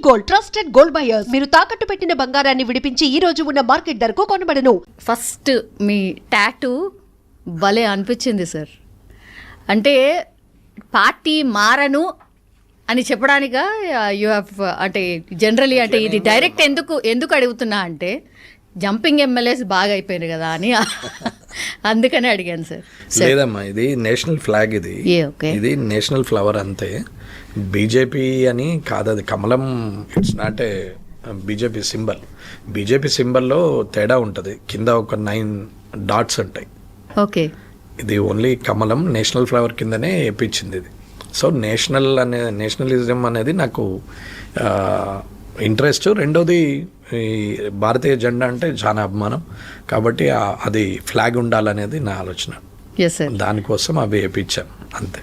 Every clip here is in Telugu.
Gold, trusted gold buyers. మీరు తాకట్టు పెట్టిన బంగారాన్ని విడిపించి ఈ రోజు ఉన్న మార్కెట్ ధరకు కొనబడను. ఫస్ట్ మీ టాటూ భలే అనిపించింది సార్. అంటే పార్టీ మారను అని చెప్పడానిక యూ హ్యావ్ అంటే జనరలీ అంటే ఇది డైరెక్ట్ ఎందుకు అడుగుతున్నా అంటే జంపింగ్ ఎమ్మెల్యేస్ బాగా అయిపోయారు కదా అని అందుకనే అడిగాను సార్. లేదమ్మా, ఇది నేషనల్ ఫ్లాగ్. ఇది నేషనల్ ఫ్లవర్ అంతే. బీజేపీ అని కాదు, అది కమలం. It's not a BJP symbol. BJP సింబల్లో తేడా ఉంటుంది, కింద ఒక 9 డాట్స్ ఉంటాయి. ఓకే, ఇది ఓన్లీ కమలం నేషనల్ ఫ్లవర్ కిందనే వేయించింది ఇది. సో నేషనలిజం అనేది నాకు ఇంట్రెస్ట్. రెండోది ఈ భారతీయ జెండా అంటే చాలా అభిమానం కాబట్టి అది ఫ్లాగ్ ఉండాలనేది నా ఆలోచన. దానికోసం అవి వేయించాను అంతే.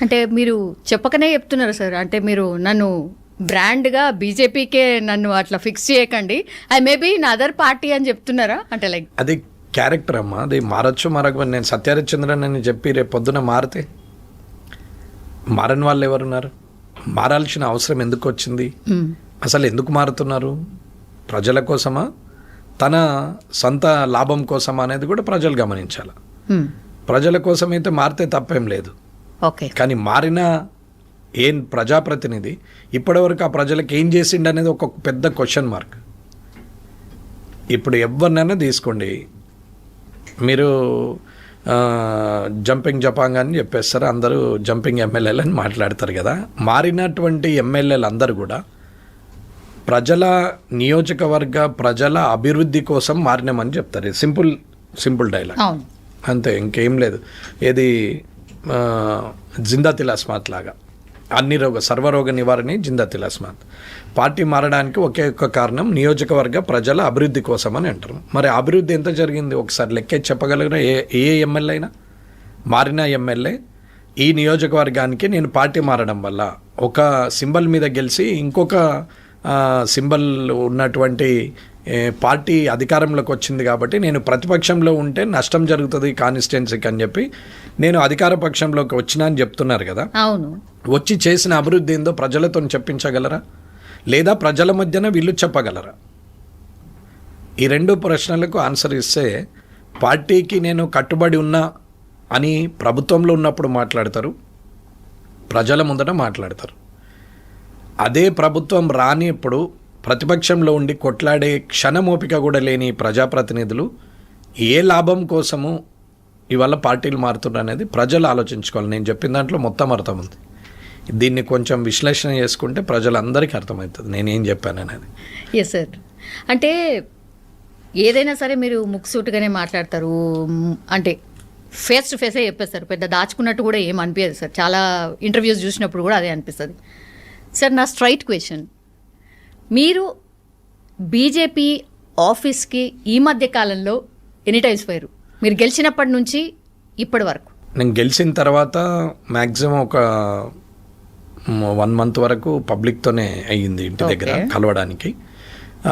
అంటే మీరు చెప్పకనే చెప్తున్నారు సార్. అంటే మీరు నన్ను బ్రాండ్గా బీజేపీకే నన్ను అట్లా ఫిక్స్ చేయకండి, ఐ మేబీ నా అదర్ పార్టీ అని చెప్తున్నారా? అంటే లైక్ అది క్యారెక్టర్ అమ్మా, అది మారచ్చు మారకపోతే. నేను సత్యహరిశ్చంద్రన్ అని చెప్పి రేపు పొద్దున మారితే మారని వాళ్ళు ఎవరున్నారు? మారాల్సిన అవసరం ఎందుకు వచ్చింది? అసలు ఎందుకు మారుతున్నారు? ప్రజల కోసమా, తన సొంత లాభం కోసమా అనేది కూడా ప్రజలు గమనించాలి. ప్రజల కోసం అయితే మారితే తప్పేం లేదు. కానీ మారిన ఏం ప్రజాప్రతినిధి ఇప్పటివరకు ఆ ప్రజలకు ఏం చేసిండు అనేది ఒక పెద్ద క్వశ్చన్ మార్క్. ఇప్పుడు ఎవరినైనా తీసుకోండి, మీరు జంపింగ్ జపాంగ్ అని చెప్పేస్తారు, అందరూ జంపింగ్ ఎమ్మెల్యేలు అని మాట్లాడతారు కదా. మారినటువంటి ఎమ్మెల్యేలు అందరూ కూడా ప్రజల నియోజకవర్గ ప్రజల అభివృద్ధి కోసం మారినామని చెప్తారు. సింపుల్ డైలాగ్ అంతే, ఇంకేం లేదు. ఏది జిందా తిలాస్మాత్ లాగా సర్వరోగ నివారణి జిందా తిలాస్మాత్. పార్టీ మారడానికి ఒకే ఒక్క కారణం నియోజకవర్గ ప్రజల అభివృద్ధి కోసం అని అంటారు. మరి అభివృద్ధి ఎంత జరిగింది ఒకసారి లెక్కేసి చెప్పగలిగిన ఏ ఎమ్మెల్యే అయినా? మారిన ఎమ్మెల్యే ఈ నియోజకవర్గానికి నేను పార్టీ మారడం వల్ల ఒక సింబల్ మీద గెలిచి ఇంకొక సింబల్ ఉన్నటువంటి పార్టీ అధికారంలోకి వచ్చింది కాబట్టి నేను ప్రతిపక్షంలో ఉంటే నష్టం జరుగుతుంది కాన్స్టిట్యున్సీకి అని చెప్పి నేను అధికార పక్షంలోకి వచ్చినా అని చెప్తున్నారు కదా. అవును, వచ్చి చేసిన అభివృద్ధి ఏందో ప్రజలతో చెప్పించగలరా, లేదా ప్రజల మధ్యన వీళ్ళు చెప్పగలరా? ఈ 2 ప్రశ్నలకు ఆన్సర్ ఇస్తే పార్టీకి నేను కట్టుబడి ఉన్నా అని ప్రభుత్వంలో ఉన్నప్పుడు మాట్లాడతారు, ప్రజల ముందట మాట్లాడతారు. అదే ప్రభుత్వం రానిప్పుడు ప్రతిపక్షంలో ఉండి కొట్లాడే క్షణమోపిక కూడా లేని ప్రజాప్రతినిధులు ఏ లాభం కోసము ఇవాళ పార్టీలు మారుతున్నారు అనేది ప్రజలు ఆలోచించుకోవాలి. నేను చెప్పిన దాంట్లో మొత్తం అర్థం ఉంది. దీన్ని కొంచెం విశ్లేషణ చేసుకుంటే ప్రజలందరికీ అర్థమవుతుంది నేనేం చెప్పాను అనేది. Yes sir. అంటే ఏదైనా సరే మీరు ముక్సూటుగానే మాట్లాడతారు, అంటే ఫేస్ టు ఫేసే చెప్పేస్తారు, పెద్ద దాచుకున్నట్టు కూడా ఏం అనిపించదు సార్. చాలా ఇంటర్వ్యూస్ చూసినప్పుడు కూడా అదే అనిపిస్తుంది సార్. నా స్ట్రైట్ క్వశ్చన్, మీరు బీజేపీ ఆఫీస్కి ఈ మధ్య కాలంలో ఎన్ని టైమ్స్ పోయారు? మీరు గెలిచినప్పటి నుంచి ఇప్పటి వరకు. నేను గెలిచిన తర్వాత మ్యాక్సిమం ఒక 1 month వరకు పబ్లిక్తోనే అయ్యింది, ఇంటి దగ్గర కలవడానికి.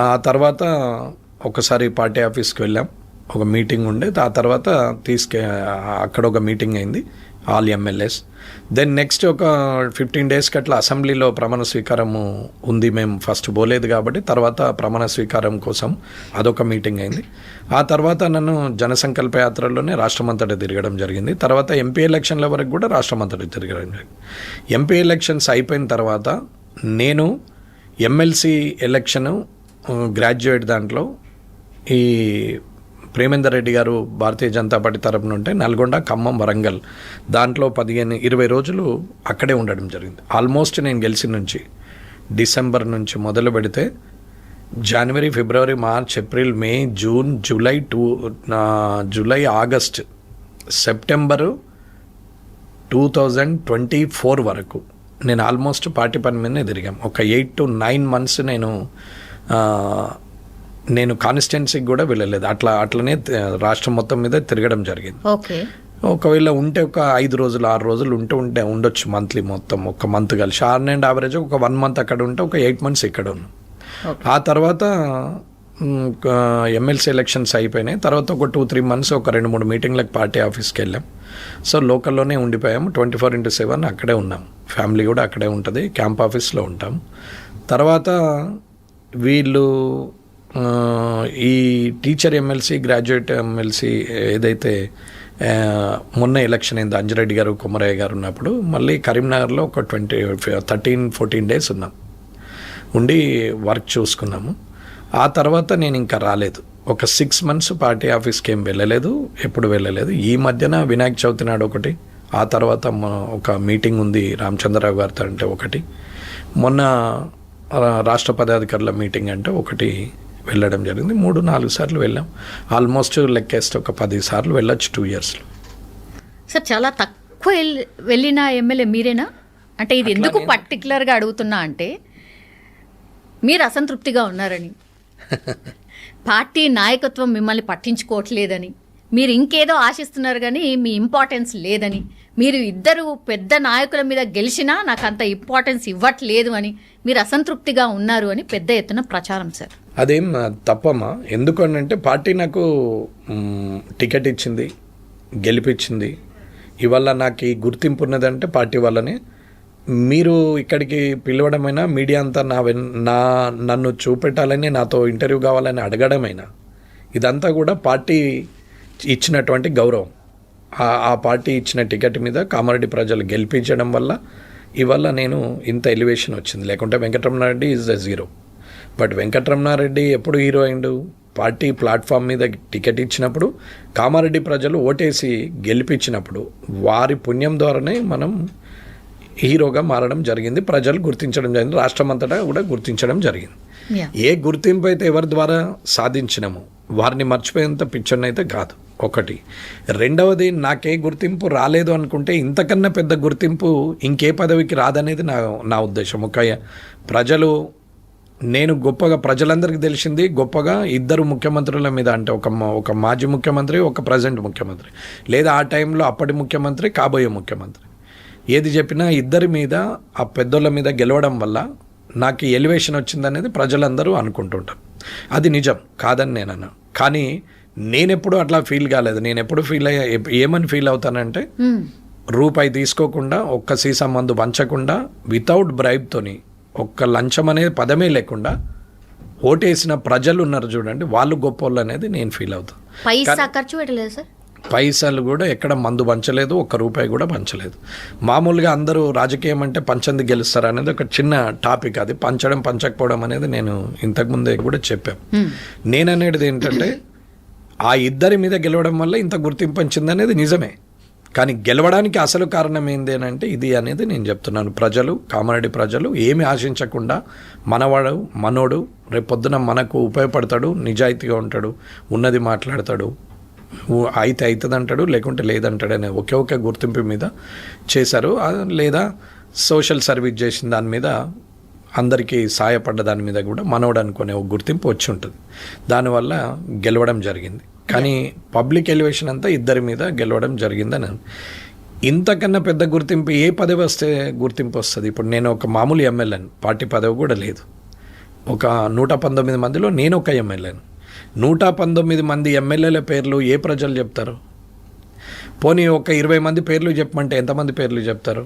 ఆ తర్వాత ఒకసారి పార్టీ ఆఫీస్కి వెళ్ళాం, ఒక మీటింగ్ ఉండే. ఆ తర్వాత అక్కడ ఒక మీటింగ్ అయింది ఆల్ ఎమ్మెల్యేస్. దెన్ నెక్స్ట్ ఒక 15 daysకి అట్లా అసెంబ్లీలో ప్రమాణ స్వీకారము ఉంది. మేము ఫస్ట్ పోలేదు కాబట్టి తర్వాత ప్రమాణ స్వీకారం కోసం అదొక మీటింగ్ అయింది. ఆ తర్వాత నన్ను జనసంకల్ప యాత్రలోనే రాష్ట్రమంతటా తిరగడం జరిగింది. తర్వాత ఎంపీ ఎలక్షన్ల వరకు కూడా రాష్ట్రమంతటా తిరగడం జరిగింది. ఎంపీ ఎలక్షన్స్ అయిపోయిన తర్వాత నేను ఎమ్మెల్సీ ఎలక్షను గ్రాడ్యుయేట్ దాంట్లో ఈ ప్రేమేందర్ రెడ్డి గారు భారతీయ జనతా పార్టీ తరపున ఉంటే నల్గొండ, ఖమ్మం, వరంగల్ దాంట్లో 15-20 రోజులు అక్కడే ఉండడం జరిగింది. ఆల్మోస్ట్ నేను గెలిచిన నుంచి డిసెంబర్ నుంచి మొదలు పెడితే జనవరి, ఫిబ్రవరి, మార్చ్, ఏప్రిల్, మే, జూన్, జూలై, ఆగస్ట్, సెప్టెంబరు 2024 వరకు నేను ఆల్మోస్ట్ పార్టీ పని మీదనే తిరిగాం. ఒక 8 to 9 months నేను కాన్స్టిట్యున్సీకి కూడా వెళ్ళలేదు. అట్లనే రాష్ట్రం మొత్తం మీద తిరగడం జరిగింది. ఒకవేళ ఉంటే ఒక 5 రోజులు 6 రోజులు ఉండొచ్చు మంత్లీ, మొత్తం ఒక మంత్ కలిసి. ఆన్ యావరేజ్ ఒక 1 month అక్కడ ఉంటే ఒక 8 months ఇక్కడ ఉన్నాం. ఆ తర్వాత ఎమ్మెల్సీ ఎలక్షన్స్ అయిపోయినాయి. తర్వాత ఒక 2-3 months ఒక 2-3 మీటింగ్లకు పార్టీ ఆఫీస్కి వెళ్ళాం. సో లోకల్లోనే ఉండిపోయాము, 24/7 అక్కడే ఉన్నాం. ఫ్యామిలీ కూడా అక్కడే ఉంటుంది, క్యాంప్ ఆఫీస్లో ఉంటాం. తర్వాత వీళ్ళు ఈ టీచర్ ఎమ్మెల్సీ, గ్రాడ్యుయేట్ ఎమ్మెల్సీ ఏదైతే మొన్న ఎలక్షన్ అయింది, అంజిరెడ్డి గారు, కుమ్మరయ్య గారు ఉన్నప్పుడు మళ్ళీ కరీంనగర్లో ఒక 13-14 డేస్ ఉన్నాం, ఉండి వర్క్ చూసుకున్నాము. ఆ తర్వాత నేను ఇంకా రాలేదు. ఒక 6 months పార్టీ ఆఫీస్కి ఏం వెళ్ళలేదు, ఎప్పుడు వెళ్ళలేదు. ఈ మధ్యన వినాయక చవితి నాడు ఒకటి, ఆ తర్వాత ఒక మీటింగ్ ఉంది రామచంద్రరావు గారితో అంటే ఒకటి, మొన్న రాష్ట్ర పదాధికారుల మీటింగ్ అంటే ఒకటి వెళ్ళడం జరిగింది. 3-4 సార్లు వెళ్ళాం. ఆల్మోస్ట్ లెక్కేస్తే ఒక 10 సార్లు వెళ్ళొచ్చు 2 yearsలో. సార్ చాలా తక్కువ వెళ్ళిన ఎమ్మెల్యే మీరేనా? అంటే ఇది ఎందుకు పర్టికులర్గా అడుగుతున్నా అంటే మీరు అసంతృప్తిగా ఉన్నారని, పార్టీ నాయకత్వం మిమ్మల్ని పట్టించుకోవట్లేదని, మీరు ఇంకేదో ఆశిస్తున్నారు కానీ మీ ఇంపార్టెన్స్ లేదని, మీరు ఇద్దరు పెద్ద నాయకుల మీద గెలిచినా నాకు అంత ఇంపార్టెన్స్ ఇవ్వట్లేదు అని మీరు అసంతృప్తిగా ఉన్నారు అని పెద్ద ఎత్తున ప్రచారం సార్. అదేం తప్పమ్మా. ఎందుకంటే పార్టీ నాకు టికెట్ ఇచ్చింది, గెలిపించింది. ఇవాళ నాకు ఈ గుర్తింపు ఉన్నదంటే పార్టీ వల్లనే. మీరు ఇక్కడికి పిలవడమైనా, మీడియా అంతా నన్ను చూపెట్టాలని, నాతో ఇంటర్వ్యూ కావాలని అడగడమైనా, ఇదంతా కూడా పార్టీ ఇచ్చినటువంటి గౌరవం. ఆ పార్టీ ఇచ్చిన టికెట్ మీద కామారెడ్డి ప్రజలు గెలిపించడం వల్ల ఇవాళ నేను ఇంత ఎలివేషన్ వచ్చింది. లేకుంటే Venkataramanareddy is the zero. But Venkataramanareddy ఎప్పుడు హీరో అయిండు? పార్టీ ప్లాట్ఫామ్ మీద టికెట్ ఇచ్చినప్పుడు, కామారెడ్డి ప్రజలు ఓటేసి గెలిపించినప్పుడు, వారి పుణ్యం ద్వారానే మనం హీరోగా మారడం జరిగింది. ప్రజలు గుర్తించడం జరిగింది, రాష్ట్రం అంతటా కూడా గుర్తించడం జరిగింది. ఏ గుర్తింపు అయితే ఎవరి ద్వారా సాధించినామో వారిని మర్చిపోయేంత పిక్చర్ అయితే కాదు, ఒకటి. రెండవది, నాకే గుర్తింపు రాలేదు అనుకుంటే ఇంతకన్నా పెద్ద గుర్తింపు ఇంకే పదవికి రాదనేది నా ఉద్దేశం. ప్రజలు, నేను గొప్పగా, ప్రజలందరికీ తెలిసింది గొప్పగా 2 ముఖ్యమంత్రుల మీద, అంటే ఒక మాజీ ముఖ్యమంత్రి, ఒక ప్రజెంట్ ముఖ్యమంత్రి, లేదా ఆ టైంలో అప్పటి ముఖ్యమంత్రి, కాబోయే ముఖ్యమంత్రి, ఏది చెప్పినా ఇద్దరి మీద, ఆ పెద్దోళ్ళ మీద గెలవడం వల్ల నాకు ఎలివేషన్ వచ్చిందనేది ప్రజలందరూ అనుకుంటుంటారు. అది నిజం కాదని నేను అన్నా. కానీ నేనెప్పుడు అట్లా ఫీల్ కాలేదు. నేను ఎప్పుడు ఏమని ఫీల్ అవుతానంటే, రూపాయి తీసుకోకుండా, ఒక్క సీసా మందు వంచకుండా, వితౌట్ బ్రైబ్తోని, ఒక్క లంచం అనేది పదమే లేకుండా ఓటేసిన ప్రజలు ఉన్నారు చూడండి, వాళ్ళు గొప్పోళ్ళు అనేది నేను ఫీల్ అవుతాను. పైసా ఖర్చు పెట్టలేదు సార్, పైసలు కూడా ఎక్కడ మందు పంచలేదు, ఒక్క రూపాయి కూడా పంచలేదు. మామూలుగా అందరూ రాజకీయం అంటే పంచంది గెలుస్తారు అనేది ఒక చిన్న టాపిక్. అది పంచడం పంచకపోవడం అనేది నేను ఇంతకుముందే కూడా చెప్పాను. నేననేది ఏంటంటే, ఆ ఇద్దరి మీద గెలవడం వల్ల ఇంత గుర్తింపు వచ్చింది అనేది నిజమే. కానీ గెలవడానికి అసలు కారణం ఏంది అంటే ఇది అనేది నేను చెప్తున్నాను. ప్రజలు, కామారెడ్డి ప్రజలు ఏమి ఆశించకుండా, మనవాడు, మనోడు, రేపొద్దున మనకు ఉపయోగపడతాడు, నిజాయితీగా ఉంటాడు, ఉన్నది మాట్లాడతాడు, అయితే అవుతుంది అంటాడు, లేకుంటే లేదంటాడు అనే ఒకే గుర్తింపు మీద చేశారు. లేదా సోషల్ సర్వీస్ చేసిన దాని మీద, అందరికీ సాయపడ్డ దాని మీద కూడా మనోడు అనుకునే ఒక గుర్తింపు వచ్చి ఉంటుంది. దానివల్ల గెలవడం జరిగింది. కానీ పబ్లిక్ ఎలివేషన్ అంతా ఇద్దరి మీద గెలవడం జరిగిందని. ఇంతకన్నా పెద్ద గుర్తింపు ఏ పదవి వస్తే గుర్తింపు వస్తుంది? ఇప్పుడు నేను ఒక మామూలు ఎమ్మెల్యేను, పార్టీ పదవి కూడా లేదు. ఒక 119 మందిలో నేను ఒక ఎమ్మెల్యేను. 119 మంది ఎమ్మెల్యేల పేర్లు ఏ ప్రజలు చెప్తారు? పోనీ ఒక 20 మంది పేర్లు చెప్పమంటే ఎంతమంది పేర్లు చెప్తారు?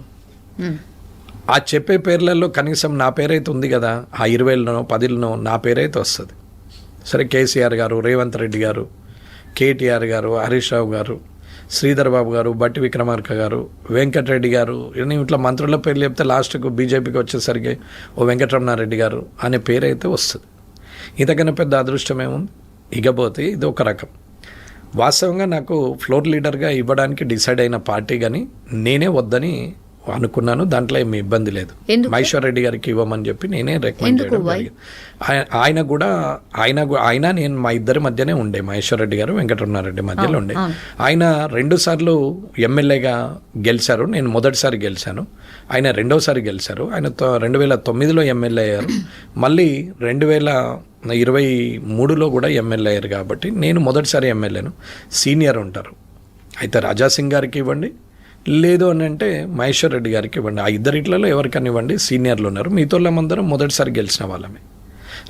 ఆ చెప్పే పేర్లలో కనీసం నా పేరైతే ఉంది కదా, ఆ 20లో 10లో నా పేరైతే వస్తుంది. సరే, కేసీఆర్ గారు, రేవంత్ రెడ్డి గారు, కేటీఆర్ గారు, హరీష్ రావు గారు, శ్రీధర్ బాబు గారు, బట్టి విక్రమార్క గారు, వెంకటరెడ్డి గారు, ఇట్లా మంత్రుల పేర్లు చెప్తే లాస్ట్కు బీజేపీకి వచ్చేసరికి ఓ వెంకటరమణారెడ్డి గారు అనే పేరైతే వస్తుంది. ఇంతకన్నా పెద్ద అదృష్టం ఏముంది? ఇకపోతే ఇది ఒక రకం. వాస్తవంగా నాకు ఫ్లోర్ లీడర్గా ఇవ్వడానికి డిసైడ్ అయిన పార్టీ, కానీ నేనే వద్దని అనుకున్నాను. దాంట్లో ఏమి ఇబ్బంది లేదు. మహేశ్వర్ రెడ్డి గారికి ఇవ్వమని చెప్పి నేనే రికమెండ్ చేయడం జరిగింది. ఆయన నేను మా ఇద్దరి మధ్యనే ఉండే, మహేశ్వర్ రెడ్డి గారు, వెంకటరమణారెడ్డి మధ్యలో ఉండే. ఆయన 2 సార్లు ఎమ్మెల్యేగా గెలిచారు, నేను మొదటిసారి గెలిచాను. ఆయన 2వ సారి గెలిచారు. ఆయన 2009లో ఎమ్మెల్యే అయ్యారు. మళ్ళీ 2023లో కూడా ఎమ్మెల్యే అయ్యారు. కాబట్టి నేను మొదటిసారి ఎమ్మెల్యేను. సీనియర్ ఉంటారు. అయితే రాజాసింగ్ గారికి ఇవ్వండి, లేదు అని అంటే మహేశ్వర్ రెడ్డి గారికి ఇవ్వండి. ఆ ఇద్దరిట్లలో ఎవరికైనా ఇవ్వండి. సీనియర్లు ఉన్నారు, మిగతా అందరం మొదటిసారి గెలిచిన వాళ్ళమే.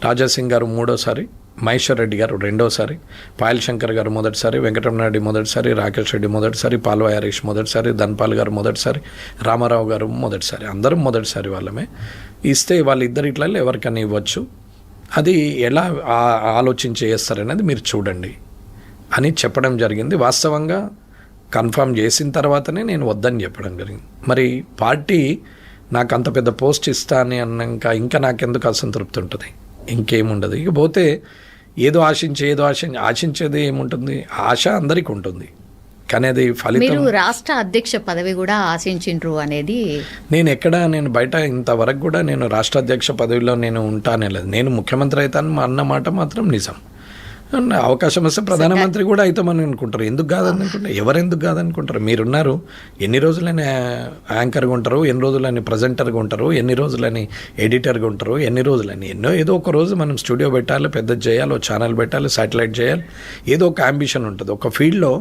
రాజాసింగ్ గారు 3వ సారి, మహేశ్వర్ రెడ్డి గారు రెండోసారి, పాయల్ శంకర్ గారు మొదటిసారి, వెంకటరమణారెడ్డి మొదటిసారి, రాకేష్ రెడ్డి మొదటిసారి, పాల్వాయి హరీష్ మొదటిసారి, ధన్పాల్ గారు మొదటిసారి, రామారావు గారు మొదటిసారి, అందరం మొదటిసారి వాళ్ళమే. ఇస్తే వాళ్ళిద్దరు ఇట్లలో ఎవరికైనా ఇవ్వచ్చు, అది ఎలా ఆలోచించి చేస్తారనేది మీరు చూడండి అని చెప్పడం జరిగింది. వాస్తవంగా కన్ఫర్మ్ చేసిన తర్వాతనే నేను వద్దని చెప్పడం జరిగింది. మరి పార్టీ నాకు అంత పెద్ద పోస్ట్ ఇస్తా అని అన్నాక ఇంకా నాకెందుకు అసంతృప్తి ఉంటుంది? ఇంకేముండదు. ఇక పోతే ఏదో ఆశించేది ఏముంటుంది? ఆశ అందరికీ ఉంటుంది, కానీ అది ఫలితం. మీరు రాష్ట్ర అధ్యక్ష పదవి కూడా ఆశించిండ్రు అనేది నేను బయట ఇంతవరకు కూడా నేను రాష్ట్ర అధ్యక్ష పదవిలో నేను ఉంటానే లేదు. నేను ముఖ్యమంత్రి అవుతాను అన్న మాట మాత్రం నిజం. అవకాశం వస్తే ప్రధానమంత్రి కూడా అవుతామని అనుకుంటారు. ఎందుకు కాదనుకుంటారు? ఎవరెందుకు కాదనుకుంటారు? మీరున్నారు, ఎన్ని రోజులని యాంకర్గా ఉంటారు, ఎన్ని రోజులని ప్రజెంటర్గా ఉంటారు, ఎన్ని రోజులని ఎడిటర్గా ఉంటారు, ఎన్ని రోజులని ఏదో ఒక రోజు మనం స్టూడియో పెట్టాలి, పెద్ద చేయాలి, ఛానల్ పెట్టాలి, శాటిలైట్ చేయాలి, ఏదో ఒక అంబిషన్ ఉంటుంది. ఒక ఫీల్డ్లో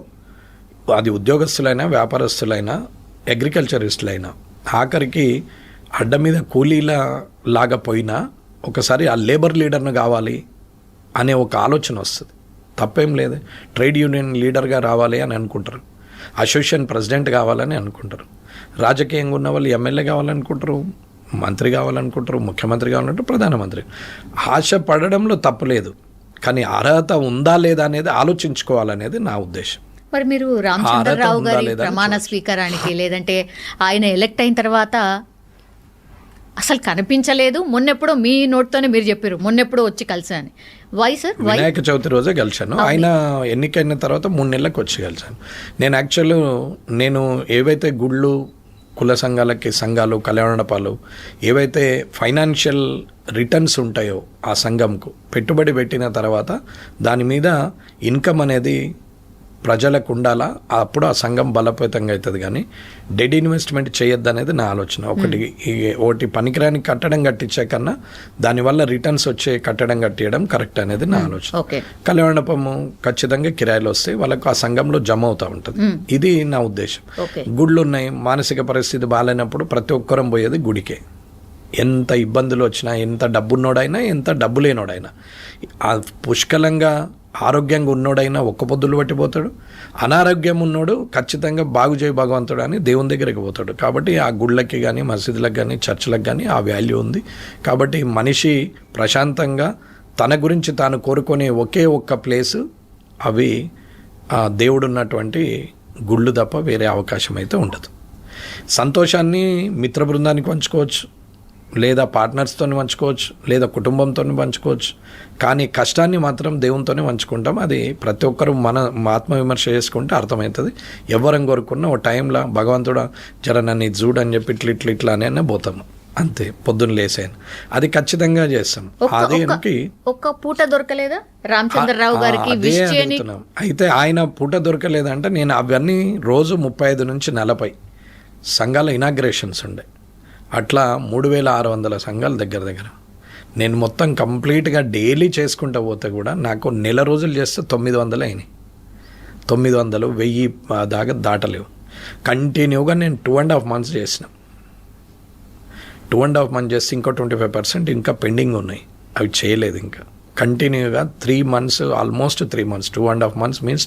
అది ఉద్యోగస్తులైనా, వ్యాపారస్తులైనా, అగ్రికల్చరిస్టులైనా, ఆఖరికి అడ్డ మీద కూలీల లాగా పోయినా ఒకసారి ఆ లేబర్ లీడర్ను కావాలి అనే ఒక ఆలోచన వస్తుంది. తప్పేం లేదు. ట్రేడ్ యూనియన్ లీడర్గా రావాలి అని అనుకుంటారు, అసోసియేషన్ ప్రెసిడెంట్ కావాలని అనుకుంటారు, రాజకీయంగా ఉన్న వాళ్ళు ఎమ్మెల్యే కావాలనుకుంటారు, మంత్రి కావాలనుకుంటారు, ముఖ్యమంత్రి కావాలంటారు, ప్రధానమంత్రి. ఆశ పడడంలో తప్పు లేదు, కానీ అర్హత ఉందా లేదా అనేది ఆలోచించుకోవాలనేది నా ఉద్దేశం. మరి మీరు రామచంద్రరావు గారి ప్రమాణ స్వీకారానికి లేదంటే ఆయన ఎలక్ట్ అయిన తర్వాత అసలు కనిపించలేదు, మొన్నెప్పుడో మీ నోట్తోనే మీరు చెప్పారు మొన్నెప్పుడో వచ్చి కలిసాను. Why sir? వినాయక చవితి రోజే కలిశాను. ఆయన ఎన్నికైన తర్వాత 3 నెలలకు వచ్చి కలిశాను. నేను యాక్చువల్ ఏవైతే గుళ్ళు, కుల సంఘాలు, కళ్యాణ మండపాలు ఏవైతే ఫైనాన్షియల్ రిటర్న్స్ ఉంటాయో ఆ సంఘంకు పెట్టుబడి పెట్టిన తర్వాత దాని మీద ఇన్కమ్ అనేది ప్రజలకు ఉండాలా, అప్పుడు ఆ సంఘం బలోపేతంగా అవుతుంది. కానీ డెడ్ ఇన్వెస్ట్మెంట్ చేయొద్దు అనేది నా ఆలోచన. ఒకటి పనికిరాని కట్టడం కట్టించే కన్నా దానివల్ల రిటర్న్స్ వచ్చే కట్టడం కట్టియడం కరెక్ట్ అనేది నా ఆలోచన. కళ్యాణ మండపము ఖచ్చితంగా కిరాయిలు వస్తాయి, వాళ్ళకు ఆ సంఘంలో జమ అవుతూ ఉంటుంది. ఇది నా ఉద్దేశం. గుళ్ళు ఉన్నాయి, మానసిక పరిస్థితి బాగాలేనప్పుడు ప్రతి ఒక్కరం పోయేది గుడికే. ఎంత ఇబ్బందులు వచ్చినా, ఎంత డబ్బున్నోడైనా, ఎంత డబ్బు లేనోడైనా, ఆ పుష్కలంగా ఆరోగ్యంగా ఉన్నోడైనా ఒక్క పొద్దులు పట్టిపోతాడు, అనారోగ్యం ఉన్నోడు ఖచ్చితంగా బాగు చేయి భగవంతుడు అని దేవుని దగ్గరికి పోతాడు. కాబట్టి ఆ గుళ్ళకి కానీ, మసీదులకు కానీ, చర్చిలకు కానీ ఆ వాల్యూ ఉంది. కాబట్టి మనిషి ప్రశాంతంగా తన గురించి తాను కోరుకునే ఒకే ఒక్క ప్లేసు అవి ఆ దేవుడు ఉన్నటువంటి గుళ్ళు తప్ప వేరే అవకాశం అయితే ఉండదు. సంతోషాన్ని మిత్ర బృందానికి పంచుకోవచ్చు, లేదా పార్ట్నర్స్తో పంచుకోవచ్చు, లేదా కుటుంబంతో పంచుకోవచ్చు, కానీ కష్టాన్ని మాత్రం దేవునితోనే పంచుకుంటాం. అది ప్రతి ఒక్కరు మన ఆత్మవిమర్శ చేసుకుంటే అర్థమవుతుంది. ఎవరం కోరుకున్న ఓ టైంలో భగవంతుడు జర నన్ను ఇది చూడని చెప్పి ఇట్లా అనే పోతాము, అంతే. పొద్దున్న లేసాను, అది ఖచ్చితంగా చేస్తాం. అది ఒక్క పూట దొరకలేదా రామచంద్రరావు గారికి? అయితే ఆయన పూట దొరకలేదంటే నేను అవన్నీ రోజు 35 నుంచి 40 సంఘాల ఇనాగ్రేషన్స్ ఉండే, అట్లా 3600 సంఘాల దగ్గర నేను మొత్తం కంప్లీట్గా డైలీ చేసుకుంటూ పోతే కూడా నాకు నెల రోజులు చేస్తే 900 అయినాయి. 900, 1000 దాకా దాటలేవు. కంటిన్యూగా నేను 2.5 months చేసిన. 2.5 months చేస్తే ఇంకో 25% ఇంకా పెండింగ్ ఉన్నాయి, అవి చేయలేదు ఇంకా. కంటిన్యూగా 3 months, almost 3 months, 2.5 months means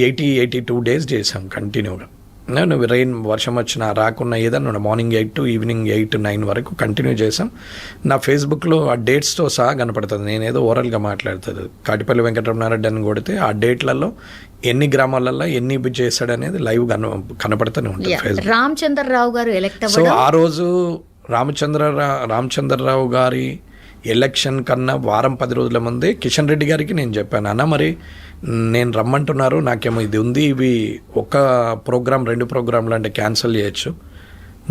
82 days చేసాం కంటిన్యూగా. నువ్వు వర్షం వచ్చినా రాకున్నా ఏదన్నా మార్నింగ్ 8 to ఈవినింగ్ 8-9 వరకు కంటిన్యూ చేసాం. నా ఫేస్బుక్లో ఆ డేట్స్తో సహా కనపడుతుంది. నేనేదో ఓరల్గా మాట్లాడుతుంది. కాటిపల్లి వెంకటరమణారెడ్డి అని కొడితే ఆ డేట్లలో ఎన్ని గ్రామాలలో ఎన్ని చేశాడు అనేది లైవ్ కనపడుతూనే ఉంటుంది. రామచంద్రరావు గారు ఎలక్ట్. సో ఆ రోజు రామచంద్రరావు గారి ఎలక్షన్ కన్నా వారం 10 రోజుల ముందే కిషన్ రెడ్డి గారికి నేను చెప్పాను, అన్న మరి నేను రమ్మంటున్నారు, నాకేమో ఇది ఉంది, ఇవి ఒక ప్రోగ్రామ్ 2 ప్రోగ్రాంలు అంటే క్యాన్సిల్ చేయొచ్చు,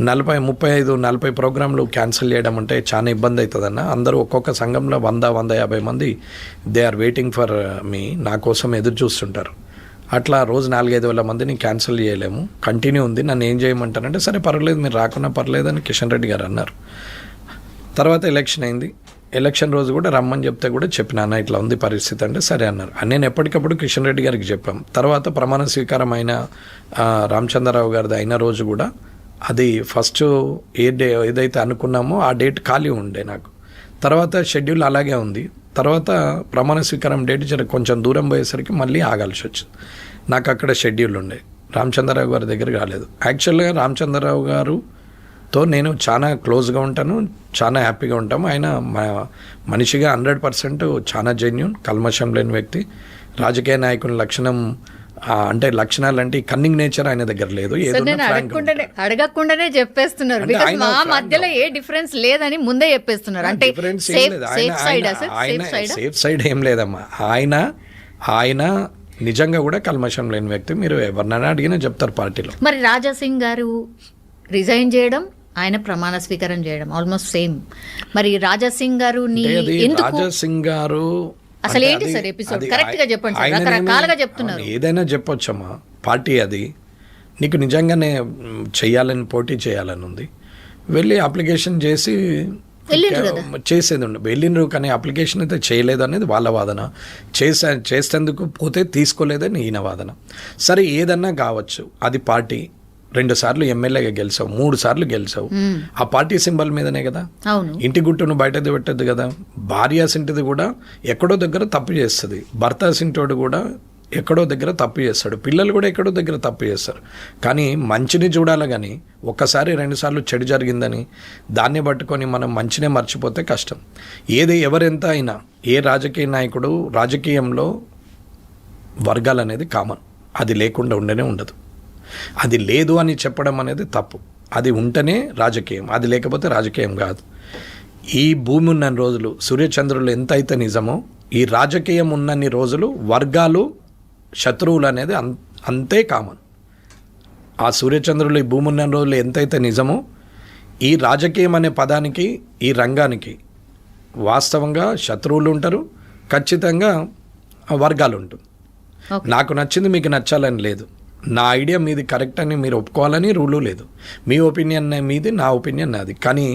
35-40 ప్రోగ్రాంలు క్యాన్సిల్ చేయడం అంటే చాలా ఇబ్బంది అవుతుందన్న. అందరూ ఒక్కొక్క సంఘంలో 100-150 మంది they are waiting for me, నా కోసం ఎదురు చూస్తుంటారు. అట్లా రోజు 4-5 వేల మందిని క్యాన్సిల్ చేయలేము, కంటిన్యూ ఉంది, నన్ను ఏం చేయమంటారంటే సరే పర్వాలేదు మీరు రాకున్నా పర్లేదు అని కిషన్ రెడ్డి గారు అన్నారు. తర్వాత ఎలక్షన్ అయింది. ఎలక్షన్ రోజు కూడా రమ్మని చెప్తే కూడా చెప్పినా ఇట్లా ఉంది పరిస్థితి అంటే సరే అన్నారు. నేను ఎప్పటికప్పుడు కిషన్ రెడ్డి గారికి చెప్పాం. తర్వాత ప్రమాణ స్వీకారం అయిన రామచంద్రరావు గారిది అయిన రోజు కూడా అది ఫస్ట్ ఏదైతే అనుకున్నామో ఆ డేట్ ఖాళీ ఉండే నాకు. తర్వాత షెడ్యూల్ అలాగే ఉంది. తర్వాత ప్రమాణ స్వీకారం డేట్ కొంచెం దూరం పోయేసరికి మళ్ళీ ఆగాల్సి వచ్చింది. నాకు అక్కడ షెడ్యూల్ ఉండే, రామచంద్రరావు గారి దగ్గర కాలేదు. యాక్చువల్గా రామచంద్రరావు గారుతో నేను చాలా క్లోజ్గా ఉంటాను, చాలా హ్యాపీగా ఉంటాము. ఆయన మనిషిగా 100% చాలా జెన్యూన్, కల్మషం లేని వ్యక్తి. రాజకీయ నాయకుని లక్షణం అంటే లక్షణాలు అంటే కన్నింగ్ నేచర్ ఆయన దగ్గర లేదు. అడగకుండానే చెప్పేస్తున్నారు, బికాజ్ మా మధ్యలో ఏ డిఫరెన్స్ లేదని ముందే చెప్పేస్తున్నారు. అంటే సేఫ్ సైడ్ ఏం లేదమ్మా. ఆయన నిజంగా కూడా కల్మషం లేని వ్యక్తి. మీరు ఎవరినైనా అడిగినా చెప్తారు పార్టీలో. మరి రాజా సింగ్ గారు రిజైన్ చేయడం, ఆయన ప్రమాణ స్వీకారం చేయడం ఆల్మోస్ట్ సేమ్. మరి రాజా సింగ్ గారు రాజా సింగ్ గారు అసలు ఏంటి సార్ ఎపిసోడ్? కరెక్ట్ గా చెప్పండి సార్, రకరకాలుగా చెప్తున్నారు. ఏదైనా చెప్పొచ్చమ్మా, పార్టీ అది. నీకు నిజంగానే చెయ్యాలని, పోటీ చేయాలని ఉంది, వెళ్ళి అప్లికేషన్ చేసి చేసేది ఉండే. వెళ్ళినరు కానీ అప్లికేషన్ అయితే చేయలేదు అనేది వాళ్ళ వాదన. చేసేందుకు పోతే తీసుకోలేదని ఈయన వాదన. సరే ఏదన్నా కావచ్చు, అది పార్టీ. 2 సార్లు ఎమ్మెల్యేగా గెలిచావు, 3 సార్లు గెలిచావు, ఆ పార్టీ సింబల్ మీదనే కదా. ఇంటి గుట్టును బయటది పెట్టద్దు కదా. భార్య సింటిది కూడా ఎక్కడో దగ్గర తప్పు చేస్తుంది, భర్త సింటోడు కూడా ఎక్కడో దగ్గర తప్పు చేస్తాడు, పిల్లలు కూడా ఎక్కడో దగ్గర తప్పు చేస్తారు. కానీ మంచిని చూడాలి, కానీ ఒక్కసారి 2 సార్లు చెడు జరిగిందని దాన్ని పట్టుకొని మనం మంచినే మర్చిపోతే కష్టం. ఎవరెంత అయినా, ఏ రాజకీయ నాయకుడు రాజకీయంలో వర్గాలు అనేది కామన్, అది లేకుండా ఉండనే ఉండదు. అది లేదు అని చెప్పడం అనేది తప్పు. అది ఉంటేనే రాజకీయం, అది లేకపోతే రాజకీయం కాదు. ఈ భూమి ఉన్న రోజులు సూర్యచంద్రులు ఎంత అయితే నిజమో, ఈ రాజకీయం ఉన్నన్ని రోజులు వర్గాలు శత్రువులు అనేది అంతే కామన్. ఆ సూర్యచంద్రులు ఈ భూమి ఉన్న రోజులు ఎంతైతే నిజమో, ఈ రాజకీయం అనే పదానికి, ఈ రంగానికి వాస్తవంగా శత్రువులు ఉంటారు, ఖచ్చితంగా వర్గాలు ఉంటుంది. నాకు నచ్చింది మీకు నచ్చాలని లేదు, నా ఐడియా మీది కరెక్ట్ అని మీరు ఒప్పుకోవాలని రూలు లేదు. మీ ఒపీనియన్ మీది, నా ఒపీనియన్ నాది. కానీ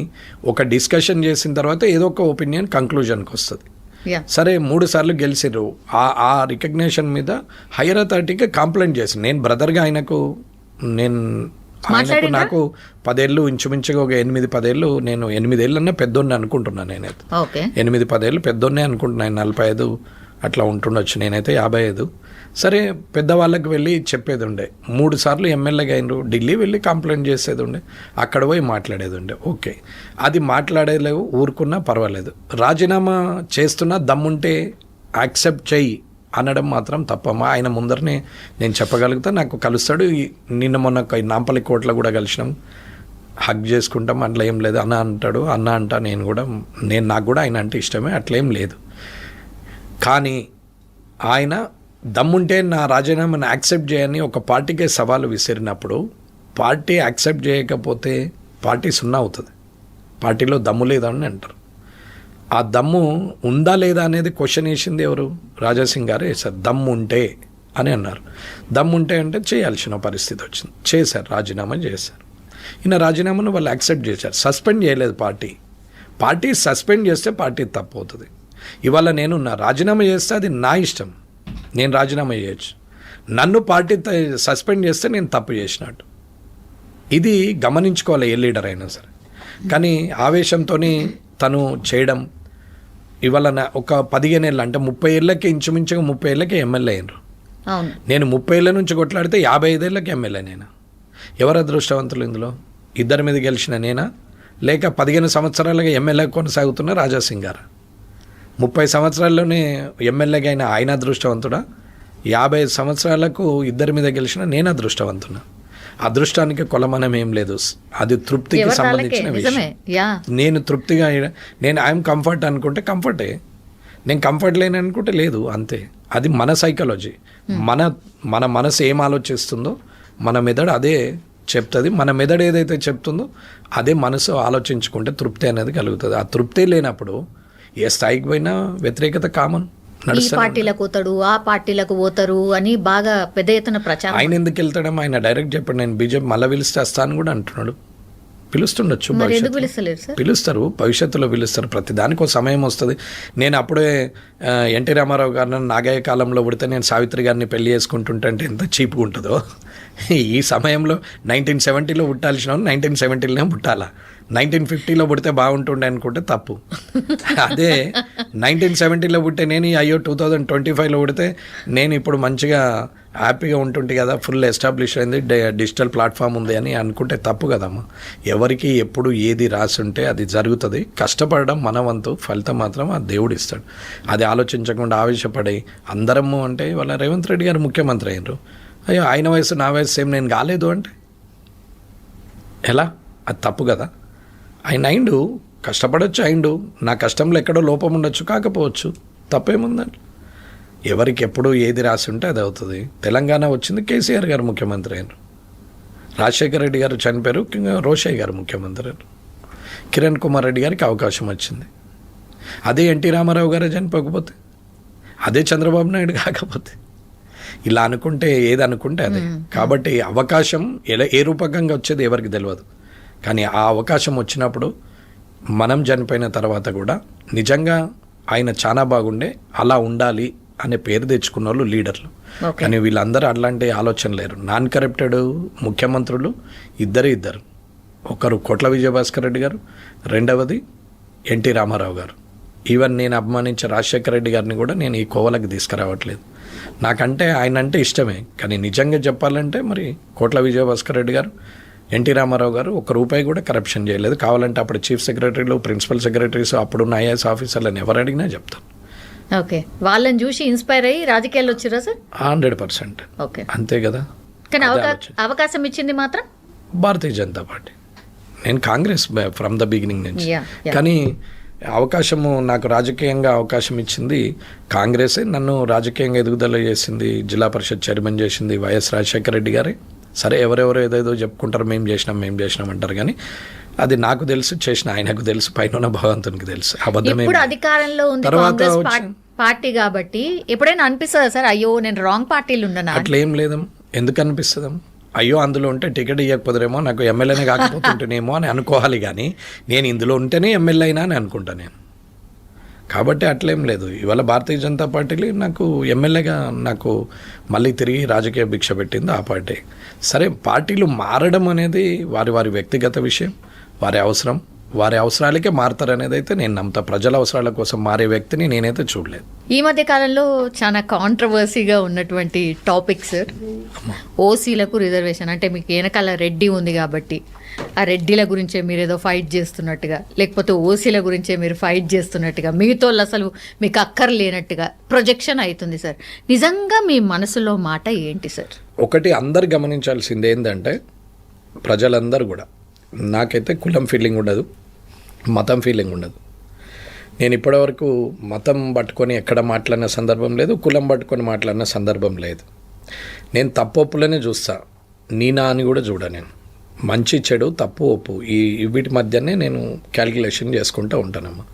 ఒక డిస్కషన్ చేసిన తర్వాత ఏదో ఒక ఒపీనియన్ కంక్లూజన్కి వస్తుంది. సరే 3 సార్లు గెలిచిర్రు, ఆ రికగ్నేషన్ మీద హైయర్ అథారిటీకి కంప్లైంట్ చేసి, నేను బ్రదర్గా ఆయనకు నాకు 10 ఏళ్ళు, ఇంచుమించుగా ఒక 8-10 ఏళ్ళు, నేను 8 ఏళ్ళన్నా పెద్దోడిని అనుకుంటున్నాను. నేనైతే 8-10 ఏళ్ళు పెద్దోడినే అనుకుంటున్నాను. 45 అట్లా ఉంటుండొచ్చు, నేనైతే 55. సరే పెద్దవాళ్ళకి వెళ్ళి చెప్పేది ఉండే. 3 సార్లు ఎమ్మెల్యేగా అయినరు, ఢిల్లీ వెళ్ళి కంప్లైంట్ చేసేది ఉండే, అక్కడ పోయి మాట్లాడేది ఉండే. ఓకే, అది మాట్లాడలేవు, ఊరుకున్నా పర్వాలేదు. రాజీనామా చేస్తున్నా దమ్ముంటే యాక్సెప్ట్ చెయ్యి అనడం మాత్రం తప్పమ్మా. ఆయన ముందరనే నేను చెప్పగలుగుతా, నాకు కలుస్తాడు. నిన్న మొన్న నాంపల్లి కోటలో కూడా కలిసినాం, హగ్ చేసుకుంటాం, అట్లా ఏం లేదు. అన్న అంటాడు, అన్న అంటా, నాకు కూడా ఆయన అంటే ఇష్టమే, అట్లేం లేదు. కానీ ఆయన దమ్ముంటే నా రాజీనామాను యాక్సెప్ట్ చేయని ఒక పార్టీకే సవాలు విసిరినప్పుడు, పార్టీ యాక్సెప్ట్ చేయకపోతే పార్టీ సున్నా అవుతుంది. పార్టీలో దమ్ము లేదని అంటారు. ఆ దమ్ము ఉందా లేదా అనేది క్వశ్చన్ వేసింది ఎవరు? రాజాసింగ్ గారు వేశారు. దమ్ము ఉంటే అని అన్నారు. దమ్ము ఉంటే అంటే చేయాల్సిన పరిస్థితి వచ్చింది, చేశారు, రాజీనామా చేశారు. ఈయన రాజీనామాను వాళ్ళు యాక్సెప్ట్ చేశారు. సస్పెండ్ చేయలేదు పార్టీ సస్పెండ్ చేస్తే పార్టీ తప్పు అవుతుంది. ఇవాళ నేను రాజీనామా చేస్తే అది నా ఇష్టం, నేను రాజీనామా చేయొచ్చు. నన్ను పార్టీ సస్పెండ్ చేస్తే నేను తప్పు చేసినట్టు. ఇది గమనించుకోవాలి ఏ లీడర్ అయినా సరే. కానీ ఆవేశంతో తను చేయడం, ఇవాళ ఒక 15 ఏళ్ళు అంటే 30 ఏళ్ళకి, ఇంచుమించుగా 30 ఏళ్ళకి ఎమ్మెల్యే అయినరు. నేను 30 ఏళ్ళ నుంచి కొట్లాడితే 55 ఏళ్ళకి ఎమ్మెల్యే నేనా? ఎవరు అదృష్టవంతులు ఇందులో? ఇద్దరి మీద గెలిచిన నేనా, లేక 15 సంవత్సరాలుగా ఎమ్మెల్యే కొనసాగుతున్న రాజాసింగ్ గారు? 30 సంవత్సరాల్లోనే ఎమ్మెల్యేగా అయిన ఆయన అదృష్టవంతుడా? 50 సంవత్సరాలకు ఇద్దరి మీద గెలిచిన నేను అదృష్టవంతున్నా. అదృష్టానికి కొలమానం ఏం లేదు, అది తృప్తికి సంబంధించిన విషయం. నేను తృప్తిగా, ఐఎమ్ కంఫర్ట్ అనుకుంటే కంఫర్టే, నేను కంఫర్ట్ లేని అనుకుంటే లేదు, అంతే. అది మన సైకాలజీ. మన మనసు ఏం ఆలోచిస్తుందో మన మెదడు అదే చెప్తుంది. మన మెదడు ఏదైతే చెప్తుందో అదే మనసు ఆలోచించుకుంటే తృప్తి అనేది కలుగుతుంది. ఆ తృప్తి లేనప్పుడు ఏ స్థాయికి పోయినా వ్యతిరేకత కామన్. ఈ పార్టీలకు పోతాడు, ఆ పార్టీలకు పోతారు అని బాగా పెద్ద ఎత్తున ప్రచారం. ఆయన ఎందుకు వెళ్తాడో ఆయన డైరెక్ట్ చెప్పాడు, నేను బీజేపీ మళ్ళీ పిలిస్తే వస్తాను కూడా అంటున్నాడు. పిలుస్తుండొచ్చు మరి ఎందుకు భవిష్యత్తులో. పిలుస్తలేరు సార్? పిలుస్తారు, భవిష్యత్తులో పిలుస్తారు. ప్రతి దానికి ఒక సమయం వస్తుంది. నేను అప్పుడే ఎన్టీ రామారావు గారిని నాగయ్య కాలంలో పుడితే నేను సావిత్రి గారిని పెళ్లి చేసుకుంటుంటే అంటే ఎంత చీప్గా ఉంటుందో. ఈ సమయంలో 1970లో పుట్టాల్సిన 1970లోనే పుట్టాలా, 1950లో పుడితే బాగుంటుండే అనుకుంటే తప్పు. అదే 1970లో పుట్టే నేను అయ్యో 2025లో పుడితే నేను ఇప్పుడు మంచిగా హ్యాపీగా ఉంటుంటే కదా, ఫుల్ ఎస్టాబ్లిష్ అయింది, డిజిటల్ ప్లాట్ఫామ్ ఉంది అని అనుకుంటే తప్పు కదమ్మా. ఎవరికి ఎప్పుడు ఏది రాసి ఉంటే అది జరుగుతుంది. కష్టపడడం మన వంతు, ఫలితం మాత్రం ఆ దేవుడు ఇస్తాడు. అది ఆలోచించకుండా ఆవేశపడి అందరము అంటే వాళ్ళ రేవంత్ రెడ్డి గారు ముఖ్యమంత్రి అయినరు, అయ్యో ఆయన వయసు నా వయసు సేమ్ నేను కాలేదు అంటే ఎలా? అది తప్పు కదా. ఆయన అయిండు, కష్టపడవచ్చు, అయిండు. నా కష్టంలో ఎక్కడో లోపం ఉండొచ్చు, కాకపోవచ్చు, తప్పేముందండి. ఎవరికి ఎప్పుడు ఏది రాసి ఉంటే అది అవుతుంది. తెలంగాణ వచ్చింది, కేసీఆర్ గారు ముఖ్యమంత్రి అయినారు. రాజశేఖర రెడ్డి గారు చనిపోయారు, రోషయ్య గారు ముఖ్యమంత్రి అయినారు. కిరణ్ కుమార్ రెడ్డి గారికి అవకాశం వచ్చింది. అదే ఎన్టీ రామారావు గారే చనిపోకపోతే, అదే చంద్రబాబు నాయుడు కాకపోతే, ఇలా అనుకుంటే ఏది అనుకుంటే అదే. కాబట్టి అవకాశం ఏ రూపకంగా వచ్చేది ఎవరికి తెలియదు. కానీ ఆ అవకాశం వచ్చినప్పుడు మనం చనిపోయిన తర్వాత కూడా నిజంగా ఆయన చాలా బాగుండే, అలా ఉండాలి అనే పేరు తెచ్చుకున్న వాళ్ళు లీడర్లు. కానీ వీళ్ళందరూ అలాంటి ఆలోచన లేరు. నాన్ కరప్టెడ్ ముఖ్యమంత్రులు ఇద్దరు. ఒకరు కోట్ల విజయభాస్కర్ రెడ్డి గారు, రెండవది ఎన్టీ రామారావు గారు. ఈవెన్ నేను అభిమానించే రాజశేఖర రెడ్డి గారిని కూడా నేను ఈ కోవలకు తీసుకురావట్లేదు. నాకంటే ఆయన అంటే ఇష్టమే, కానీ నిజంగా చెప్పాలంటే మరి కోట్ల విజయభాస్కర్ రెడ్డి గారు, ఎన్టీ రామారావు గారు ₹1 కూడా కరప్షన్ చేయలేదు. కావాలంటే అప్పుడు చీఫ్ సెక్రటరీలు, ప్రిన్సిపల్ సెక్రటరీస్, అప్పుడున్న ఐఏఎస్ ఆఫీసర్లను ఎవరు అడిగినా చెప్తాను. ఓకే, వాళ్ళని చూసి ఇన్స్పైర్ అయ్యి రాజకీయాల్లో వచ్చారా సార్? 100%. ఓకే, అంతే కదా. కానీ అవకాశం ఇచ్చింది మాత్రం భారతీయ జనతా పార్టీ. నేను కాంగ్రెస్ ఫ్రమ్ ద బిగినింగ్ నుంచి. Yeah. కానీ అవకాశము నాకు రాజకీయంగా అవకాశం ఇచ్చింది కాంగ్రెసే. నన్ను రాజకీయంగా ఎదుగుదల చేసింది, జిల్లా పరిషత్ చైర్మన్ చేసింది వైఎస్ రాజశేఖర రెడ్డి గారే. సరే, ఎవరెవరో ఏదేదో చెప్పుకుంటారు, మేము చేసినాం అంటారు, కానీ అది నాకు తెలుసు, చేసిన ఆయనకు తెలుసు, పైన భగవంతునికి తెలుసు. అబద్ధమే. ఇప్పుడు అధికారంలో ఉంది కాంగ్రెస్ పార్టీ కాబట్టి ఎప్పుడైనా అనిపిస్తుందా సార్, అయ్యో నేను రాంగ్ పార్టీలు ఉన్నానా? అట్లా ఏం లేదం. ఎందుకు అనిపిస్తుందాం? అయ్యో అందులో ఉంటే టికెట్ ఇవ్వకపోతారేమో, నాకు ఎమ్మెల్యేనే కాకపోతుంటేనేమో అని అనుకోవాలి. కానీ నేను ఇందులో ఉంటేనే ఎమ్మెల్యే అయినా అని అనుకుంటా నేను. కాబట్టి అట్లేం లేదు. ఇవాళ భారతీయ జనతా పార్టీలో నాకు ఎమ్మెల్యేగా నాకు మళ్ళీ తిరిగి రాజకీయ భిక్ష పెట్టింది ఆ పార్టీ. సరే, పార్టీలు మారడం అనేది వారి వ్యక్తిగత విషయం, వారి అవసరాలకే మారుతారనేది అయితే నేను నమ్ముతా. ప్రజల అవసరాల కోసం మారే వ్యక్తిని నేనైతే చూడలేదు. ఈ మధ్య కాలంలో చాలా కాంట్రవర్సీగా ఉన్నటువంటి టాపిక్ సార్, ఓసీలకు రిజర్వేషన్. అంటే మీకు వెనకాల రెడ్డి ఉంది కాబట్టి ఆ రెడ్డిల గురించే మీరు ఏదో ఫైట్ చేస్తున్నట్టుగా, లేకపోతే ఓసీల గురించే మీరు ఫైట్ చేస్తున్నట్టుగా, మిగతా వాళ్ళు అసలు మీకు అక్కర్లేనట్టుగా ప్రొజెక్షన్ అవుతుంది సార్. నిజంగా మీ మనసులో మాట ఏంటి సార్? ఒకటి అందరు గమనించాల్సింది ఏంటంటే, ప్రజలందరూ కూడా, నాకైతే కులం ఫీలింగ్ ఉండదు, మతం ఫీలింగ్ ఉండదు. నేను ఇప్పటివరకు మతం పట్టుకొని ఎక్కడ మాట్లాడిన సందర్భం లేదు, కులం పట్టుకొని మాట్లాడిన సందర్భం లేదు. నేను తప్పొప్పులనే చూస్తా, నీనా అని కూడా చూడ. నేను మంచి చెడు, తప్పు ఒప్పు, వీటి మధ్యనే నేను క్యాలిక్యులేషన్ చేసుకుంటూ ఉంటానమ్మా.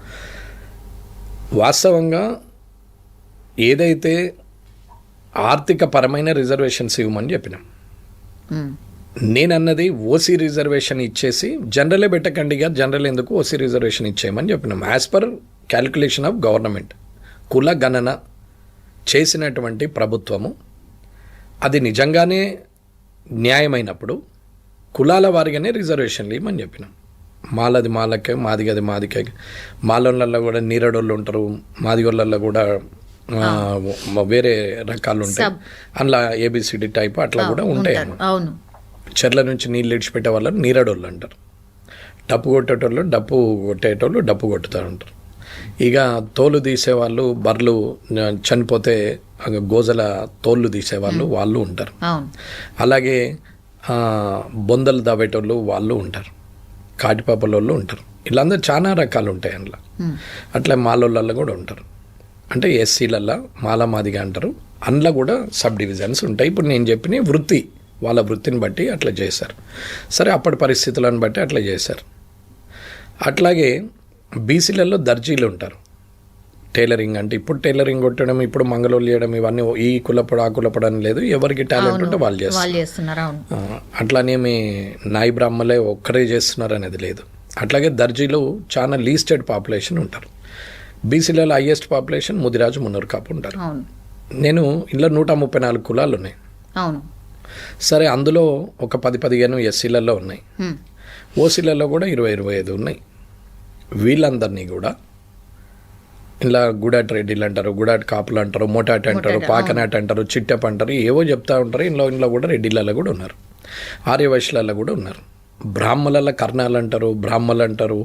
వాస్తవంగా ఏదైతే ఆర్థిక పరమైన రిజర్వేషన్స్ ఇవ్వమని చెప్పినాం, నేనన్నది ఓసీ రిజర్వేషన్ ఇచ్చేసి జనరలే పెట్టకండి, జనరల్ ఎందుకు ఓసీ రిజర్వేషన్ ఇచ్చేయమని చెప్పినాం. As per calculation of government, కుల గణన చేసినటువంటి ప్రభుత్వము అది నిజంగానే న్యాయమైనప్పుడు కులాల వారిగానే రిజర్వేషన్లు ఇవ్వమని చెప్పినాం. మాలది మాలకే, మాదిగది మాదికే. మాలోళ్ళల్లో కూడా నీరడోళ్ళు ఉంటారు, మాదిగోళ్ళల్లో కూడా వేరే రకాలు ఉంటాయి. అందులో ఏబిసిడి టైప్ అట్లా కూడా ఉంటాయి. అవును, చెర్ల నుంచి నీళ్ళు ఇడిచిపెట్టే వాళ్ళని నీరడోళ్ళు అంటారు. డప్పు కొట్టేటోళ్ళు డప్పు కొట్టుతూ ఉంటారు. ఇక తోలు తీసేవాళ్ళు, బర్రెలు చనిపోతే గోజల తోళ్ళు తీసేవాళ్ళు వాళ్ళు ఉంటారు. అలాగే బొందలు దావేటోళ్ళు వాళ్ళు ఉంటారు, కాటిపాపలోళ్ళు ఉంటారు. వీళ్ళందరూ చాలా రకాలు ఉంటాయి అందులో. అట్లా మాలోళ్ళల్లో కూడా ఉంటారు. అంటే ఎస్సీలల్లో మాల మాదిగా అంటారు. అందులో కూడా సబ్ డివిజన్స్ ఉంటాయి. ఇప్పుడు నేను చెప్పిన వృత్తి, వాళ్ళ వృత్తిని బట్టి అట్లా చేశారు. సరే, అప్పటి పరిస్థితులను బట్టి అట్లా చేశారు. అట్లాగే బీసీలలో దర్జీలు ఉంటారు, టైలరింగ్ అంటే ఇప్పుడు టైలరింగ్ కొట్టడం, ఇప్పుడు మంగళోళ్ళు చేయడం, ఇవన్నీ ఈ కులపడు ఆ కులపడు అని లేదు, ఎవరికి టాలెంట్ ఉంటే వాళ్ళు చేస్తున్నారు. అవును. అట్లానేమి నాయి బ్రాహ్మలే ఒక్కరే చేస్తున్నారు అనేది లేదు. అట్లాగే దర్జీలు చాలా లీస్టెడ్ పాపులేషన్ ఉంటారు. బీసీలలో హైయెస్ట్ పాపులేషన్ ముదిరాజు, మున్నూరు కాపు ఉంటారు. నేను ఇంట్లో 134 కులాలు ఉన్నాయి. అవును. సరే, అందులో ఒక 10-15 ఎస్సీలలో ఉన్నాయి, ఓసీలలో కూడా 20-25 ఉన్నాయి. వీళ్ళందరినీ కూడా ఇలా గుడాట్ రెడ్డిలు అంటారు, గుడాట్ కాపులు అంటారు, మోటాట్ అంటారు, పాకనాట్ అంటారు, చిట్టప్ అంటారు, ఏవో చెప్తా ఉంటారు. ఇంట్లో కూడా రెడ్డిలలో కూడా ఉన్నారు, ఆర్యవైశ్యులలో కూడా ఉన్నారు. బ్రాహ్మణుల కర్ణాలు అంటారు, బ్రాహ్మణులు అంటారు,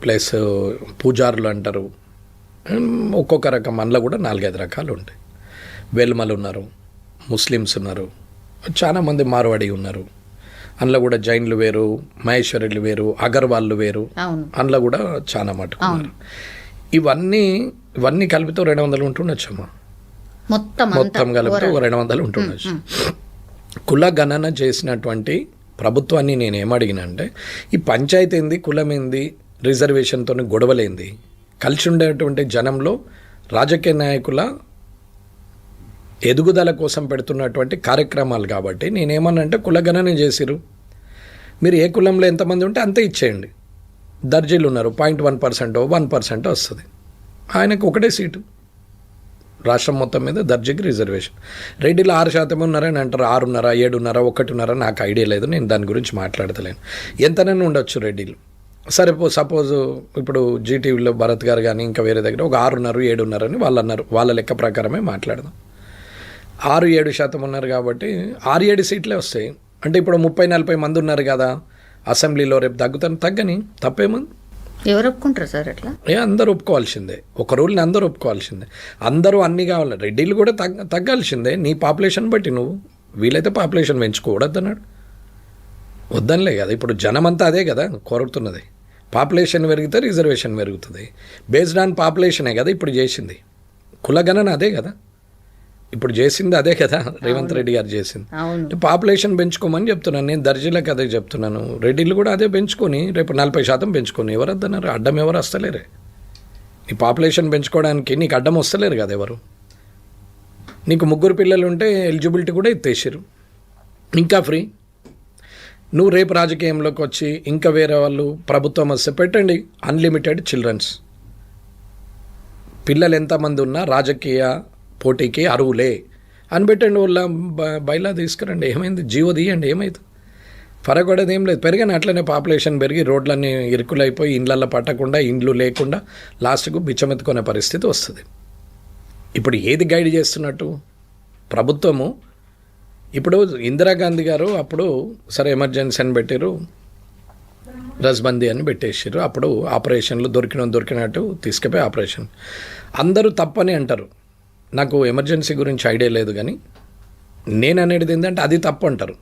ప్లస్ పూజారులు అంటారు. ఒక్కొక్క రకం అందులో కూడా 4-5 రకాలు ఉంటాయి. వెల్మలు ఉన్నారు, ముస్లిమ్స్ ఉన్నారు, చాలామంది మార్వాడి ఉన్నారు. అందులో కూడా జైన్లు వేరు, మహేశ్వరులు వేరు, అగర్వాళ్ళు వేరు, అందులో కూడా చాలా మటుకు ఉన్నారు. ఇవన్నీ కలిపితే 200 ఉంటుండొచ్చమ్మా. మొత్తం కలిపితే 200 ఉంటుండొచ్చు. కుల గణన చేసినటువంటి ప్రభుత్వాన్ని నేను ఏమడిగినా అంటే, ఈ పంచాయతీ ఏంది, కులం ఏంది, రిజర్వేషన్తో గొడవలేంది, కలిసి ఉండేటువంటి జనంలో రాజకీయ నాయకుల ఎదుగుదల కోసం పెడుతున్నటువంటి కార్యక్రమాలు. కాబట్టి నేనేమన్నంటే కులగణన చేసిరు, మీరు ఏ కులంలో ఎంతమంది ఉంటే అంతే ఇచ్చేయండి. దర్జీలు ఉన్నారు, 0.1% 1% వస్తుంది, ఆయనకు ఒకటే సీటు. రాష్ట్రం మొత్తం మీద దర్జీకి రిజర్వేషన్. రెడ్డిలో 6% ఉన్నారని అంటారు, 6.5, 7.5, 1.5 నాకు ఐడియా లేదు, నేను దాని గురించి మాట్లాడతలేను. ఎంతనైనా ఉండొచ్చు రెడ్డిలు. సరే, సపోజ్ ఇప్పుడు జీటీవీలో భరత్ గారు కానీ ఇంకా వేరే దగ్గర ఒక 6.5, 7.5 అని వాళ్ళు అన్నారు. వాళ్ళ లెక్క ప్రకారమే మాట్లాడదాం. 6-7% ఉన్నారు కాబట్టి 6-7 సీట్లే వస్తాయి. అంటే ఇప్పుడు 30-40 మంది ఉన్నారు కదా అసెంబ్లీలో, రేపు తగ్గని తప్పేముంది? ఎవరు ఒప్పుకుంటారు సార్ అట్లా? అందరూ ఒప్పుకోవాల్సిందే, ఒక రూల్ని అందరూ ఒప్పుకోవాల్సిందే. అందరూ అన్నీ కావాలి. రెడ్డిలు కూడా తగ్గాల్సిందే, నీ పాపులేషన్ బట్టి. నువ్వు వీలైతే పాపులేషన్ పెంచుకోవద్దన్నాడు, వద్దనిలే కదా. ఇప్పుడు జనమంతా అదే కదా కోరుతున్నది, పాపులేషన్ పెరిగితే రిజర్వేషన్ పెరుగుతుంది. బేస్డ్ ఆన్ పాపులేషనే కదా ఇప్పుడు చేసింది. కులగణన అదే కదా ఇప్పుడు చేసింది, అదే కదా రేవంత్ రెడ్డి గారు చేసింది. పాపులేషన్ పెంచుకోమని చెప్తున్నాను నేను, దర్జీలకు అదే చెప్తున్నాను. రెడ్డిలు కూడా అదే పెంచుకొని రేపు 40% పెంచుకొని. ఎవరు వద్దన్నారు? అడ్డం ఎవరు వస్తలేరే? నీ పాపులేషన్ పెంచుకోవడానికి నీకు అడ్డం వస్తలేరు కదా ఎవరు. నీకు 3 పిల్లలు ఉంటే ఎలిజిబిలిటీ కూడా ఎత్తేసారు, ఇంకా ఫ్రీ. నువ్వు రేపు రాజకీయంలోకి వచ్చి ఇంకా వేరే వాళ్ళు ప్రభుత్వం వస్తే పెట్టండి అన్లిమిటెడ్ చిల్డ్రన్స్. పిల్లలు ఎంతమంది ఉన్నా రాజకీయ పోటీకి అరువులే అని పెట్టండి. వాళ్ళ బయలా తీసుకురండి, ఏమైంది? జీవో తీయండి, ఏమైంది? పరగొడేది ఏం లేదు. పెరిగిన అట్లనే పాపులేషన్ పెరిగి రోడ్లన్నీ ఇరుకులైపోయి ఇండ్లల్లో పట్టకుండా, ఇండ్లు లేకుండా లాస్ట్కు బిచ్చమెత్తుకునే పరిస్థితి వస్తుంది. ఇప్పుడు ఏది గైడ్ చేస్తున్నట్టు ప్రభుత్వము? ఇప్పుడు ఇందిరాగాంధీ గారు అప్పుడు సరే ఎమర్జెన్సీ అని పెట్టారు, రస్బందీ అని పెట్టేసారు. అప్పుడు ఆపరేషన్లు దొరికినట్టు తీసుకుపోయి ఆపరేషన్. అందరూ తప్పని అంటారు. నాకు ఎమర్జెన్సీ గురించి ఐడియా లేదు, కానీ నేను అనేది ఏంటంటే అది తప్పు అంటారు.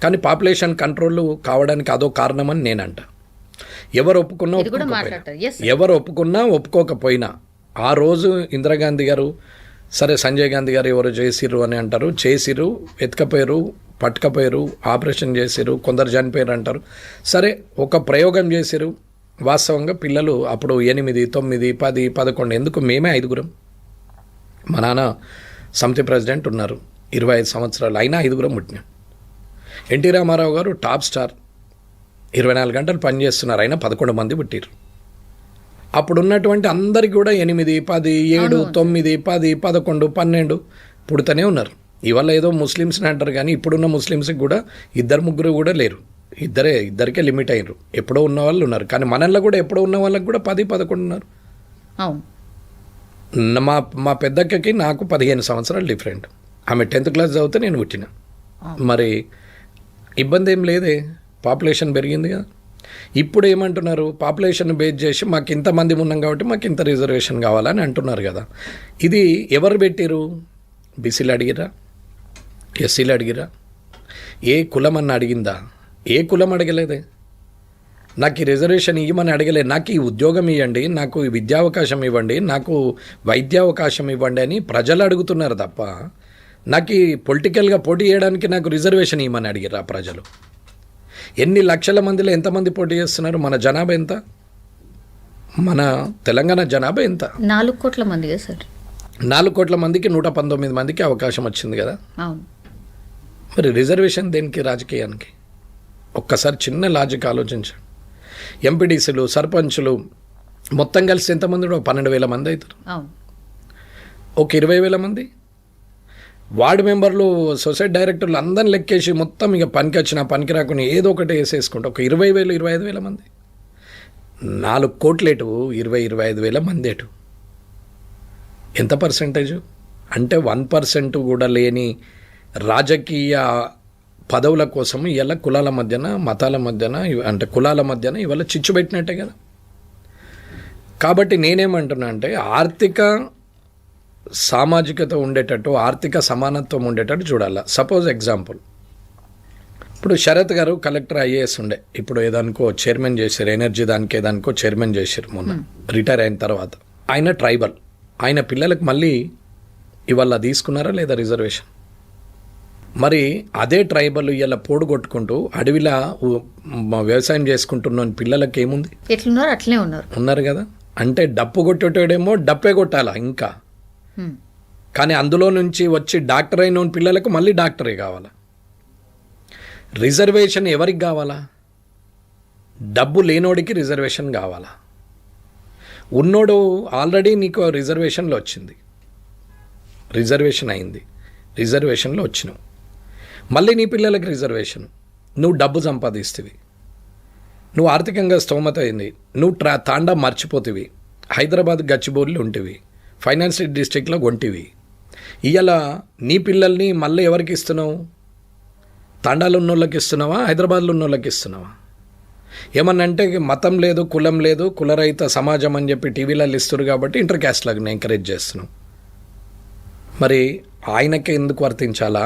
కానీ పాపులేషన్ కంట్రోల్ కావడానికి అదో కారణమని నేనంట. ఎవరు ఒప్పుకున్నా ఒప్పుకోకపోయినా ఆ రోజు ఇందిరాగాంధీ గారు సరే సంజయ్ గాంధీ గారు ఎవరు చేసిర్రు అని అంటారు, చేసిరు, ఎత్తుకపోయారు, పట్టుకపోయారు, ఆపరేషన్ చేసిరు, కొందరు చనిపోయారు అంటారు. సరే, ఒక ప్రయోగం చేసిరు. వాస్తవంగా పిల్లలు అప్పుడు 8, 9, 10, 11, ఎందుకు మేమే 5. మా నాన్న సమితి ప్రెసిడెంట్ ఉన్నారు, 25 సంవత్సరాలు అయినా 5 పుట్టినాం. ఎన్టీ రామారావు గారు టాప్ స్టార్, 24 గంటలు పనిచేస్తున్నారు, అయినా 11 మంది పుట్టిరు. అప్పుడు ఉన్నటువంటి అందరికీ కూడా 8, 10, 7, 9, 10, 11, 12 పుడుతూనే ఉన్నారు. ఇవాళ ఏదో ముస్లిమ్స్ని అంటారు, కానీ ఇప్పుడున్న ముస్లిమ్స్కి కూడా 2-3 కూడా లేరు, ఇద్దరికే లిమిట్ అయ్యారు. ఎప్పుడో ఉన్న వాళ్ళు ఉన్నారు, కానీ మనల్లో కూడా ఎప్పుడో ఉన్న వాళ్ళకి కూడా 10, 11 ఉన్నారు. మా పెద్దక్కకి నాకు 15 సంవత్సరాలు డిఫరెంట్. ఆమె 10th క్లాస్ చదివితే నేను పుట్టిన. మరి ఇబ్బంది ఏం లేదే, పాపులేషన్ పెరిగింది కదా. ఇప్పుడు ఏమంటున్నారు? పాపులేషన్ బేస్ చేసి మాకు ఇంతమంది ఉన్నాం కాబట్టి మాకు ఇంత రిజర్వేషన్ కావాలని అంటున్నారు కదా. ఇది ఎవరు పెట్టారు? బీసీలు అడిగిరా? ఎస్సీలు అడిగిరా? ఏ కులం అన్న అడిగిందా? ఏ కులం అడగలేదే. నాకు ఈ రిజర్వేషన్ ఇవ్వమని అడగలేదు. నాకు ఈ ఉద్యోగం ఇవ్వండి, నాకు ఈ విద్యావకాశం ఇవ్వండి, నాకు వైద్యావకాశం ఇవ్వండి అని ప్రజలు అడుగుతున్నారు తప్ప నాకు ఈ పొలిటికల్గా పోటీ చేయడానికి నాకు రిజర్వేషన్ ఇవ్వమని అడిగిరా ప్రజలు? ఎన్ని లక్షల మందిలో ఎంతమంది పోటీ చేస్తున్నారు? మన జనాభా ఎంత? మన తెలంగాణ జనాభా ఎంత? 4 కోట్ల మంది కదా సార్. 4 కోట్ల మందికి 119 మందికి అవకాశం వచ్చింది కదా. అవును. మరి రిజర్వేషన్ దేనికి? రాజకీయానికి. ఒక్కసారి చిన్న లాజిక్ ఆలోచించండి. ఎంపీడీసీలు, సర్పంచులు మొత్తం కలిసి ఎంతమంది? 12,000 మంది అవుతారు. అవును. ఒక 20,000 మంది వార్డు మెంబర్లు, సొసైటీ డైరెక్టర్లు అందరిని లెక్కేసి మొత్తం ఇక పనికి వచ్చినా పనికి రాకుండా ఏదో ఒకటి వేసేసుకుంటే ఒక 20,000, 25,000 మంది. 4 కోట్లేటు, 25,000 మంది ఎటు? ఎంత పర్సెంటేజు? అంటే 1% కూడా లేని రాజకీయ పదవుల కోసం ఇవాళ కులాల మధ్యన, మతాల మధ్యన, అంటే కులాల మధ్యన ఇవాళ చిచ్చు పెట్టినట్టే కదా. కాబట్టి నేనేమంటున్నా అంటే ఆర్థిక సామాజికత ఉండేటట్టు, ఆర్థిక సమానత్వం ఉండేటట్టు చూడాలి. సపోజ్ ఎగ్జాంపుల్, ఇప్పుడు శరత్ గారు కలెక్టర్ ఐఏఎస్ ఉండే, ఇప్పుడు ఏదానికో చైర్మన్ చేశారు, ఎనర్జీ దానికి ఏదానికో చైర్మన్ చేశారు మొన్న రిటైర్ అయిన తర్వాత. ఆయన ట్రైబల్, ఆయన పిల్లలకు మళ్ళీ ఇవాళ తీసుకున్నారా లేదా రిజర్వేషన్? మరి అదే ట్రైబల్ ఇలా పోడు కొట్టుకుంటూ అడవిలా వ్యవసాయం చేసుకుంటున్న పిల్లలకి ఏముంది? ఎట్లున్నారు అట్లనే ఉన్నారు కదా. అంటే డప్పు కొట్టేటోడేమో డప్పే కొట్టాలా ఇంకా, కానీ అందులో నుంచి వచ్చి డాక్టర్ అయిన పిల్లలకు మళ్ళీ డాక్టరే కావాలా? రిజర్వేషన్ ఎవరికి కావాలా? డబ్బు లేనోడికి రిజర్వేషన్ కావాలా? ఉన్నోడు ఆల్రెడీ నీకు రిజర్వేషన్లో వచ్చింది, రిజర్వేషన్ అయింది, రిజర్వేషన్లో వచ్చినావు, మళ్ళీ నీ పిల్లలకి రిజర్వేషన్. నువ్వు డబ్బు సంపాదిస్తేవి, నువ్వు ఆర్థికంగా స్తోమత అయింది, నువ్వు తాండా మర్చిపోతివి, హైదరాబాద్ గచ్చిబౌలిలో ఉంటివి, ఫైనాన్షియల్ డిస్ట్రిక్ట్లో కొంటివి. ఇవాళ నీ పిల్లల్ని మళ్ళీ ఎవరికి ఇస్తున్నావు? తాండాలో ఉన్న వాళ్ళకి ఇస్తున్నావా, హైదరాబాద్లో ఉన్న వాళ్ళకి ఇస్తున్నావా? ఏమన్నంటే మతం లేదు, కులం లేదు, కులరహిత సమాజం అని చెప్పి టీవీలలో ఇస్తారు కాబట్టి ఇంటర్ క్యాస్ట్లను ఎంకరేజ్ చేస్తున్నాం. మరి ఆయనకి ఎందుకు వర్తించాలా?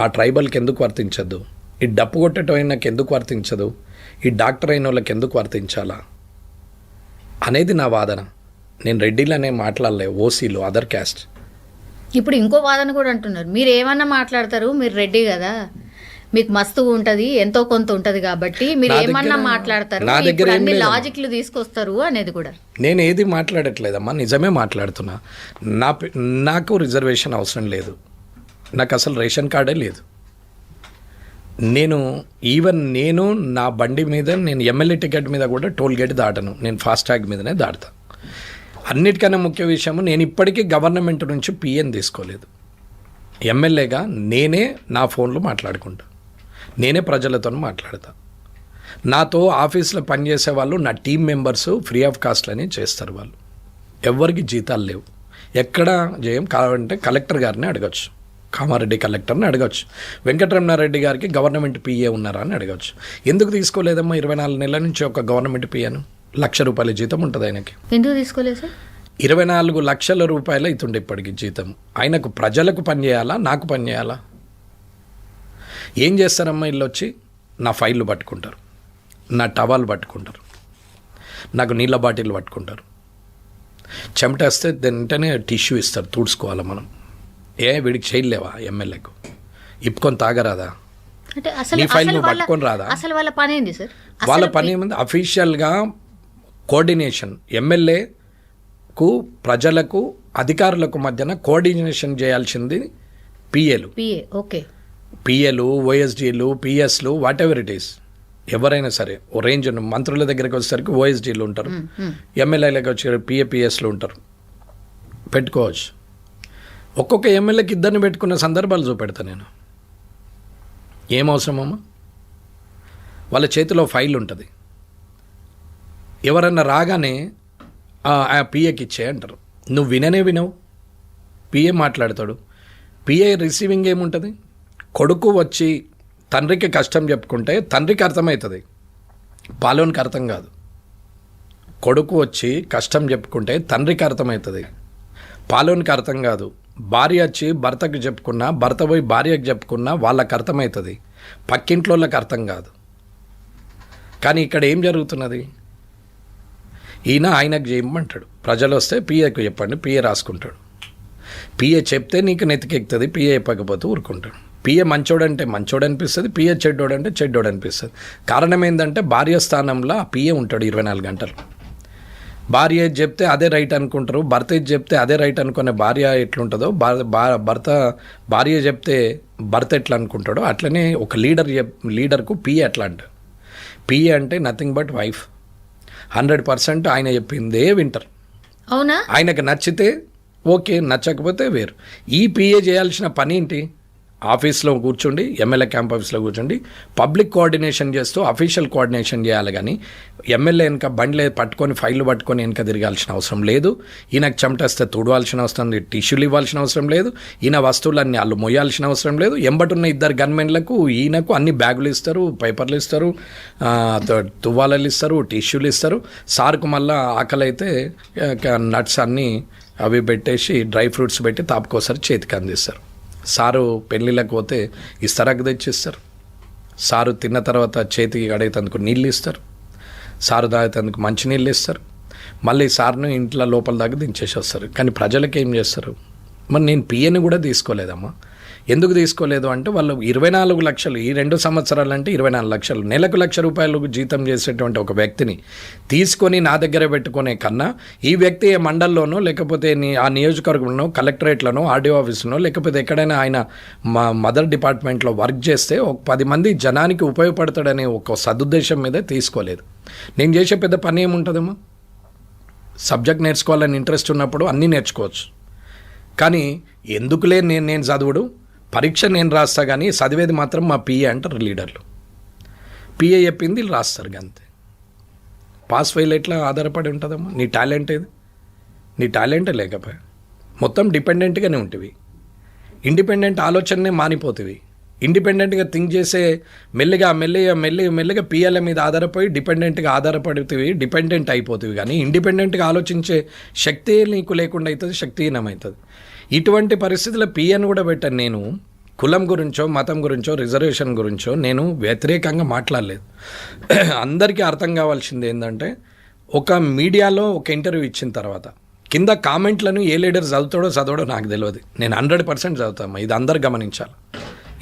ఆ ట్రైబల్కి ఎందుకు వర్తించదు? ఈ డప్పు కొట్టేటోళ్ళకి ఎందుకు వర్తించదు? ఈ డాక్టర్ అయిన వాళ్ళకి ఎందుకు వర్తించాలా అనేది నా వాదన. నేను రెడ్డిలనే మాట్లాడలే, ఓసీలు, అదర్ క్యాస్ట్. ఇప్పుడు ఇంకో వాదన కూడా అంటున్నారు, మీరు ఏమన్నా మాట్లాడతారు, మీరు రెడ్డి కదా, మీకు మస్తు ఉంటుంది, ఎంతో కొంత ఉంటుంది కాబట్టి మీరు ఏమన్నా మాట్లాడతారు, అన్ని లాజిక్లు తీసుకొస్తారు అనేది కూడా. నేను ఏది మాట్లాడట్లేదమ్మా, నిజమే మాట్లాడుతున్నా. నాకు రిజర్వేషన్ అవసరం లేదు, నాకు అసలు రేషన్ కార్డే లేదు. నేను నా బండి మీద, నేను ఎమ్మెల్యే టికెట్ మీద కూడా టోల్ గేట్ దాటను, నేను ఫాస్టాగ్ మీదనే దాటుతా. అన్నిటికన్నా ముఖ్య విషయము, నేను ఇప్పటికీ గవర్నమెంట్ నుంచి పిఎన్ తీసుకోలేదు. ఎమ్మెల్యేగా నేనే నా ఫోన్లో మాట్లాడుకుంటా, నేనే ప్రజలతో మాట్లాడతా. నాతో ఆఫీస్లో పనిచేసే వాళ్ళు నా టీం మెంబర్స్ ఫ్రీ ఆఫ్ కాస్ట్లని చేస్తారు. వాళ్ళు ఎవరికి జీతాలు లేవు, ఎక్కడ చేయం. కావాలంటే కలెక్టర్ గారిని అడగచ్చు, కామారెడ్డి కలెక్టర్ని అడగచ్చు, వెంకటరమణారెడ్డి గారికి గవర్నమెంట్ పిఏ ఉన్నారా అని అడగచ్చు. ఎందుకు తీసుకోలేదమ్మా 24 నెలల నుంచి ఒక గవర్నమెంట్ పిఏను? ₹1,00,000 జీతం ఉంటుంది ఆయనకి. ఎందుకు తీసుకోలేదు సార్? 24 లక్షల రూపాయలు అవుతుండే ఇప్పటికి జీతం. ఆయనకు ప్రజలకు పని చేయాలా, నాకు పని చేయాలా? ఏం చేస్తారమ్మా? ఇల్లు వచ్చి నా ఫైళ్ళు పట్టుకుంటారు, నా టవాల్ పట్టుకుంటారు, నాకు నీళ్ళ బాటిల్ పట్టుకుంటారు, చెమటేస్తే వెంటనే టిష్యూ ఇస్తారు, తుడుచుకోవాలి మనం. వీడికి చేయలేవా? ఎమ్మెల్యేకు ఇప్పుకొని తాగరాదా? నీ ఫైల్ నువ్వు పట్టుకొని రాదా? అసలు వాళ్ళ పని ఏంది సార్? వాళ్ళ పని ఏముంది? అఫీషియల్గా కోఆర్డినేషన్, ఎమ్మెల్యేకు ప్రజలకు అధికారులకు మధ్యన కోఆర్డినేషన్ చేయాల్సింది పిఏలు. ఓకే, పిఏలు, ఓఎస్డీలు, పిఎస్లు, వాట్ ఎవర్ ఇట్ ఈస్. ఎవరైనా సరే ఓ రేంజ్, మంత్రుల దగ్గరికి వచ్చేసరికి ఓఎస్డీలు ఉంటారు, ఎమ్మెల్యేలకు వచ్చే పిఎస్లు ఉంటారు, పెట్టుకోవచ్చు. ఒక్కొక్క ఎమ్మెల్యేకి 2 పెట్టుకున్న సందర్భాలు చూపెడతా నేను. ఏం అవసరమమ్మా? వాళ్ళ చేతిలో ఫైల్ ఉంటుంది, ఎవరన్నా రాగానే ఆ పిఏకి ఇచ్చే అంటారు. నువ్వు వినవు, పిఏ మాట్లాడతాడు. పిఏ రిసీవింగ్ ఏముంటుంది? కొడుకు వచ్చి తండ్రికి కష్టం చెప్పుకుంటే తండ్రికి అర్థమవుతుంది, పాలోనికి అర్థం కాదు. కొడుకు వచ్చి కష్టం చెప్పుకుంటే తండ్రికి అర్థమవుతుంది, పాలోనికి అర్థం కాదు. భార్య వచ్చి భర్తకు చెప్పుకున్నా, భర్త పోయి భార్యకు చెప్పుకున్నా వాళ్ళకి అర్థమవుతుంది, పక్కింట్లో వాళ్ళకి అర్థం కాదు. కానీ ఇక్కడ ఏం జరుగుతున్నది? ఈయన ఆయనకు చేయమంటాడు, ప్రజలు వస్తే పిఏకు చెప్పండి, పిఏ రాసుకుంటాడు. పిఏ చెప్తే నీకు నెతికెక్కుతుంది, పిఏ చెప్పకపోతే ఊరుకుంటాడు. పిఏ మంచోడంటే మంచోడు అనిపిస్తుంది, పిఏ చెడ్డోడంటే చెడ్డోడు అనిపిస్తుంది. కారణం ఏంటంటే భార్య స్థానంలో ఆ పిఏ ఉంటాడు 24 గంటలు. భార్య ఏది చెప్తే అదే రైట్ అనుకుంటారు, భర్త ఏది చెప్తే అదే రైట్ అనుకునే భార్య ఎట్లుంటుందో భార్య చెప్తే భర్త ఎట్లా అనుకుంటాడో అట్లనే ఒక లీడర్కు పిఏ అట్లా అంట. పిఏ అంటే నథింగ్ బట్ వైఫ్. 100% ఆయన చెప్పిందే వింటారు. అవునా? ఆయనకు నచ్చితే ఓకే, నచ్చకపోతే వేరు. ఈ పిఏ చేయాల్సిన పని ఏంటి? ఆఫీస్లో కూర్చోండి, ఎమ్మెల్యే క్యాంప్ ఆఫీస్లో కూర్చోండి, పబ్లిక్ కోఆర్డినేషన్ చేస్తూ అఫీషియల్ కోఆర్డినేషన్ చేయాలి. కానీ ఎమ్మెల్యే వెనక బండ్లే పట్టుకొని ఫైళ్ళు పట్టుకొని వెనక తిరగాల్సిన అవసరం లేదు. ఈయనకు చెమటేస్తే తుడవాల్సిన అవసరం లేదు, టిష్యూలు ఇవ్వాల్సిన అవసరం లేదు, ఈయన వస్తువులన్నీ వాళ్ళు మొయ్యాల్సిన అవసరం లేదు. ఎంబటున్న 2 గన్మెన్లకు ఈయనకు అన్ని బ్యాగులు ఇస్తారు, పేపర్లు ఇస్తారు, తువ్వాలలు ఇస్తారు, టిష్యూలు ఇస్తారు. సార్కు మళ్ళీ ఆకలి అయితే నట్స్ అన్నీ అవి పెట్టేసి డ్రై ఫ్రూట్స్ పెట్టి తాపుకోసారి చేతికి అందిస్తారు. సారు పెళ్ళిళ్ళకి పోతే ఇస్తరాకు తెచ్చిస్తారు. సారు తిన్న తర్వాత చేతికి కడిగేందుకు నీళ్ళు ఇస్తారు. సారు తాగేందుకు మంచినీళ్ళు ఇస్తారు. మళ్ళీ సార్ను ఇంట్లో లోపల దాకా దించేసి వస్తారు. కానీ ప్రజలకు ఏం చేస్తారు? మరి నేను పిఏని కూడా తీసుకోలేదమ్మా. ఎందుకు తీసుకోలేదు అంటే వాళ్ళు 24 లక్షలు, ఈ 2 సంవత్సరాలు అంటే 24 లక్షలు, నెలకు ₹1,00,000 జీతం చేసేటువంటి ఒక వ్యక్తిని తీసుకొని నా దగ్గర పెట్టుకునే కన్నా ఈ వ్యక్తి మండలంలోనో లేకపోతే ఆ నియోజకవర్గంలో కలెక్టరేట్లోనో ఆర్డీఓ ఆఫీసులో లేకపోతే ఎక్కడైనా ఆయన మదర్ డిపార్ట్మెంట్లో వర్క్ చేస్తే ఒక 10 మంది జనానికి ఉపయోగపడతాడనే ఒక సదుద్దేశం మీద తీసుకోలేదు. నేను చేసే పెద్ద పని ఏముంటుందమ్మా? సబ్జెక్ట్ నేర్చుకోవాలని ఇంట్రెస్ట్ ఉన్నప్పుడు అన్నీ నేర్చుకోవచ్చు. కానీ ఎందుకులే నేను చదువుడు, పరీక్ష నేను రాస్తా, కానీ చదివేది మాత్రం మా పిఏ అంటారు లీడర్లు. పిఏ చెప్పింది వీళ్ళు రాస్తారు అంతే. పాస్ ఫెయిల్ ఎట్లా ఆధారపడి ఉంటుందమ్మా? నీ టాలెంట్ ఏది? నీ టాలెంటే లేకపోయా మొత్తం డిపెండెంట్గానే ఉంటుంది. ఇండిపెండెంట్ ఆలోచననే మానిపోతుంది. ఇండిపెండెంట్గా థింక్ చేసే మెల్లిగా పిఎల్ఏ మీద ఆధారపడి డిపెండెంట్గా ఆధారపడుతుంది, డిపెండెంట్ అయిపోతుంది. కానీ ఇండిపెండెంట్గా ఆలోచించే శక్తి నీకు లేకుండా అవుతుంది, శక్తిహీనమవుతుంది. ఇటువంటి పరిస్థితుల్లో పిఎను కూడా పెట్టాను. నేను కులం గురించో మతం గురించో రిజర్వేషన్ గురించో నేను వ్యతిరేకంగా మాట్లాడలేదు. అందరికీ అర్థం కావాల్సింది ఏంటంటే, ఒక మీడియాలో ఒక ఇంటర్వ్యూ ఇచ్చిన తర్వాత కింద కామెంట్లను ఏ లీడర్ చదవడో నాకు తెలియదు. నేను 100% చదువుతాను. ఇది అందరు గమనించాలి.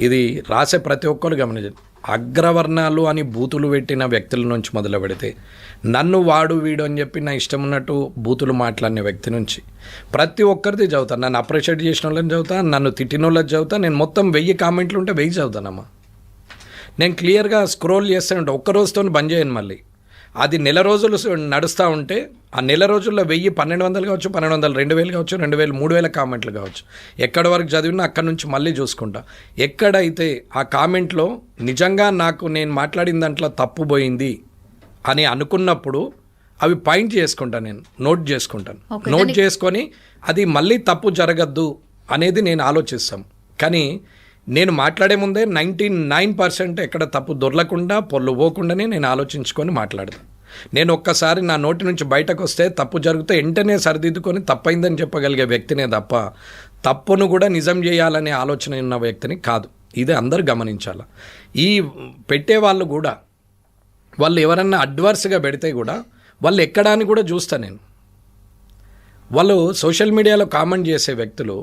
ఇది రాసే ప్రతి ఒక్కరు గమనించాలి. అగ్రవర్ణాలు అని బూతులు పెట్టిన వ్యక్తుల నుంచి మొదలు పెడితే, నన్ను వాడు వీడు అని చెప్పి నా ఇష్టం ఉన్నట్టు బూతులు మాట్లాడిన వ్యక్తి నుంచి ప్రతి ఒక్కరిది చదువుతాను. నన్ను అప్రిషియేట్ చేసిన వాళ్ళని చదువుతాను, నన్ను తిట్టిన వాళ్ళని చదువుతాను. నేను మొత్తం 1000 కామెంట్లు ఉంటే 1000 చదువుతానమ్మా. నేను క్లియర్గా స్క్రోల్ చేస్తూ ఉంటే ఒక్క రోజుతో బంద్ చేయను. మళ్ళీ అది నెల రోజులు నడుస్తూ ఉంటే ఆ నెల రోజుల్లో 1000, 1200 కావచ్చు, 1200, 2000 కావచ్చు, 2000, 3000 కామెంట్లు కావచ్చు. ఎక్కడి వరకు చదివినా అక్కడి నుంచి మళ్ళీ చూసుకుంటా. ఎక్కడైతే ఆ కామెంట్లో నిజంగా నాకు నేను మాట్లాడిన దాంట్లో తప్పు పోయింది అని అనుకున్నప్పుడు అవి పాయింట్ చేసుకుంటాను, నేను నోట్ చేసుకుంటాను. నోట్ చేసుకొని అది మళ్ళీ తప్పు జరగద్దు అనేది నేను ఆలోచిస్తాను. కానీ నేను మాట్లాడే ముందే 99% ఎక్కడ తప్పు దొరలకుండా పొల్లు పోకుండానే నేను ఆలోచించుకొని మాట్లాడతాను. నేను ఒక్కసారి నా నోటి నుంచి బయటకు వస్తే తప్పు జరిగితే వెంటనే సరిదిద్దుకొని తప్పైందని చెప్పగలిగే వ్యక్తినే తప్ప తప్పును కూడా నిజం చేయాలనే ఆలోచన ఉన్న వ్యక్తిని కాదు. ఇది అందరూ గమనించాలి. ఈ పెట్టేవాళ్ళు కూడా వాళ్ళు ఎవరన్నా అడ్వర్స్గా పెడితే కూడా వాళ్ళు ఎక్కడా అని కూడా చూస్తాను నేను. వాళ్ళు సోషల్ మీడియాలో కామెంట్ చేసే వ్యక్తులు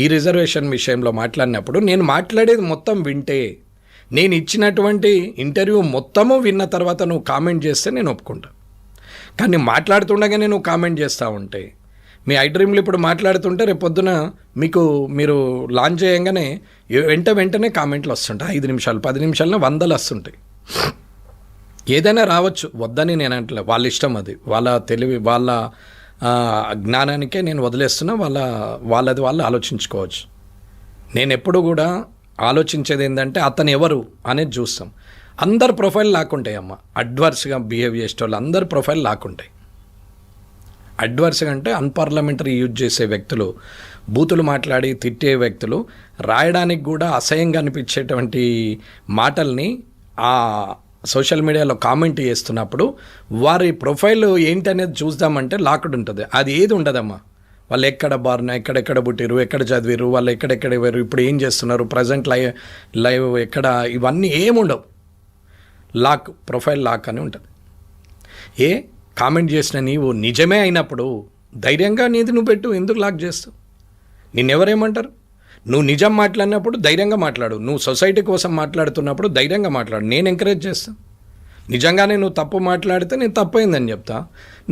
ఈ రిజర్వేషన్ విషయంలో మాట్లాడినప్పుడు నేను మాట్లాడేది మొత్తం వింటే, నేను ఇచ్చినటువంటి ఇంటర్వ్యూ మొత్తము విన్న తర్వాత నువ్వు కామెంట్ చేస్తే నేను ఒప్పుకుంటాను. కానీ మాట్లాడుతుండగానే నువ్వు కామెంట్ చేస్తూ ఉంటే, మీ ఐడ్రీమ్లు ఇప్పుడు మాట్లాడుతుంటే రేపు పొద్దున మీరు లాంచ్ చేయంగానే వెంటనే కామెంట్లు వస్తుంటాయి. 5 నిమిషాలు 10 నిమిషాల్లో 100 వస్తుంటాయి. ఏదైనా రావచ్చు, వద్దని నేను అంటలే, వాళ్ళ ఇష్టం, అది వాళ్ళ తెలివి, వాళ్ళ జ్ఞానానికే నేను వదిలేస్తున్నా. వాళ్ళది వాళ్ళు ఆలోచించుకోవచ్చు. నేను ఎప్పుడు కూడా ఆలోచించేది ఏంటంటే అతను ఎవరు అనేది చూస్తాం. అందరు ప్రొఫైల్ లాక్కుంటాయి అమ్మ. అడ్వర్స్గా బిహేవ్ చేసే వాళ్ళు అందరు ప్రొఫైల్ లాక్కుంటాయి. అడ్వర్స్గా అంటే అన్పార్లమెంటరీ యూజ్ చేసే వ్యక్తులు, బూతులు మాట్లాడి తిట్టే వ్యక్తులు, రాయడానికి కూడా అసహ్యంగా అనిపించేటువంటి మాటల్ని ఆ సోషల్ మీడియాలో కామెంట్ చేస్తున్నప్పుడు వారి ప్రొఫైల్ ఏంటనేది చూద్దామంటే లాక్డ్ ఉంటుంది. అది ఏది ఉండదమ్మా. వాళ్ళు ఎక్కడ బారిన, ఎక్కడెక్కడ పుట్టిరు, ఎక్కడ చదివారు, వాళ్ళు ఎక్కడెక్కడ వేరు, ఇప్పుడు ఏం చేస్తున్నారు, ప్రజెంట్ లైవ్ ఎక్కడ, ఇవన్నీ ఏముండవు. లాక్, ప్రొఫైల్ లాక్ అని ఉంటుంది. కామెంట్ చేసిన నీవు నిజమే అయినప్పుడు ధైర్యంగా నీది నువ్వు పెట్టు. ఎందుకు లాక్ చేస్తావు? నిన్నెవరేమంటారు? నువ్వు నిజం మాట్లాడినప్పుడు ధైర్యంగా మాట్లాడు. నువ్వు సొసైటీ కోసం మాట్లాడుతున్నప్పుడు ధైర్యంగా మాట్లాడు. నేను ఎంకరేజ్ చేస్తాను. నిజంగానే నువ్వు తప్పు మాట్లాడితే నేను తప్పైందని చెప్తా.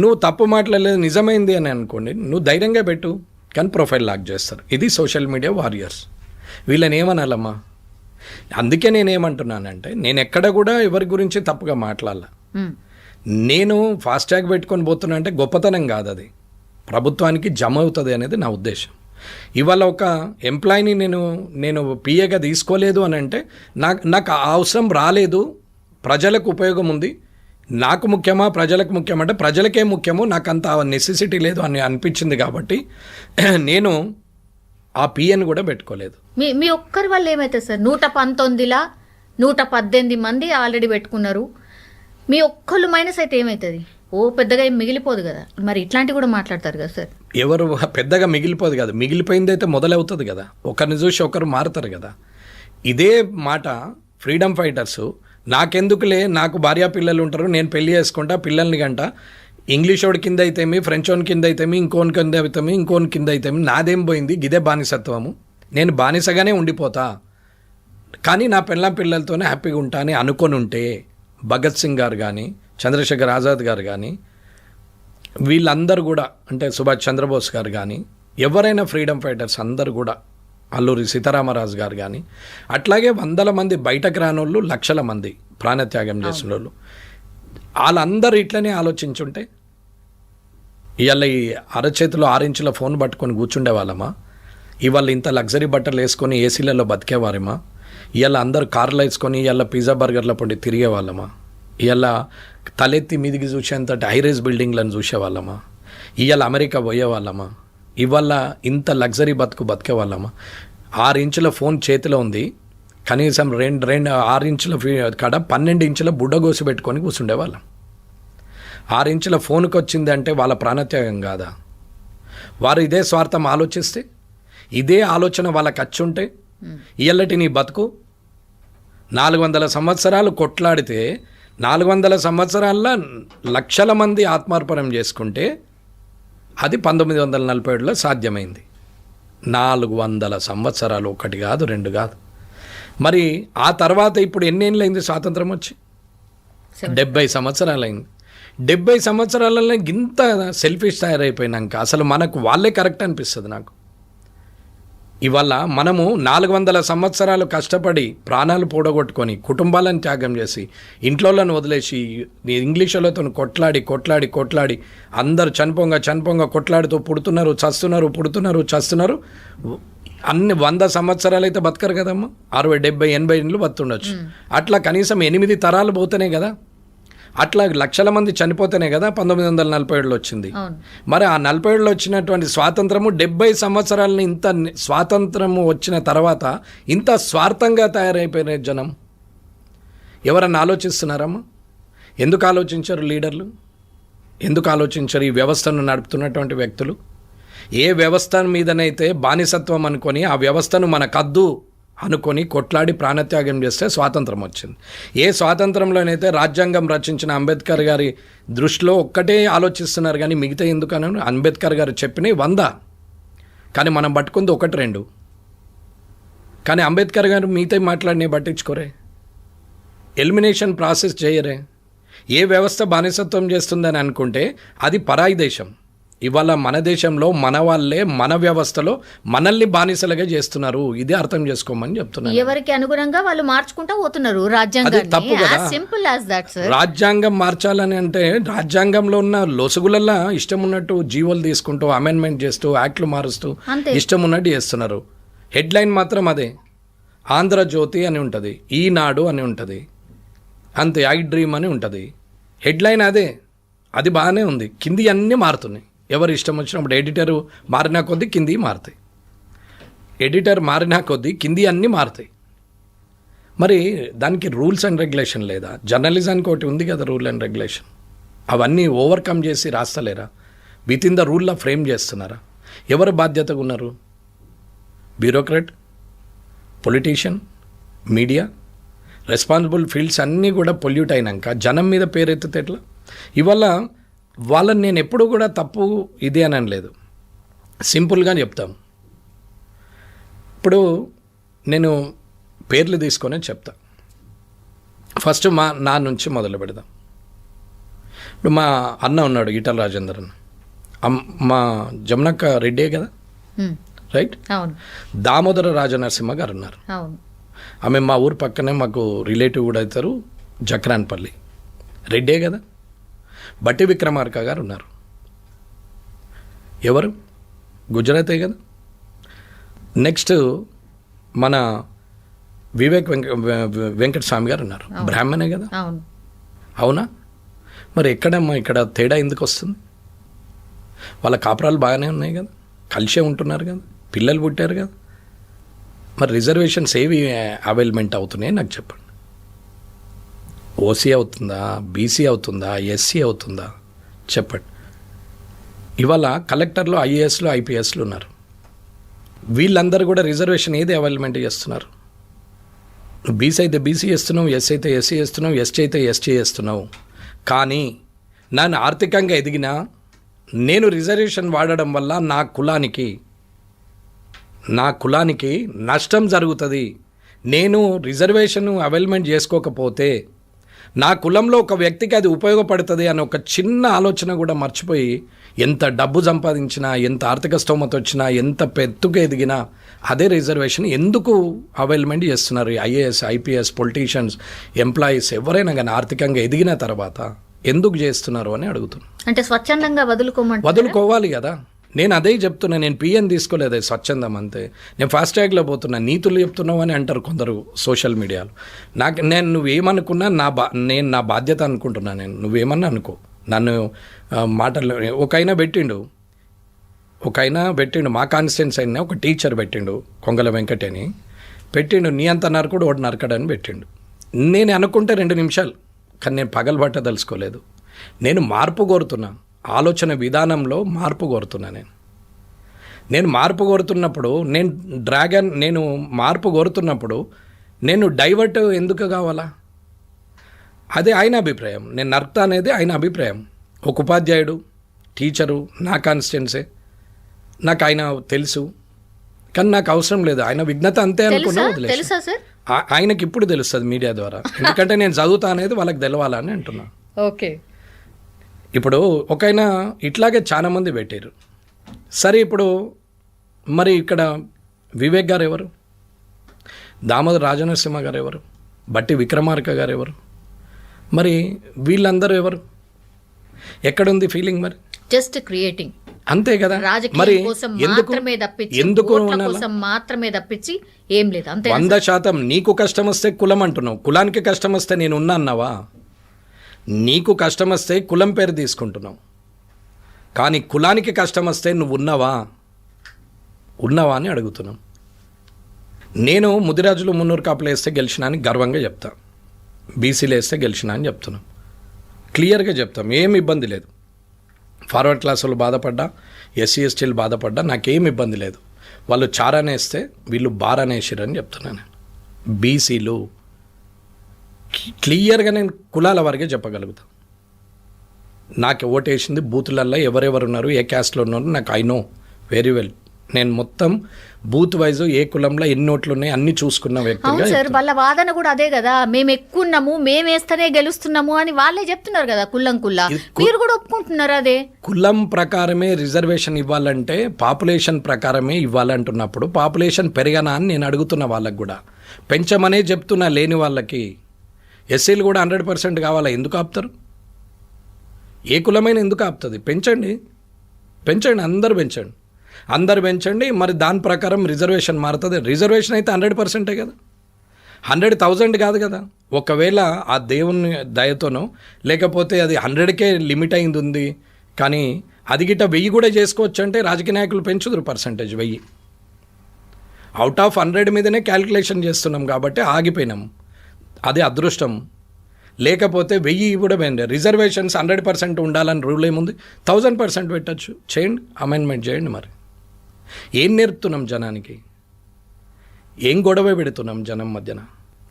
నువ్వు తప్పు మాట్లాడలేదు నిజమైంది అని అనుకోండి, నువ్వు ధైర్యంగా పెట్టు, కానీ ప్రొఫైల్ లాక్ చేస్తారు. ఇది సోషల్ మీడియా వారియర్స్. వీళ్ళని ఏమనాలమ్మా? అందుకే నేనేమంటున్నానంటే, నేను ఎక్కడ కూడా ఎవరి గురించి తప్పుగా మాట్లాడాల. నేను ఫాస్ట్యాగ్ పెట్టుకొని పోతున్నా అంటే గొప్పతనం కాదు, అది ప్రభుత్వానికి జమ అవుతుంది అనేది నా ఉద్దేశం. ఇవాళ ఒక ఎంప్లాయీని నేను పిఏగా తీసుకోలేదు అని అంటే నాకు ఆ అవసరం రాలేదు, ప్రజలకు ఉపయోగం ఉంది, నాకు ముఖ్యమా ప్రజలకు ముఖ్యమంటే ప్రజలకే ముఖ్యమో, నాకు అంత నెసెసిటీ లేదు అని అనిపించింది కాబట్టి నేను ఆ పిఎన్ కూడా పెట్టుకోలేదు. మీ ఒక్కరి వల్ల ఏమవుతుంది సార్? 119లా 118 మంది ఆల్రెడీ పెట్టుకున్నారు, మీ ఒక్కళ్ళు మైనస్ అయితే ఏమవుతుంది? పెద్దగా ఏం మిగిలిపోదు కదా. మరి ఇట్లాంటివి కూడా మాట్లాడతారు కదా సార్. ఎవరు పెద్దగా మిగిలిపోదు కదా, మిగిలిపోయింది అయితే మొదలవుతుంది కదా, ఒకరిని చూసి ఒకరు మారుతారు కదా. ఇదే మాట ఫ్రీడమ్ ఫైటర్స్, నాకెందుకులే, నాకు భార్యా పిల్లలు ఉంటారు, నేను పెళ్లి చేసుకుంటా, పిల్లల్ని గంట, ఇంగ్లీష్ వాడి కింద అయితేమి, ఫ్రెంచ్ వాడి కింద అయితేమి, ఇంకోని కింద అయితేమి, ఇంకోని కింద అయితేమి, నాదేం పోయింది, గిదే బానిసత్వము, నేను బానిసగానే ఉండిపోతా, కానీ నా పిల్లలతోనే హ్యాపీగా ఉంటా అని అనుకొని ఉంటే, భగత్ సింగ్ గారు కానీ, చంద్రశేఖర్ ఆజాద్ గారు కానీ, వీళ్ళందరూ కూడా, అంటే సుభాష్ చంద్రబోస్ గారు కానీ, ఎవరైనా ఫ్రీడమ్ ఫైటర్స్ అందరూ కూడా, అల్లూరి సీతారామరాజు గారు కానీ, అట్లాగే వందల మంది బయటకు రానోళ్ళు, లక్షల మంది ప్రాణత్యాగం చేసిన వాళ్ళు, వాళ్ళందరూ ఇట్లనే ఆలోచించుంటే ఇవాళ ఈ అరచేతిలో 6 ఇంచుల ఫోన్ పట్టుకొని కూర్చుండే వాళ్ళమా? ఇవాళ ఇంత లగ్జరీ బట్టలు వేసుకొని ఏసీలలో బతికేవారేమా? ఇవాళ అందరు కార్లు వేసుకొని ఇవాళ పిజ్జా బర్గర్ల పొండి తిరిగే వాళ్ళమా? ఇవాళ తలెత్తి మీదికి చూసేంత హైరేజ్ బిల్డింగ్లను చూసేవాళ్ళమా? ఇవాళ అమెరికా పోయేవాళ్ళమా? ఇవాళ ఇంత లగ్జరీ బతికే వాళ్ళమా? 6 ఇంచుల ఫోన్ చేతిలో ఉంది, కనీసం 6 ఇంచుల కాడ 12 ఇంచుల బుడ్డ గోసి పెట్టుకొని కూర్చుండేవాళ్ళం. 6 ఇంచుల ఫోన్కి వచ్చింది అంటే వాళ్ళ ప్రాణత్యాగం కాదా? వారు ఇదే స్వార్థం ఆలోచిస్తే, ఇదే ఆలోచన వాళ్ళకి వచ్చి ఉంటే, ఇయ్యల్లటి నీ బతుకు 400 సంవత్సరాలు కొట్లాడితే 400 సంవత్సరాల్లో లక్షల మంది ఆత్మార్పణం చేసుకుంటే అది 1947లో సాధ్యమైంది. 400 సంవత్సరాలు, 1 కాదు 2 కాదు. మరి ఆ తర్వాత ఇప్పుడు ఎన్నేళ్ళైంది స్వాతంత్రం వచ్చి? 70 సంవత్సరాలైంది. 70 సంవత్సరాలలో ఇంత సెల్ఫిష్ తయారైపోయినాక అసలు మనకు వాళ్ళే కరెక్ట్ అనిపిస్తుంది నాకు. ఇవాళ మనము 400 సంవత్సరాలు కష్టపడి ప్రాణాలు పోడగొట్టుకొని కుటుంబాలను త్యాగం చేసి ఇంట్లోలను వదిలేసి ఇంగ్లీష్ వాళ్ళతో కొట్లాడి అందరు చనిపోంగా కొట్లాడుతూ పుడుతున్నారు చస్తున్నారు. అన్ని 100 సంవత్సరాలు అయితే బతకరు కదమ్మా, 60, 70, 80 ఏళ్ళు బతుండొచ్చు. అట్లా కనీసం 8 తరాలు పోతేనే కదా, అట్లా లక్షల మంది చనిపోతేనే కదా 1947లో వచ్చింది. మరి ఆ 47లో వచ్చినటువంటి స్వాతంత్రము 70 సంవత్సరాలని ఇంత స్వాతంత్రము వచ్చిన తర్వాత ఇంత స్వార్థంగా తయారైపోయిన జనం ఎవరన్నా ఆలోచిస్తున్నారమ్మా? ఎందుకు ఆలోచించారు లీడర్లు? ఎందుకు ఆలోచించారు ఈ వ్యవస్థను నడుపుతున్నటువంటి వ్యక్తులు? ఏ వ్యవస్థ మీదనైతే బానిసత్వం అనుకొని ఆ వ్యవస్థను మనకద్దు అనుకొని కొట్లాడి ప్రాణత్యాగం చేస్తే స్వాతంత్రం వచ్చింది. ఏ స్వాతంత్రంలోనైతే రాజ్యాంగం రచించిన అంబేద్కర్ గారి దృష్టిలో ఒక్కటే ఆలోచిస్తున్నారు కానీ మిగతా ఎందుకని అంబేద్కర్ గారు చెప్పినవి 100, కానీ మనం పట్టుకుంది 1, 2. కానీ అంబేద్కర్ గారు మిగతా మాట్లాడినవి పట్టించుకోరే, ఎలిమినేషన్ ప్రాసెస్ చేయరే. ఏ వ్యవస్థ బానిసత్వం చేస్తుందని అనుకుంటే అది పరాయి దేశం. ఇవాళ మన దేశంలో మన వాళ్ళే మన వ్యవస్థలో మనల్ని బానిసలుగా చేస్తున్నారు. ఇదే అర్థం చేసుకోమని చెప్తున్నారు. ఎవరికి అనుగుణంగా వాళ్ళు మార్చుకుంటూ పోతున్నారు తప్పు కదా. Simple as that sir. రాజ్యాంగం మార్చాలని అంటే రాజ్యాంగంలో ఉన్న లొసుగులల్లా ఇష్టం ఉన్నట్టు జీవోలు తీసుకుంటూ అమెండ్మెంట్ చేస్తూ యాక్ట్లు మారుస్తూ ఇష్టం ఉన్నట్టు చేస్తున్నారు. హెడ్లైన్ మాత్రం అదే, ఆంధ్రజ్యోతి అని ఉంటుంది, ఈనాడు అని ఉంటుంది, అంతే, ఐ డ్రీమ్ అని ఉంటుంది. హెడ్లైన్ అదే, అది బాగానే ఉంది, కింది అన్నీ మారుతున్నాయి. ఎవరు ఇష్టం వచ్చినప్పుడు ఎడిటర్ మారినా కొద్దీ కింది మారుతాయి, ఎడిటర్ మారినా కొద్దీ కింది అన్నీ మారుతాయి. మరి దానికి రూల్స్ అండ్ రెగ్యులేషన్ లేదా? జర్నలిజానికి ఒకటి ఉంది కదా రూల్ అండ్ రెగ్యులేషన్. అవన్నీ ఓవర్కమ్ చేసి రాస్తలేరా? విత్ ఇన్ ద రూల్లో ఫ్రేమ్ చేస్తున్నారా? ఎవరు బాధ్యతగా ఉన్నారు? Bureaucrat, politician, media, responsible fields అన్నీ కూడా పొల్యూట్ అయినాక జనం మీద పేరెత్తితే ఎట్లా? ఇవాళ వాళ్ళని నేను ఎప్పుడు కూడా తప్పు ఇది అని అనలేదు, సింపుల్గా చెప్తాం. ఇప్పుడు నేను పేర్లు తీసుకొని చెప్తా. ఫస్ట్ నా నుంచి మొదలు పెడదాం. ఇప్పుడు మా అన్న ఉన్నాడు ఈటల రాజేందర్ అన్న, మా జమునక్క రెడ్డే కదా, రైట్? అవును. దామోదర రాజనరసింహ గారు ఉన్నారు, అవును. ఆమె మా ఊరు పక్కనే మాకు రిలేటివ్ కూడా అవుతారు, జక్రాన్పల్లి, రెడ్డే కదా. బట్టి విక్రమార్క గారు ఉన్నారు, ఎవరు? గుజరాతే కదా. నెక్స్ట్ మన వివేక్ వెంకటస్వామి గారు ఉన్నారు, బ్రాహ్మణే కదా. అవును. అవునా? మరి ఎక్కడమ్మా ఇక్కడ తేడా ఎందుకు వస్తుంది? వాళ్ళ కాపురాలు బాగానే ఉన్నాయి కదా, కలిసే ఉంటున్నారు కదా, పిల్లలు పుట్టారు కదా. మరి రిజర్వేషన్స్ ఏవి అవైలమెంట్ అవుతున్నాయి నాకు చెప్పండి. ఓసీ అవుతుందా, బీసీ అవుతుందా, ఎస్సీ అవుతుందా చెప్పండి. ఇవాళ కలెక్టర్లు, ఐఏఎస్లు, ఐపీఎస్లు ఉన్నారు, వీళ్ళందరూ కూడా రిజర్వేషన్ ఏది అవైలమెంట్ చేస్తున్నారు? నువ్వు బీసీ అయితే బీసీ చేస్తున్నావు, ఎస్సీ అయితే ఎస్సీ చేస్తున్నావు, ఎస్టీ అయితే ఎస్టీ చేస్తున్నావు. కానీ నన్ను ఆర్థికంగా ఎదిగినా నేను రిజర్వేషన్ వాడడం వల్ల నా కులానికి నష్టం జరుగుతుంది. నేను రిజర్వేషన్ అవైలమెంట్ చేసుకోకపోతే నా కులంలో ఒక వ్యక్తికి అది ఉపయోగపడుతుంది అనే ఒక చిన్న ఆలోచన కూడా మర్చిపోయి ఎంత డబ్బు సంపాదించినా, ఎంత ఆర్థిక స్తోమత వచ్చినా, ఎంత పెద్దగా ఎదిగినా అదే రిజర్వేషన్ ఎందుకు అవైలమెంట్ చేస్తున్నారు? ఐఏఎస్, ఐపీఎస్, పొలిటీషియన్స్, ఎంప్లాయీస్ ఎవరైనా కానీ ఆర్థికంగా ఎదిగిన తర్వాత ఎందుకు చేస్తున్నారు అని అడుగుతున్నాను. అంటే స్వచ్ఛందంగా వదులుకోవాలి కదా. నేను అదే చెప్తున్నా, నేను పిఎన్ తీసుకోలేదు, స్వచ్ఛందం అంతే. నేను ఫాస్ట్ ట్రాగ్లో పోతున్నా, నీతులు చెప్తున్నావు అని అంటారు కొందరు సోషల్ మీడియాలో. నేను నువ్వేమనుకున్నా నేను నా బాధ్యత అనుకుంటున్నా. నేను నువ్వేమన్నా అనుకో, నన్ను మాటలు ఒక ఆయన పెట్టిండు మా కాన్స్టిట్యున్సీ అయినా ఒక టీచర్ పెట్టిండు, కొంగల వెంకట అని పెట్టిండు. నీ అంత నరకుడు ఒకటి నరకడని పెట్టిండు. నేను అనుకుంటే 2 నిమిషాలు, కానీ నేను పగలబట్టదలుచుకోలేదు. నేను మార్పు కోరుతున్నా, ఆలోచన విధానంలో మార్పు కోరుతున్నా. నేను మార్పు కోరుతున్నప్పుడు నేను మార్పు కోరుతున్నప్పుడు నేను డైవర్ట్ ఎందుకు కావాలా? అదే ఆయన అభిప్రాయం. నేను నర్త అనేది ఆయన అభిప్రాయం. ఒక ఉపాధ్యాయుడు, టీచరు, నా కాన్స్టిట్యున్సీ, నాకు ఆయన తెలుసు, కానీ నాకు అవసరం లేదు. ఆయన విఘ్నత అంతే అనుకున్నా వదిలేసి. ఆయనకి ఇప్పుడు తెలుస్తుంది మీడియా ద్వారా, ఎందుకంటే నేను చదువుతా అనేది వాళ్ళకి తెలవాలని అంటున్నా. ఓకే. ఇప్పుడు ఒకైనా ఇట్లాగే చాలా మంది పెట్టారు. సరే, ఇప్పుడు మరి ఇక్కడ వివేక్ గారు ఎవరు? దామోదర రాజనరసింహ గారు ఎవరు? బట్టి విక్రమార్క గారు ఎవరు? మరి వీళ్ళందరూ ఎవరు? ఎక్కడుంది ఫీలింగ్? మరి జస్ట్ క్రియేటింగ్ అంతే కదా. మరి ఎందుకు మాత్రమే తప్పించి ఏం లేదు. అంతే. 100% నీకు కష్టం వస్తే కులం అంటున్నావు, కులానికి కష్టం వస్తే నేను ఉన్నా అన్నావా? నీకు కష్టం వస్తే కులం పేరు తీసుకుంటున్నావు, కానీ కులానికి కష్టం వస్తే నువ్వు ఉన్నావా అని అడుగుతున్నాం. నేను ముదిరాజులు 300 కాపులు వేస్తే గెలిచినా అని గర్వంగా చెప్తా, బీసీలు వేస్తే గెలిచినా అని చెప్తున్నాం, క్లియర్గా చెప్తాం. ఏం ఇబ్బంది లేదు. ఫార్వర్డ్ క్లాస్ వాళ్ళు బాధపడ్డా, ఎస్సీ ఎస్టీలు బాధపడ్డా నాకేం ఇబ్బంది లేదు. వాళ్ళు చారానేస్తే వీళ్ళు బారానేసిరని చెప్తున్నాను. బీసీలు క్లియర్గా నేను కులాల వరకే చెప్పగలుగుతాను. నాకు ఓటేసింది బూతులల్లో ఎవరెవరు ఉన్నారు, ఏ క్యాస్ట్లో ఉన్నారు నాకు ఐ నో వెరీ వెల్. నేను మొత్తం బూత్ వైజ్ ఏ కులంలో ఎన్ని ఓట్లు ఉన్నాయి అన్ని చూసుకున్న వ్యక్తిగా. సార్, వాళ్ళ వాదన కూడా అదే కదా, మేము ఎక్కువ ఉన్నాము, మేము వేస్తేనే గెలుస్తున్నాము అని వాళ్ళే చెప్తున్నారు కదా. కుల్లా మీరు కూడా ఒప్పుకుంటున్నారు అదే. కులం ప్రకారమే రిజర్వేషన్ ఇవ్వాలంటే పాపులేషన్ ప్రకారమే ఇవ్వాలంటున్నప్పుడు పాపులేషన్ పెరగనా అని నేను అడుగుతున్న వాళ్ళకి కూడా పెంచమనే చెప్తున్నా. లేని వాళ్ళకి ఎస్సీలు కూడా 100% కావాలా? ఎందుకు ఆపుతారు? ఏ కులమైన ఎందుకు ఆపుతుంది? పెంచండి, అందరు పెంచండి. మరి దాని ప్రకారం రిజర్వేషన్ మారుతుంది. రిజర్వేషన్ అయితే 100%ఏ కదా, 100,000 కాదు కదా. ఒకవేళ ఆ దేవుని దయతోనో లేకపోతే అది 100కే లిమిట్ అయింది ఉంది, కానీ అది గిట్ట 1000 కూడా చేసుకోవచ్చు అంటే రాజకీయ నాయకులు పెంచుదురు పర్సంటేజ్. 1000 అవుట్ ఆఫ్ 100 మీదనే క్యాలిక్యులేషన్ చేస్తున్నాం కాబట్టి ఆగిపోయినాం. అది అదృష్టం. లేకపోతే 1000 కూడా పోయింది. రిజర్వేషన్స్ 100% ఉండాలని రూల్ ఏముంది? 1000% పెట్టచ్చు. చేయండి, అమెండ్మెంట్ చేయండి. మరి ఏం నేర్పుతున్నాం జనానికి? ఏం గొడవ పెడుతున్నాం జనం మధ్యన?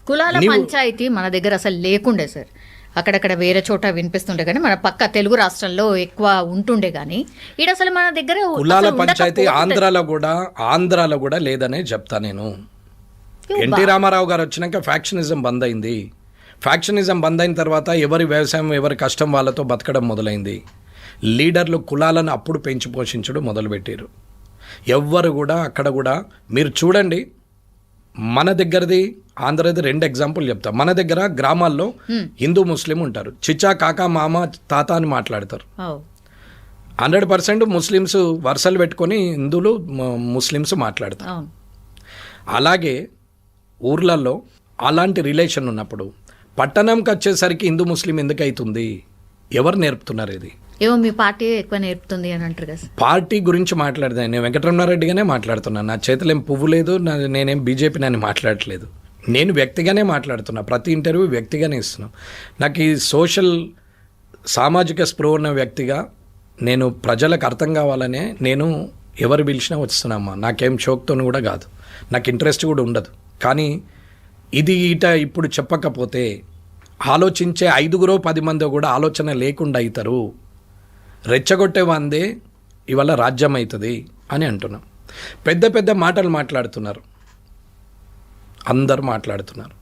కులాల పంచాయతీ మన దగ్గర అసలు లేకుండే సార్. అక్కడక్కడ వేరే చోట వినిపిస్తుండే కానీ మన పక్క తెలుగు రాష్ట్రాల్లో ఎక్కువ ఉంటుండే కానీ ఇక్కడ అసలు మన దగ్గర కులాల పంచాయతీ ఆంధ్రాలో కూడా లేదనే చెప్తా నేను. ఎన్టీ రామారావు గారు వచ్చినాక ఫ్యాక్షనిజం బంద్ అయింది. ఫ్యాక్షనిజం బంద్ అయిన తర్వాత ఎవరి వ్యవసాయం ఎవరి కష్టం వాళ్ళతో బతకడం మొదలైంది. లీడర్లు కులాలను అప్పుడు పెంచి పోషించడం మొదలుపెట్టారు. ఎవ్వరు కూడా అక్కడ కూడా మీరు చూడండి, మన దగ్గరది ఆంధ్రది 2 ఎగ్జాంపుల్ చెప్తా. మన దగ్గర గ్రామాల్లో హిందూ ముస్లిం ఉంటారు, చిచ్చా కాకా మామ తాత అని మాట్లాడతారు. 100% ముస్లిమ్స్ వరుసలు పెట్టుకొని హిందువులు ముస్లిమ్స్ మాట్లాడతారు. అలాగే ఊర్లలో అలాంటి రిలేషన్ ఉన్నప్పుడు పట్టణంకి వచ్చేసరికి హిందూ ముస్లిం ఎందుకు అవుతుంది? ఎవరు నేర్పుతున్నారు ఇది? ఏమో మీ పార్టీ ఎక్కువ నేర్పుతుంది అని అంటారు కదా. పార్టీ గురించి మాట్లాడదా, నేను వెంకటరమణారెడ్డిగానే మాట్లాడుతున్నాను. నా చేతిలో ఏం పువ్వు లేదు, నేనేం బీజేపీ అని మాట్లాడట్లేదు. నేను వ్యక్తిగానే మాట్లాడుతున్నా, ప్రతి ఇంటర్వ్యూ వ్యక్తిగానే ఇస్తున్నాను. నాకు ఈ సామాజిక స్పృహ ఉన్న వ్యక్తిగా నేను ప్రజలకు అర్థం కావాలనే నేను ఎవరు పిలిచినా వస్తున్నామ్మా. నాకేం షోక్తో కూడా కాదు, నాకు ఇంట్రెస్ట్ కూడా ఉండదు. కానీ ఇది ఇప్పుడు చెప్పకపోతే ఆలోచించే 5-10 మంది కూడా ఆలోచన లేకుండా అవుతారు. రెచ్చగొట్టే వందే ఇవాళ రాజ్యం అవుతుంది అని అంటున్నాం. పెద్ద పెద్ద మాటలు మాట్లాడుతున్నారు, అందరూ మాట్లాడుతున్నారు,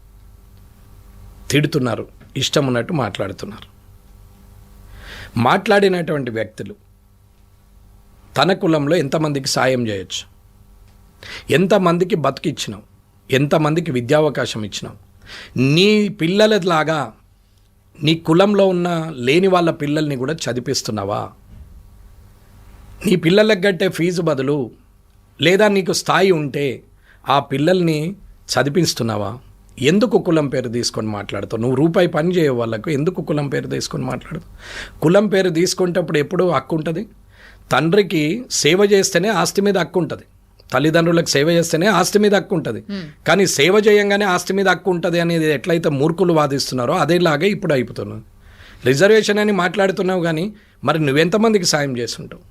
తిడుతున్నారు, ఇష్టం ఉన్నట్టు మాట్లాడుతున్నారు. మాట్లాడినటువంటి వ్యక్తులు తన కులంలో ఎంతమందికి సాయం చేయొచ్చు, ఎంతమందికి బతికిచ్చినావు, ఎంతమందికి విద్యావకాశం ఇచ్చినావు, నీ పిల్లలలాగా నీ కులంలో ఉన్న లేని వాళ్ళ పిల్లల్ని కూడా చదివిస్తున్నావా? నీ పిల్లలకు కట్టే ఫీజు బదులు లేదా నీకు స్థాయి ఉంటే ఆ పిల్లల్ని చదివిస్తున్నావా? ఎందుకు కులం పేరు తీసుకొని మాట్లాడుతావు? నువ్వు రూపాయి పని చేయ వాళ్ళకు ఎందుకు కులం పేరు తీసుకొని మాట్లాడుతావు? కులం పేరు తీసుకునేటప్పుడు ఎప్పుడూ హక్కు ఉంటుంది. తండ్రికి సేవ చేస్తేనే ఆస్తి మీద హక్కు ఉంటుంది, తల్లిదండ్రులకు సేవ చేస్తేనే ఆస్తి మీద హక్కు ఉంటుంది. కానీ సేవ చేయంగానే ఆస్తి మీద హక్కు ఉంటుంది అనేది ఎట్లయితే మూర్ఖులు వాదిస్తున్నారో అదేలాగే ఇప్పుడు అయిపోతున్నావు. రిజర్వేషన్ అని మాట్లాడుతున్నావు, కానీ మరి నువ్వెంతమందికి సాయం చేస్తుంటావు?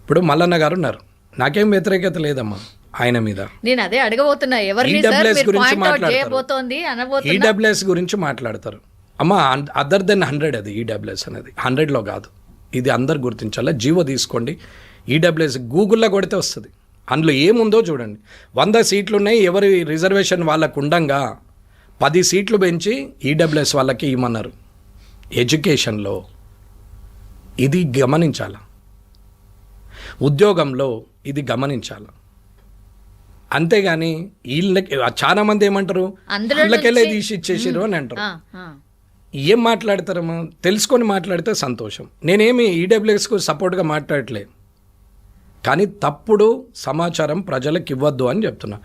ఇప్పుడు మల్లన్న గారు ఉన్నారు, నాకేం వ్యతిరేకత లేదమ్మా ఆయన మీద. నేను అదే అడగబోతున్నా, ఈడబ్ల్యూఎస్ గురించి మాట్లాడతారు అమ్మా. అదర్ దెన్ 100 అది ఈడబ్ల్యూఎస్ అనేది 100లో కాదు. ఇది అందరు గుర్తించాలా. జీవో తీసుకోండి, ఈడబ్ల్యూఎస్ గూగుల్లో కొడితే వస్తుంది. అందులో ఏముందో చూడండి. 100 సీట్లు ఉన్నాయి, ఎవరి రిజర్వేషన్ వాళ్ళకు ఉండంగా 10 సీట్లు పెంచి ఈడబ్ల్యూఎస్ వాళ్ళకి ఇవ్వమన్నారు ఎడ్యుకేషన్లో. ఇది గమనించాల, ఉద్యోగంలో ఇది గమనించాల. అంతేగాని వీళ్ళకి చాలా మంది ఏమంటారు, అందులోకెళ్ళే తీసి ఇచ్చేసారు అని అంటారు. ఏం మాట్లాడతారమ్మా? తెలుసుకొని మాట్లాడితే సంతోషం. నేనేమి ఈడబ్ల్యూఎస్కు సపోర్ట్గా మాట్లాడట్లేదు, కానీ తప్పుడు సమాచారం ప్రజలకు ఇవ్వద్దు అని చెప్తున్నా.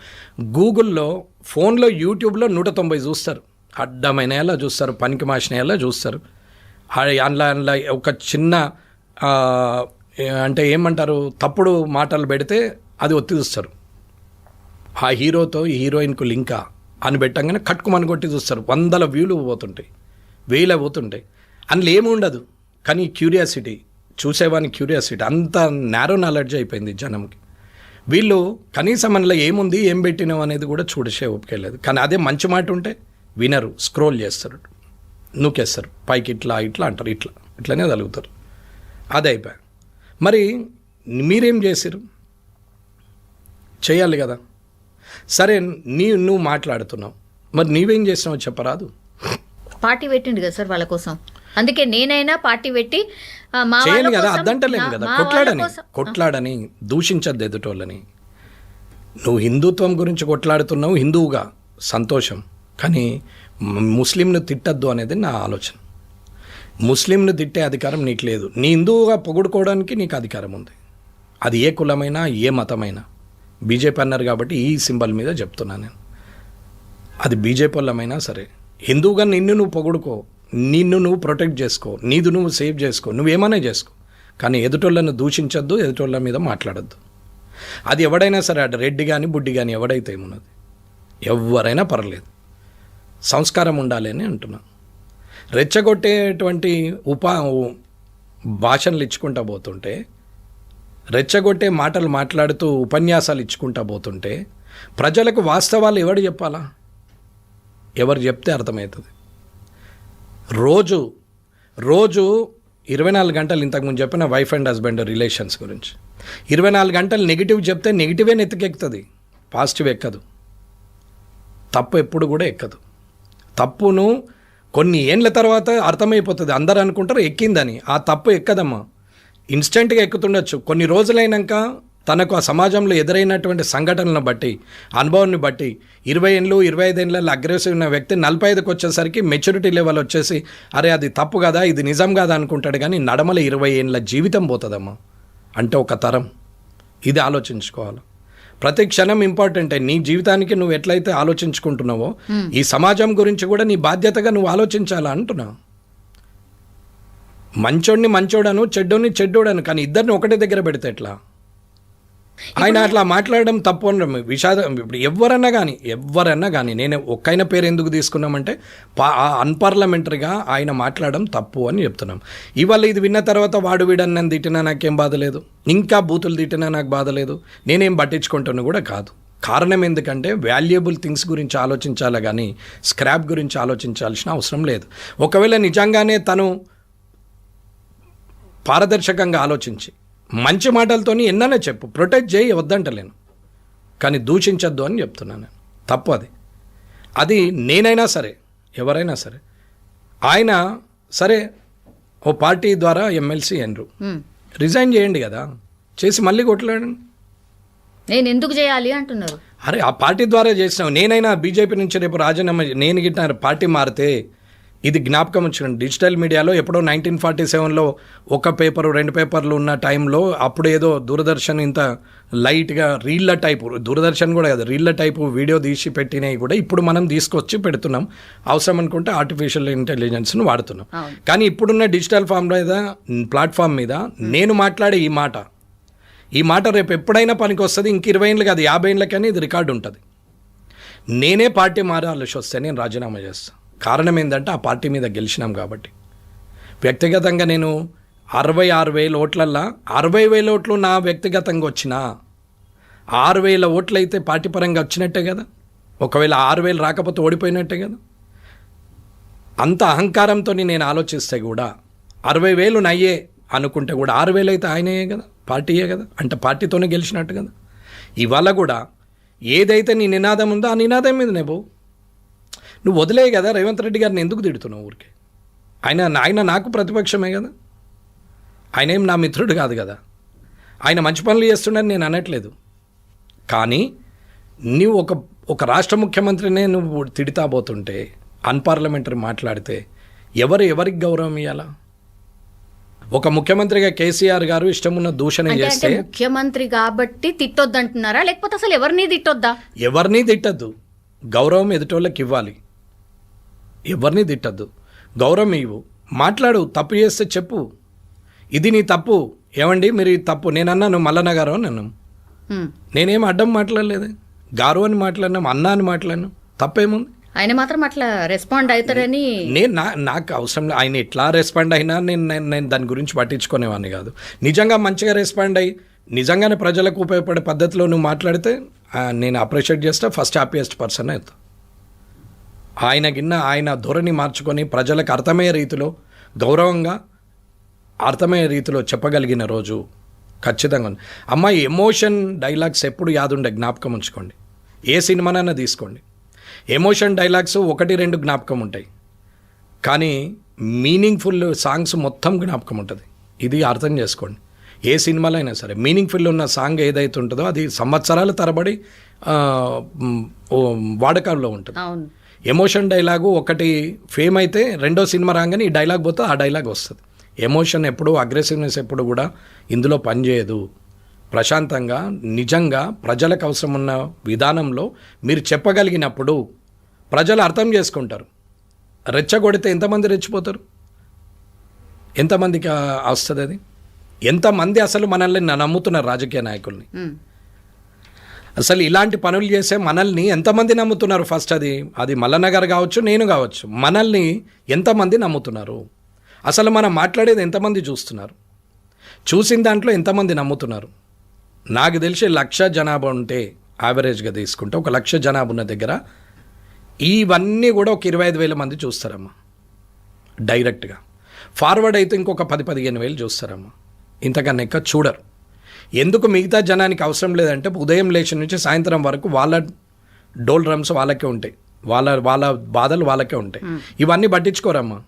గూగుల్లో, ఫోన్లో, యూట్యూబ్లో 190 చూస్తారు, అడ్డమైనలా చూస్తారు, పనికి మాసినలా చూస్తారు. అందులో ఒక చిన్న అంటే ఏమంటారు తప్పుడు మాటలు పెడితే అది ఒత్తి చూస్తారు. ఆ హీరోతో ఈ హీరోయిన్కు లింకా అని పెట్టంగానే కట్టుకుమని కొట్టి చూస్తారు. 100 వ్యూలు పోతుంటాయి, 1000 పోతుంటాయి. అందులో ఏమి ఉండదు, కానీ క్యూరియాసిటీ, చూసేవాని క్యూరియాసిటీ అంత నేరో నాలెడ్జ్ అయిపోయింది జనంకి. వీళ్ళు కనీసం అందులో ఏముంది, ఏం పెట్టినాం అనేది కూడా చూడసే ఒప్పుకెళ్ళలేదు. కానీ అదే మంచి మాట ఉంటే వినరు, స్క్రోల్ చేస్తారు, నూకేస్తారు, పైకి ఇట్లా ఇట్లా అంటారు, ఇట్లనే తలుగుతారు. అదే అయిపోయా. మరి మీరేం చేశారు? చేయాలి కదా. సరే, నువ్వు మాట్లాడుతున్నావు, మరి నీవేం చేసినావు చెప్పరాదు? పార్టీ పెట్టిండు కదా సార్ వాళ్ళ కోసం, అందుకే నేనైనా పార్టీ పెట్టి చేయను కదా, అద్దంటలేము కదా. కొట్లాడని దూషించద్దు ఎదుటోళ్ళని. నువ్వు హిందుత్వం గురించి కొట్లాడుతున్నావు, హిందువుగా సంతోషం, కానీ ముస్లింను తిట్టద్దు అనేది నా ఆలోచన. ముస్లింను తిట్టే అధికారం నీకు లేదు. నీ హిందువుగా పొగుడుకోవడానికి నీకు అధికారం ఉంది, అది ఏ కులమైనా ఏ మతమైనా. బీజేపీ అన్నారు కాబట్టి ఈ సింబల్ మీద చెప్తున్నా నేను. అది బీజేపీ వాళ్ళమైనా సరే, హిందువుగా నిన్ను నువ్వు పొగుడుకో, నిన్ను నువ్వు ప్రొటెక్ట్ చేసుకో, నీది నువ్వు సేవ్ చేసుకో, నువ్వేమైనా చేసుకో, కానీ ఎదుటోళ్ళను దూషించద్దు, ఎదుటోళ్ళ మీద మాట్లాడద్దు. అది ఎవడైనా సరే, అటు రెడ్డి కానీ బుడ్డి కానీ ఎవడైతే ఏమున్నది, ఎవరైనా పర్లేదు, సంస్కారం ఉండాలి అని అంటున్నా. రెచ్చగొట్టేటువంటి భాషలు ఇచ్చుకుంటా పోతుంటే, రెచ్చగొట్టే మాటలు మాట్లాడుతూ ఉపన్యాసాలు ఇచ్చుకుంటా పోతుంటే ప్రజలకు వాస్తవాలు ఎవడు చెప్పాలా? ఎవరు చెప్తే అర్థమవుతుంది. రోజు 24 గంటలు, ఇంతకుముందు చెప్పిన వైఫ్ అండ్ హస్బెండ్ రిలేషన్స్ గురించి 24 గంటలు నెగిటివ్ చెప్తే నెగిటివే నెత్తికెక్కుతుంది, పాజిటివ్ ఎక్కదు. తప్పు ఎప్పుడు కూడా ఎక్కదు. తప్పును కొన్ని ఏండ్ల తర్వాత అర్థమైపోతుంది. అందరు అనుకుంటారు ఎక్కిందని. ఆ తప్పు ఎక్కదమ్మా, ఇన్స్టెంట్గా ఎక్కుతుండొచ్చు. కొన్ని రోజులైనాక తనకు ఆ సమాజంలో ఎదురైనటువంటి సంఘటనలను బట్టి, అనుభవాన్ని బట్టి 20 ఏళ్ళు 25 ఏళ్ళ అగ్రెసివ్ ఉన్న వ్యక్తి 45కి వచ్చేసరికి మెచ్యూరిటీ లెవెల్ వచ్చేసి అరే అది తప్పు కదా, ఇది నిజం కదా అనుకుంటాడు. కానీ నడమల 20 ఏళ్ళ జీవితం పోతుందమ్మా. అంటే ఒక తరం. ఇది ఆలోచించుకోవాలి. ప్రతి క్షణం ఇంపార్టెంటే. నీ జీవితానికి నువ్వు ఎట్లయితే ఆలోచించుకుంటున్నావో ఈ సమాజం గురించి కూడా నీ బాధ్యతగా నువ్వు ఆలోచించాలా అంటున్నా. మంచోడిని మంచోడను, చెడ్డోని చెడ్డోడను, కానీ ఇద్దరిని ఒకటే దగ్గర పెడితే ఎట్లా? ఆయన అట్లా మాట్లాడడం తప్పు అనడం విషాదం. ఇప్పుడు ఎవరన్నా కానీ నేను ఒక్కైన పేరు ఎందుకు తీసుకున్నామంటే అన్పార్లమెంటరీగా ఆయన మాట్లాడడం తప్పు అని చెప్తున్నాం. ఇవాళ ఇది విన్న తర్వాత వాడు వీడని నన్ను తిట్టినా నాకేం బాధ లేదు, ఇంకా బూతులు తిట్టినా నాకు బాధ లేదు, నేనేం పట్టించుకుంటున్నా కూడా కాదు. కారణం ఎందుకంటే వాల్యుయబుల్ థింగ్స్ గురించి ఆలోచించాలి కానీ స్క్రాప్ గురించి ఆలోచించాల్సిన అవసరం లేదు. ఒకవేళ నిజంగానే తను పారదర్శకంగా ఆలోచించి మంచి మాటలతోని ఎన్ననే చెప్పు, ప్రొటెక్ట్ చేయి, వద్దంటలేను, కానీ దూషించద్దు అని చెప్తున్నాను నేను. తప్పు అది నేనైనా సరే ఎవరైనా సరే. ఆయన సరే ఓ పార్టీ ద్వారా ఎమ్మెల్సీ ఎన్రు, రిజైన్ చేయండి కదా, చేసి మళ్ళీ కొట్లాడండి. నేను ఎందుకు చేయాలి అంటున్నారు. అరే ఆ పార్టీ ద్వారా చేసినావు. నేనైనా బీజేపీ నుంచి రేపు రాజీనామా నేను గిట్టిన పార్టీ మారితే ఇది జ్ఞాపకం వచ్చింది. డిజిటల్ మీడియాలో ఎప్పుడో 1947లో ఒక పేపరు 2 పేపర్లు ఉన్న టైంలో అప్పుడు ఏదో దూరదర్శన్ ఇంత లైట్గా రీళ్ళ టైపు, దూరదర్శన్ కూడా కదా రీళ్ళ టైపు వీడియో తీసి పెట్టినవి కూడా ఇప్పుడు మనం తీసుకొచ్చి పెడుతున్నాం. అవసరం అనుకుంటే ఆర్టిఫిషియల్ ఇంటెలిజెన్స్ను వాడుతున్నాం. కానీ ఇప్పుడున్న డిజిటల్ ప్లాట్ఫామ్ మీద నేను మాట్లాడే ఈ మాట రేపు ఎప్పుడైనా పనికి వస్తుంది. ఇంక 20 ఏళ్ళు కాదు 50 ఏళ్ళకని ఇది రికార్డు ఉంటుంది. నేనే పార్టీ మారాల్సి వస్తే నేను రాజీనామా చేస్తాను. కారణం ఏంటంటే ఆ పార్టీ మీద గెలిచినాం కాబట్టి. వ్యక్తిగతంగా నేను 66,000 ఓట్లల్లో 60,000 ఓట్లు నా వ్యక్తిగతంగా వచ్చినా 6,000 ఓట్లు అయితే పార్టీ పరంగా వచ్చినట్టే కదా. ఒకవేళ 6,000 రాకపోతే ఓడిపోయినట్టే కదా. అంత అహంకారంతో నేను ఆలోచిస్తే కూడా 60,000 నయ్యే అనుకుంటే కూడా 6,000 అయితే ఆయనయే కదా, పార్టీయే కదా, అంటే పార్టీతోనే గెలిచినట్టు కదా. ఇవాళ కూడా ఏదైతే నీ నినాదం ఉందో ఆ నినాదం మీద నువ్వు వదిలే కదా. రేవంత్ రెడ్డి గారిని ఎందుకు తిడుతున్నావు ఊరికే? ఆయన నాకు ప్రతిపక్షమే కదా, ఆయన ఏం నా మిత్రుడు కాదు కదా. ఆయన మంచి పనులు చేస్తున్నాడని నేను అనట్లేదు. కానీ నువ్వు ఒక రాష్ట్ర ముఖ్యమంత్రినే నువ్వు తిడతా పోతుంటే, అన్పార్లమెంటరీ మాట్లాడితే ఎవరికి గౌరవం ఇవ్వాలా? ఒక ముఖ్యమంత్రిగా కేసీఆర్ గారు ఇష్టమున్న దూషణ చేస్తే ముఖ్యమంత్రి కాబట్టి తిట్టొద్దు అంటున్నారా, లేకపోతే అసలు ఎవరిని తిట్టొద్దా? ఎవరిని తిట్టద్దు, గౌరవం ఎదుటోళ్ళకి ఇవ్వాలి. ఎవరిని తిట్టద్దు, గౌరవం ఇవ్వు, మాట్లాడు, తప్పు చేస్తే చెప్పు, ఇది నీ తప్పు, ఏమండి మీరు ఈ తప్పు, నేనన్నాను మల్లన్న గారు అని అన్నాను, నేనేం అడ్డం మాట్లాడలేదు, గారు అని మాట్లాడినాం, అన్న అని మాట్లాడినాం, తప్పేముంది? ఆయన మాత్రం అట్లా రెస్పాండ్ అవుతారని నాకు అవసరం లేదు. ఆయన ఎట్లా రెస్పాండ్ అయినా నేను దాని గురించి పట్టించుకునేవాడిని కాదు. నిజంగా మంచిగా రెస్పాండ్ అయ్యి నిజంగానే ప్రజలకు ఉపయోగపడే పద్ధతిలో నువ్వు మాట్లాడితే నేను అప్రిషియేట్ చేస్తా, ఫస్ట్ హ్యాపీయెస్ట్ పర్సన్ అవుతా. ఆయన ధోరణి మార్చుకొని ప్రజలకు అర్థమయ్యే రీతిలో, గౌరవంగా అర్థమయ్యే రీతిలో చెప్పగలిగిన రోజు ఖచ్చితంగా ఉంది. అమ్మాయి ఎమోషన్ డైలాగ్స్ ఎప్పుడు యాదుండే, జ్ఞాపకం ఉంచుకోండి. ఏ సినిమానైనా తీసుకోండి, ఎమోషన్ డైలాగ్స్ 1-2 జ్ఞాపకం ఉంటాయి, కానీ మీనింగ్ఫుల్ సాంగ్స్ మొత్తం జ్ఞాపకం ఉంటుంది. ఇది అర్థం చేసుకోండి. ఏ సినిమాలో అయినా సరే మీనింగ్ఫుల్ ఉన్న సాంగ్ ఏదైతే ఉంటుందో అది సంవత్సరాల తరబడి వాడకంలో ఉంటుంది. ఎమోషన్ డైలాగు ఒకటి ఫేమ్ అయితే రెండో సినిమా రాగానే ఈ డైలాగ్ పోతే ఆ డైలాగ్ వస్తుంది. ఎమోషన్ ఎప్పుడు, అగ్రెసివ్నెస్ ఎప్పుడు కూడా ఇందులో పనిచేయదు. ప్రశాంతంగా నిజంగా ప్రజలకు అవసరం ఉన్న విధానంలో మీరు చెప్పగలిగినప్పుడు ప్రజలు అర్థం చేసుకుంటారు. రెచ్చగొడితే ఎంతమంది రెచ్చిపోతారు? ఎంతమందికి వస్తుంది అది? ఎంతమంది అసలు మనల్ని నమ్ముతున్నారు? రాజకీయ నాయకుల్ని అసలు ఇలాంటి పనులు చేసే మనల్ని ఎంతమంది నమ్ముతున్నారు? ఫస్ట్ అది మల్లన్న గారు కావచ్చు, నేను కావచ్చు, మనల్ని ఎంతమంది నమ్ముతున్నారు? అసలు మనం మాట్లాడేది ఎంతమంది చూస్తున్నారు? చూసిన దాంట్లో ఎంతమంది నమ్ముతున్నారు? నాకు తెలిసి 1,00,000 జనాభా ఉంటే యావరేజ్గా తీసుకుంటే 1,00,000 జనాభా ఉన్న దగ్గర ఇవన్నీ కూడా ఒక 25,000 మంది చూస్తారమ్మా డైరెక్ట్గా. ఫార్వర్డ్ అయితే ఇంకొక 10-15 వేలు చూస్తారమ్మా, ఇంతకన్నా ఎక్కువ చూడరు. ఎందుకు మిగతా జనానికి అవసరం లేదంటే ఉదయం లేచి నుంచి సాయంత్రం వరకు వాళ్ళ డోల్ డ్రమ్స్ వాళ్ళకే ఉంటాయి. వాళ్ళ వాళ్ళ బాధలు వాళ్ళకే ఉంటాయి. ఇవన్నీ పట్టించుకోరమ్మా.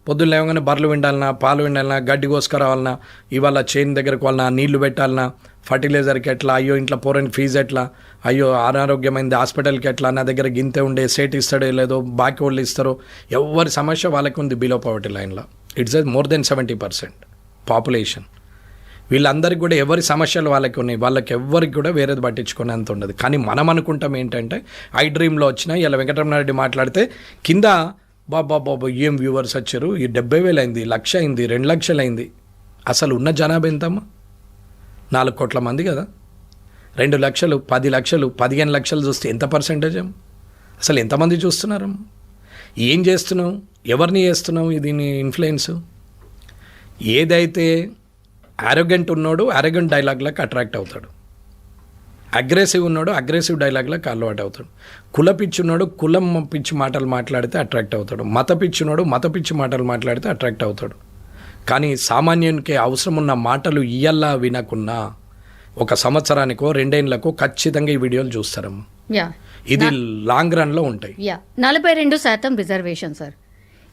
పొద్దున్న లేవగానే బర్రెలు విండాలన్నా, పాలు విండాలన్నా, గడ్డి కోసుకురావాలన్నా, ఇవాళ చేను దగ్గరకు వాళ్ళనా, నీళ్లు పెట్టాలన్నా, ఫర్టిలైజర్కి ఎట్లా, అయ్యో ఇంట్లో పోరని ఫీజు ఎట్లా, అయ్యో అనారోగ్యమైంది హాస్పిటల్కి ఎట్లా, నా దగ్గర గింతే ఉండే సేట్ ఇస్తాడో లేదో, బాకీ వాళ్ళు ఇస్తారో, ఎవరి సమస్య వాళ్ళకి ఉంది బిలో పవర్టీ లైన్లో. It's more than 70% population. వీళ్ళందరికీ కూడా ఎవరి సమస్యలు వాళ్ళకి ఉన్నాయి, వాళ్ళకి ఎవరికి కూడా వేరేది పట్టించుకునేంత ఉండదు. కానీ మనం అనుకుంటాం ఏంటంటే ఐ డ్రీమ్లో వచ్చిన ఇలా వెంకటరమణారెడ్డి మాట్లాడితే కింద బాబా ఏం వ్యూవర్స్ వచ్చారు, ఈ 70,000 అయింది, 1,00,000 అయింది, 2 లక్షలు అయింది. అసలు ఉన్న జనాభా ఎంతమ్మా? 4 కోట్ల మంది కదా. 2 లక్షలు, 10 లక్షలు, 15 లక్షలు చూస్తే ఎంత పర్సెంటేజ్ అమ్మ? అసలు ఎంతమంది చూస్తున్నారమ్మా? ఏం చేస్తున్నావు, ఎవరిని చేస్తున్నావు దీన్ని ఇన్ఫ్లుయెన్స్? ఏదైతే ఆరోగెంట్ ఉన్నాడు ఆరోగెంట్ డైలాగ్లకు అట్రాక్ట్ అవుతాడు, అగ్రెసివ్ ఉన్నాడు అగ్రెసివ్ డైలాగ్లకు అలవాటు అవుతాడు, కుల పిచ్చి ఉన్నాడు కులం పిచ్చి మాటలు మాట్లాడితే అట్రాక్ట్ అవుతాడు, మత పిచ్చి ఉన్నాడు మత పిచ్చి మాటలు మాట్లాడితే అట్రాక్ట్ అవుతాడు. కానీ సామాన్యునికి అవసరం ఉన్న మాటలు ఇయ్యల్లా వినకున్నా ఒక సంవత్సరానికో 2 ఏళ్ళకో ఖచ్చితంగా ఈ వీడియోలు చూస్తారమ్మా. ఇది లాంగ్ రన్లో ఉంటాయి. 42% రిజర్వేషన్ సార్.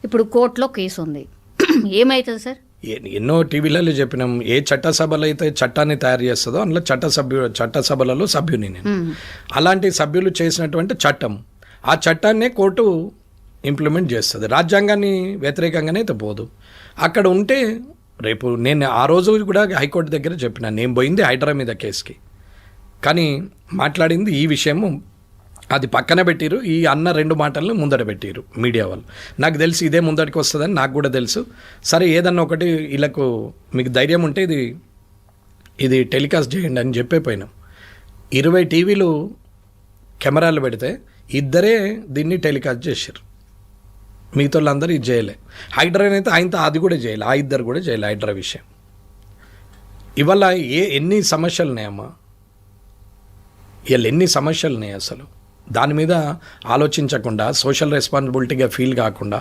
ఇప్పుడు కోర్టులో కేసు ఉంది, ఏమవుతుంది సార్? ఎన్నో టీవీలలో చెప్పినాం, ఏ చట్టసభలో అయితే చట్టాన్ని తయారు చేస్తుందో అందులో చట్టసభలలో సభ్యుని నేను. అలాంటి సభ్యులు చేసినటువంటి చట్టం, ఆ చట్టాన్నే కోర్టు ఇంప్లిమెంట్ చేస్తుంది. రాజ్యాంగాన్ని వ్యతిరేకంగానే అయితే పోదు. అక్కడ ఉంటే రేపు నేను ఆ రోజు కూడా హైకోర్టు దగ్గర చెప్పిన, నేను పోయింది హైడ్రా మీద కేసుకి, కానీ మాట్లాడింది ఈ విషయము అది పక్కన పెట్టిరు, ఈ అన్న 2 మాటలను ముందట పెట్టిరు మీడియా వాళ్ళు. నాకు తెలిసి ఇదే ముందటికి వస్తుందని నాకు కూడా తెలుసు. సరే ఏదన్నా ఒకటి వీళ్ళకు మీకు ధైర్యం ఉంటే ఇది టెలికాస్ట్ చేయండి అని చెప్పిపోయినాం. 20 టీవీలు కెమెరాలు పెడితే 2 దీన్ని టెలికాస్ట్ చేశారు, మిగతా వాళ్ళందరూ ఇది చేయలే. హైడ్రానైతే ఆయనతో అది కూడా చేయలే, ఆ 2 కూడా చేయలే హైడ్రా విషయం. ఇవాళ ఎన్ని సమస్యలు ఉన్నాయమ్మా, ఇవాళ ఎన్ని సమస్యలు ఉన్నాయి. అసలు దాని మీద ఆలోచించకుండా సోషల్ రెస్పాన్సిబిలిటీగా ఫీల్ కాకుండా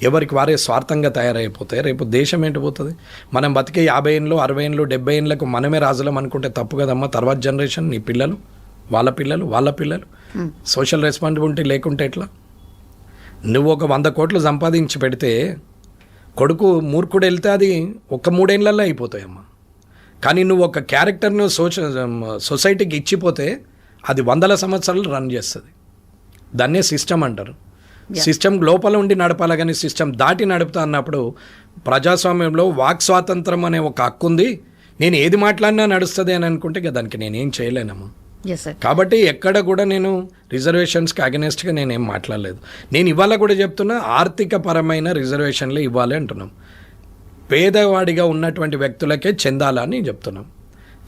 ఎవరికి వారే స్వార్థంగా తయారైపోతే రేపు దేశం ఏంటిపోతుంది? మనం బతికే 50 ఏళ్ళు 60 ఏళ్ళు 70 ఏళ్ళకు మనమే రాజులం అనుకుంటే తప్పు కదమ్మా. తర్వాత జనరేషన్ నీ పిల్లలు వాళ్ళ పిల్లలు సోషల్ రెస్పాన్సిబిలిటీ లేకుంటే ఎట్లా? నువ్వు ఒక 100 కోట్లు సంపాదించి పెడితే కొడుకు మూర్ఖుడు వెళ్తే అది ఒక 3 ఏళ్ళల్లో అయిపోతాయమ్మా. కానీ నువ్వు ఒక క్యారెక్టర్ను సొసైటీకి ఇచ్చిపోతే అది 100 సంవత్సరాలు రన్ చేస్తుంది. దాన్నే సిస్టమ్ అంటారు. సిస్టమ్ లోపల ఉండి నడపాలి, కానీ సిస్టమ్ దాటి నడుపుతా అన్నప్పుడు ప్రజాస్వామ్యంలో వాక్ స్వాతంత్రం అనే ఒక హక్కు ఉంది. నేను ఏది మాట్లాడినా నడుస్తుంది అని అనుకుంటే ఇక దానికి నేనేం చేయలేనమ్మా. కాబట్టి ఎక్కడ కూడా నేను రిజర్వేషన్స్కి అగెనెస్ట్గా నేనేం మాట్లాడలేదు. నేను ఇవాళ కూడా చెప్తున్నా, ఆర్థిక పరమైన రిజర్వేషన్లు ఇవ్వాలి అంటున్నాం. పేదవాడిగా ఉన్నటువంటి వ్యక్తులకే చెందాలని చెప్తున్నాం.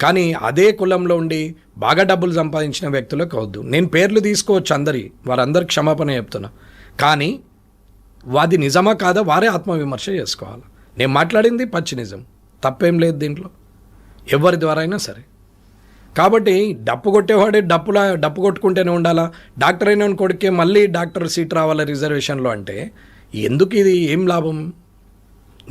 కానీ అదే కులంలో ఉండి బాగా డబ్బులు సంపాదించిన వ్యక్తులకు అవద్దు. నేను పేర్లు తీసుకోవచ్చు, వారందరికి క్షమాపణ చెప్తున్నా. కానీ వాది నిజమా కాదా వారే ఆత్మవిమర్శ చేసుకోవాలి. నేను మాట్లాడింది పచ్చి నిజం, తప్పేం లేదు దీంట్లో, ఎవరి ద్వారా అయినా సరే. కాబట్టి డప్పు కొట్టేవాడే డప్పు కొట్టుకుంటూనే ఉండాలా, డాక్టర్ అయిన కొడుకే మళ్ళీ డాక్టర్ సీట్ రావాలా రిజర్వేషన్లో అంటే ఎందుకు? ఇది ఏం లాభం?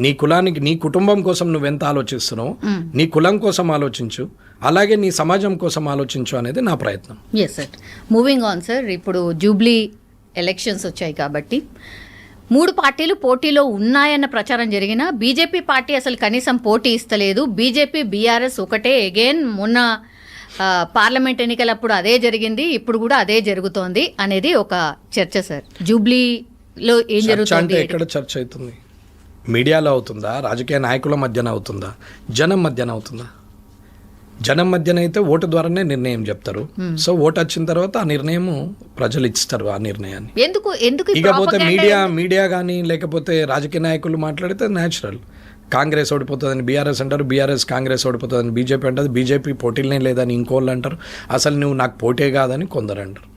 నీ కులానికి నీ కుటుంబం కోసం నువ్వెంత ఆలోచిస్తున్నావు, నీ కులం కోసం ఆలోచించు, అలాగే నీ సమాజం కోసం ఆలోచించు అనేది నా ప్రయత్నం. Yes sir. Moving on sir, ఇప్పుడు జూబ్లీ ఎలక్షన్స్ వచ్చాయి కాబట్టి 3 పార్టీలు పోటీలో ఉన్నాయన్న ప్రచారం జరిగినా బీజేపీ పార్టీ అసలు కనీసం పోటీ ఇస్తలేదు. బీజేపీ బీఆర్ఎస్ ఒకటే. అగైన్ మొన్న పార్లమెంట్ ఎన్నికలప్పుడు అదే జరిగింది, ఇప్పుడు కూడా అదే జరుగుతోంది అనేది ఒక చర్చ సార్. జూబ్లీలో ఏం జరుగుతుంది? ఎక్కడ చర్చ అవుతుంది? మీడియాలో అవుతుందా? రాజకీయ నాయకుల మధ్యన అవుతుందా? జనం మధ్యన అవుతుందా? జనం మధ్యన అయితే ఓటు ద్వారానే నిర్ణయం చెప్తారు. సో ఓటు వచ్చిన తర్వాత ఆ నిర్ణయం ప్రజలు ఇస్తారు. ఆ నిర్ణయాన్ని ఇకపోతే మీడియా కానీ లేకపోతే రాజకీయ నాయకులు మాట్లాడితే న్యాచురల్. కాంగ్రెస్ ఓడిపోతుందని బీఆర్ఎస్ అంటారు, బీఆర్ఎస్ కాంగ్రెస్ ఓడిపోతుందని బీజేపీ అంటారు, బీజేపీ పోటీలనే లేదని ఇంకోళ్ళు అంటారు, అసలు నువ్వు నాకు పోటీ కాదని కొందరు అంటారు.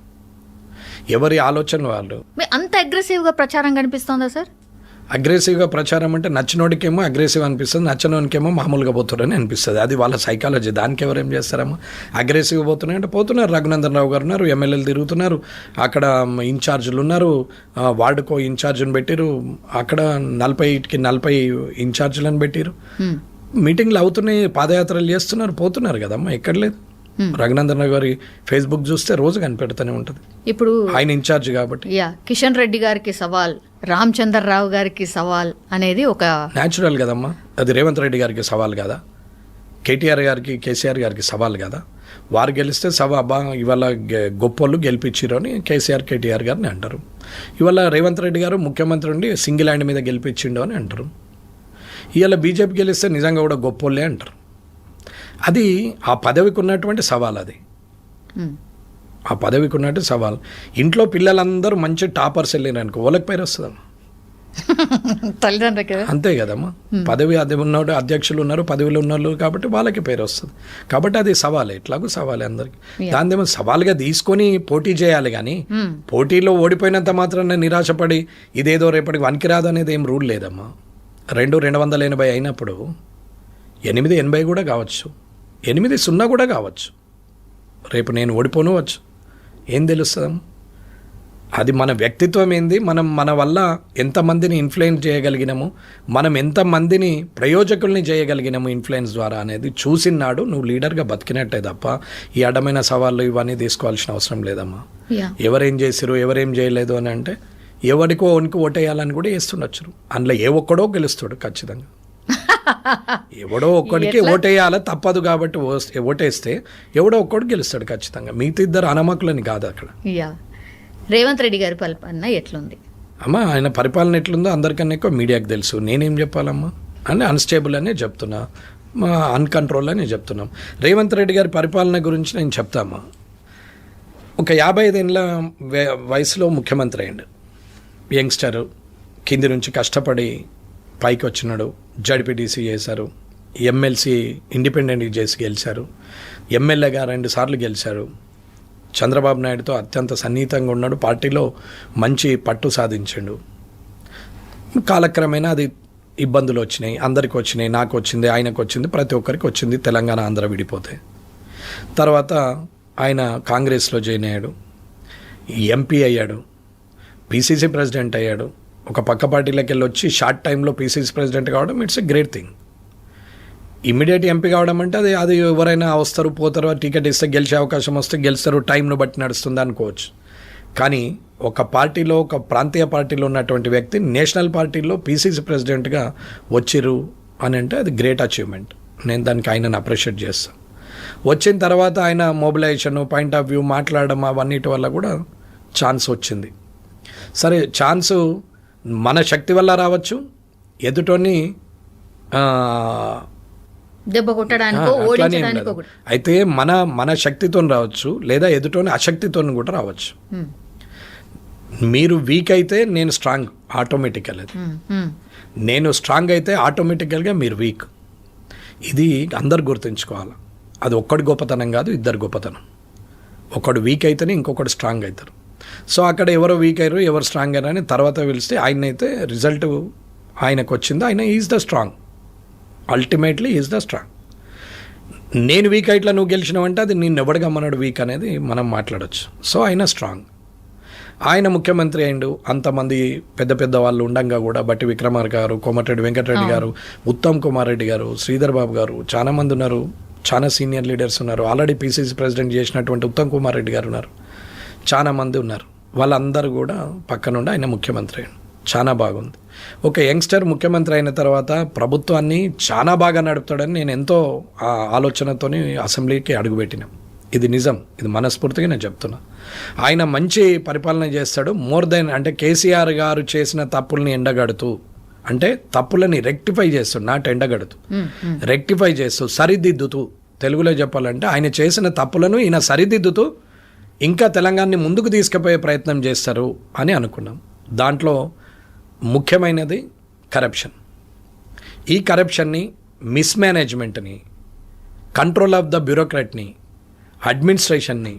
ఎవరి ఆలోచనలు వాళ్ళు. అంత అగ్రెసివ్గా ప్రచారం కనిపిస్తోందా సార్? అగ్రెసివ్గా ప్రచారం అంటే నచ్చినోడికేమో అగ్రెసివ్ అనిపిస్తుంది, నచ్చనోనికేమో మామూలుగా పోతున్నారని అనిపిస్తుంది. అది వాళ్ళ సైకాలజీ. దానికి ఎవరేం చేస్తారమ్మా? అగ్రెసివ్గా పోతున్నాయి అంటే పోతున్నారు. రఘునందన్ రావు గారు ఉన్నారు, ఎమ్మెల్యేలు తిరుగుతున్నారు, అక్కడ ఇన్ఛార్జీలు ఉన్నారు, వార్డుకో ఇన్ఛార్జిని పెట్టిరు, అక్కడ 40 ఇన్ఛార్జీలను పెట్టిరు, మీటింగ్లు అవుతున్నాయి, పాదయాత్రలు చేస్తున్నారు, పోతున్నారు కదమ్మా. ఎక్కడ లేదు. రఘునందన్ రావు గారి ఫేస్బుక్ చూస్తే రోజు కనిపెడుతూనే ఉంటుంది, ఇప్పుడు ఆయన ఇన్ఛార్జ్ కాబట్టి. కిషన్ రెడ్డి గారికి సవాల్, రామచంద్రరావు గారికి సవాల్ అనేది ఒక న్యాచురల్ కదమ్మా. అది రేవంత్ రెడ్డి గారికి సవాల్ కదా, కేటీఆర్ గారికి కేసీఆర్ గారికి సవాల్ కదా. వారు గెలిస్తే అబ్బా ఇవాళ గొప్పోళ్ళు గెలిపించారు అని కేసీఆర్ కేటీఆర్ గారిని అంటారు. ఇవాళ రేవంత్ రెడ్డి గారు ముఖ్యమంత్రి ఉండి సింగిల్ హ్యాండ్ మీద గెలిపించిండు అని అంటారు. ఇవాళ బీజేపీ గెలిస్తే నిజంగా కూడా గొప్పోళ్ళే అంటారు. అది ఆ పదవికి ఉన్నటువంటి సవాల్. అది ఆ పదవికి ఉన్నట్టు సవాల్. ఇంట్లో పిల్లలందరూ మంచి టాపర్స్ వెళ్ళినారు అనుకో, వాళ్ళకి పేరు వస్తుందమ్మా, తల్లిదండ్రులకి. అంతే కదమ్మా. పదవి అది ఉన్నోడు, అధ్యక్షులు ఉన్నారు, పదవిలో ఉన్నోళ్ళు కాబట్టి వాళ్ళకి పేరు వస్తుంది. కాబట్టి అది సవాలే, ఎట్లాగో సవాలే అందరికి. దానిదేమో సవాల్గా తీసుకొని పోటీ చేయాలి కానీ పోటీలో ఓడిపోయినంత మాత్రాన నిరాశపడి ఇదేదో రేపటికి వనికిరాదు అనేది ఏం రూల్ లేదమ్మా. 280 అయినప్పుడు 880 కూడా కావచ్చు, 8-0 కూడా కావచ్చు. రేపు నేను ఓడిపోనవచ్చు, ఏం తెలుస్తుందమ్మా. అది మన వ్యక్తిత్వం ఏంది, మనం మన వల్ల ఎంతమందిని ఇన్ఫ్లుయెన్స్ చేయగలిగినాము, మనం ఎంతమందిని ప్రయోజకుల్ని చేయగలిగినాము ఇన్ఫ్లుయెన్స్ ద్వారా అనేది చూసినాడు నువ్వు లీడర్గా బతికినట్టే తప్ప ఈ అడ్డమైన సవాళ్ళు ఇవన్నీ తీసుకోవాల్సిన అవసరం లేదమ్మా. ఎవరేం చేసిరు ఎవరేం చేయలేదు అని అంటే ఎవరికో వనికి ఓటేయాలని కూడా వేస్తుండొచ్చు. అందులో ఏ ఒక్కడో గెలుస్తాడు ఖచ్చితంగా. ఎవడో ఒక్కడికి ఓటేయాలి తప్పదు కాబట్టి ఓటేస్తే ఎవడో ఒక్కడు గెలుస్తాడు ఖచ్చితంగా. మిగతా ఇద్దరు అనమకులని కాదు అక్కడ. రేవంత్ రెడ్డి గారి పరిపాలన ఎట్లుంది అమ్మా? ఆయన పరిపాలన ఎట్లుందో అందరికన్నా ఎక్కువ మీడియాకి తెలుసు. నేనేం చెప్పాలమ్మా అని అన్స్టేబుల్ అనే చెప్తున్నా, అన్కంట్రోల్ అనే చెప్తున్నాం. రేవంత్ రెడ్డి గారి పరిపాలన గురించి నేను చెప్తామా. ఒక 55 ఏళ్ళ వయసులో ముఖ్యమంత్రి అయ్యాడు. యంగ్స్టర్, కింది నుంచి కష్టపడి పైకి వచ్చినాడు. జడ్పీటీసీ చేశారు, ఎమ్మెల్సీ ఇండిపెండెంట్గా చేసి గెలిచారు, ఎమ్మెల్యేగా 2 సార్లు గెలిచారు. చంద్రబాబు నాయుడుతో అత్యంత సన్నిహితంగా ఉన్నాడు, పార్టీలో మంచి పట్టు సాధించాడు. కాలక్రమేణా అది ఇబ్బందులు వచ్చినాయి, అందరికి వచ్చినాయి, నాకు వచ్చింది, ఆయనకు వచ్చింది, ప్రతి ఒక్కరికి వచ్చింది. తెలంగాణ ఆంధ్ర విడిపోతే తర్వాత ఆయన కాంగ్రెస్లో జాయిన్ అయ్యాడు, ఎంపీ అయ్యాడు, పీసీసీ ప్రెసిడెంట్ అయ్యాడు. ఒక పక్క పార్టీలోకి వెళ్ళి వచ్చి షార్ట్ టైంలో పీసీసీ ప్రెసిడెంట్ కావడం it's a great thing. Immediate MP కావడం అంటే అది ఎవరైనా వస్తారు పోతారు, టికెట్ ఇస్తే గెలిచే అవకాశం వస్తే గెలుస్తారు, టైంను బట్టి నడుస్తుంది అనుకోవచ్చు. కానీ ఒక పార్టీలో, ఒక ప్రాంతీయ పార్టీలో ఉన్నటువంటి వ్యక్తి నేషనల్ పార్టీలో పీసీసీ ప్రెసిడెంట్గా వచ్చిర్రు అని అంటే అది గ్రేట్ అచీవ్మెంట్. నేను దానికి ఆయనను అప్రిషియేట్ చేస్తాను. వచ్చిన తర్వాత ఆయన మొబిలైజేషన్, పాయింట్ ఆఫ్ వ్యూ, మాట్లాడడం అవన్నిటి వల్ల కూడా ఛాన్స్ వచ్చింది. సరే, ఛాన్సు మన శక్తి వల్ల రావచ్చు, ఎదుటోని దెబ్బ కొట్టడానికో ఓడించడానికో. అయితే మన శక్తితో రావచ్చు, లేదా ఎదుటోని అశక్తితో కూడా రావచ్చు. మీరు వీక్ అయితే నేను స్ట్రాంగ్ ఆటోమేటికల్. అది నేను స్ట్రాంగ్ అయితే ఆటోమేటికల్గా మీరు వీక్. ఇది అందరు గుర్తుంచుకోవాలి. అది ఒక్కడి గొప్పతనం కాదు, ఇద్దరు గొప్పతనం. ఒకడు వీక్ అయితేనే ఇంకొకటి స్ట్రాంగ్ అవుతారు. సో అక్కడ ఎవరో వీక్ అయ్యారు, ఎవరు స్ట్రాంగ్ అయ్యారు అని తర్వాత పిలిస్తే ఆయన అయితే రిజల్ట్ ఆయనకు వచ్చింది. ఆయన is the strong, ultimately is the strong. నేను వీక్ అయిట్లా నువ్వు గెలిచినావంటే అది నేను ఎవడగమ్మన్నాడు వీక్ అనేది మనం మాట్లాడచ్చు. సో ఆయన స్ట్రాంగ్. ఆయన ముఖ్యమంత్రి అయిండు. అంతమంది పెద్ద పెద్ద వాళ్ళు ఉండంగా కూడా బట్టి విక్రమార్క గారు, కోమటిరెడ్డి వెంకటరెడ్డి గారు, ఉత్తమ్ కుమార్ రెడ్డి గారు, శ్రీధర్ బాబు గారు, చాలా మంది ఉన్నారు, చాలా సీనియర్ లీడర్స్ ఉన్నారు. ఆల్రెడీ పీసీసీ ప్రెసిడెంట్ చేసినటువంటి ఉత్తమ్ కుమార్ రెడ్డి గారు ఉన్నారు, చాలా మంది ఉన్నారు. వాళ్ళందరూ కూడా పక్కనుండి ఆయన ముఖ్యమంత్రి అయ్యాడు. చాలా బాగుంది. ఒక యంగ్స్టర్ ముఖ్యమంత్రి అయిన తర్వాత ప్రభుత్వాన్ని చాలా బాగా నడుపుతాడని నేను ఎంతో ఆలోచనతో అసెంబ్లీకి అడుగుపెట్టినాం. ఇది నిజం, ఇది మనస్ఫూర్తిగా నేను చెప్తున్నా. ఆయన మంచి పరిపాలన చేస్తాడు. మోర్ దెన్ అంటే కేసీఆర్ గారు చేసిన తప్పుల్ని ఎండగడుతూ, అంటే తప్పులని రెక్టిఫై చేస్తూ, నాట్ ఎండగడుతూ, రెక్టిఫై చేస్తూ, సరిదిద్దుతూ, తెలుగులో చెప్పాలంటే ఆయన చేసిన తప్పులను ఈయన సరిదిద్దుతూ ఇంకా తెలంగాణని ముందుకు తీసుకుపోయే ప్రయత్నం చేస్తారు అని అనుకున్నాం. దాంట్లో ముఖ్యమైనది కరప్షన్. ఈ కరప్షన్ని, మిస్మేనేజ్మెంట్ని, కంట్రోల్ ఆఫ్ ద బ్యూరోక్రాట్ని, అడ్మినిస్ట్రేషన్ని,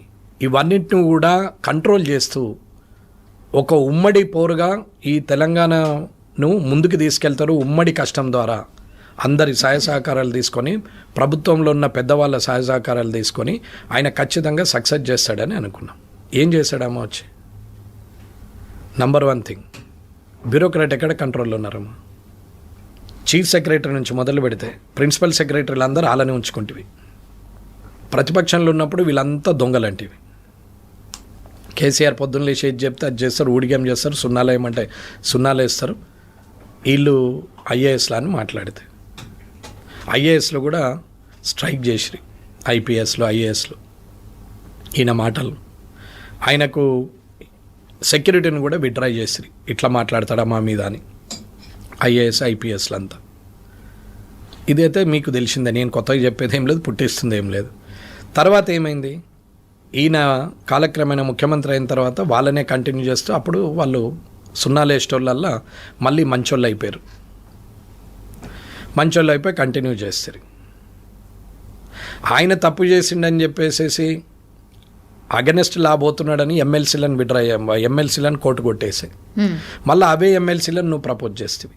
ఇవన్నిటిని కూడా కంట్రోల్ చేస్తూ ఒక ఉమ్మడి పోరుగా ఈ తెలంగాణను ముందుకు తీసుకెళ్తారు. ఉమ్మడి కష్టం ద్వారా అందరి సహాయ సహకారాలు తీసుకొని, ప్రభుత్వంలో ఉన్న పెద్దవాళ్ళ సహాయ సహకారాలు తీసుకొని ఆయన ఖచ్చితంగా సక్సెస్ చేస్తాడని అనుకున్నాం. ఏం చేశాడమ్మా వచ్చి? నంబర్ 1 థింగ్, బ్యూరోక్రాట్ ఎక్కడ కంట్రోల్లో ఉన్నారమ్మా? చీఫ్ సెక్రటరీ నుంచి మొదలు పెడితే ప్రిన్సిపల్ సెక్రటరీలు అందరూ అలానే ఉంచుకుంటువి. ప్రతిపక్షంలో ఉన్నప్పుడు వీళ్ళంతా దొంగలంటివి. కేసీఆర్ పొద్దున్న లేచి ఏది చెప్తే అది చేస్తారు, ఊడిగం చేస్తారు, సున్నాలు ఏమంటే సున్నాలు వేస్తారు. వీళ్ళు ఐఏఎస్లు అని మాట్లాడితే ఐఏఎస్లో కూడా స్ట్రైక్ చేసిరి, ఐపీఎస్లు ఐఏఎస్లు ఈయన మాటలు. ఆయనకు సెక్యూరిటీని కూడా విత్డ్రా చేసిరి, ఇట్లా మాట్లాడతాడా మా మీద అని ఐఏఎస్ ఐపీఎస్లు అంతా. ఇదైతే మీకు తెలిసిందే, నేను కొత్తగా చెప్పేది ఏం లేదు, పుట్టిస్తుంది ఏం లేదు. తర్వాత ఏమైంది, ఈయన కాలక్రమేణా ముఖ్యమంత్రి అయిన తర్వాత వాళ్ళనే కంటిన్యూ చేస్తూ అప్పుడు వాళ్ళు సున్నాలు వేసేటోళ్ళల్లా మళ్ళీ మంచోళ్ళు అయిపోయారు. మంచోళ్ళు అయిపోయి కంటిన్యూ చేస్తారు. ఆయన తప్పు చేసిండని చెప్పేసి అగెనెస్ట్ లా పోతున్నాడని ఎమ్మెల్సీలను కోర్టు కొట్టేసి మళ్ళీ అవే ఎమ్మెల్సీలను నువ్వు ప్రపోజ్ చేస్తేవి.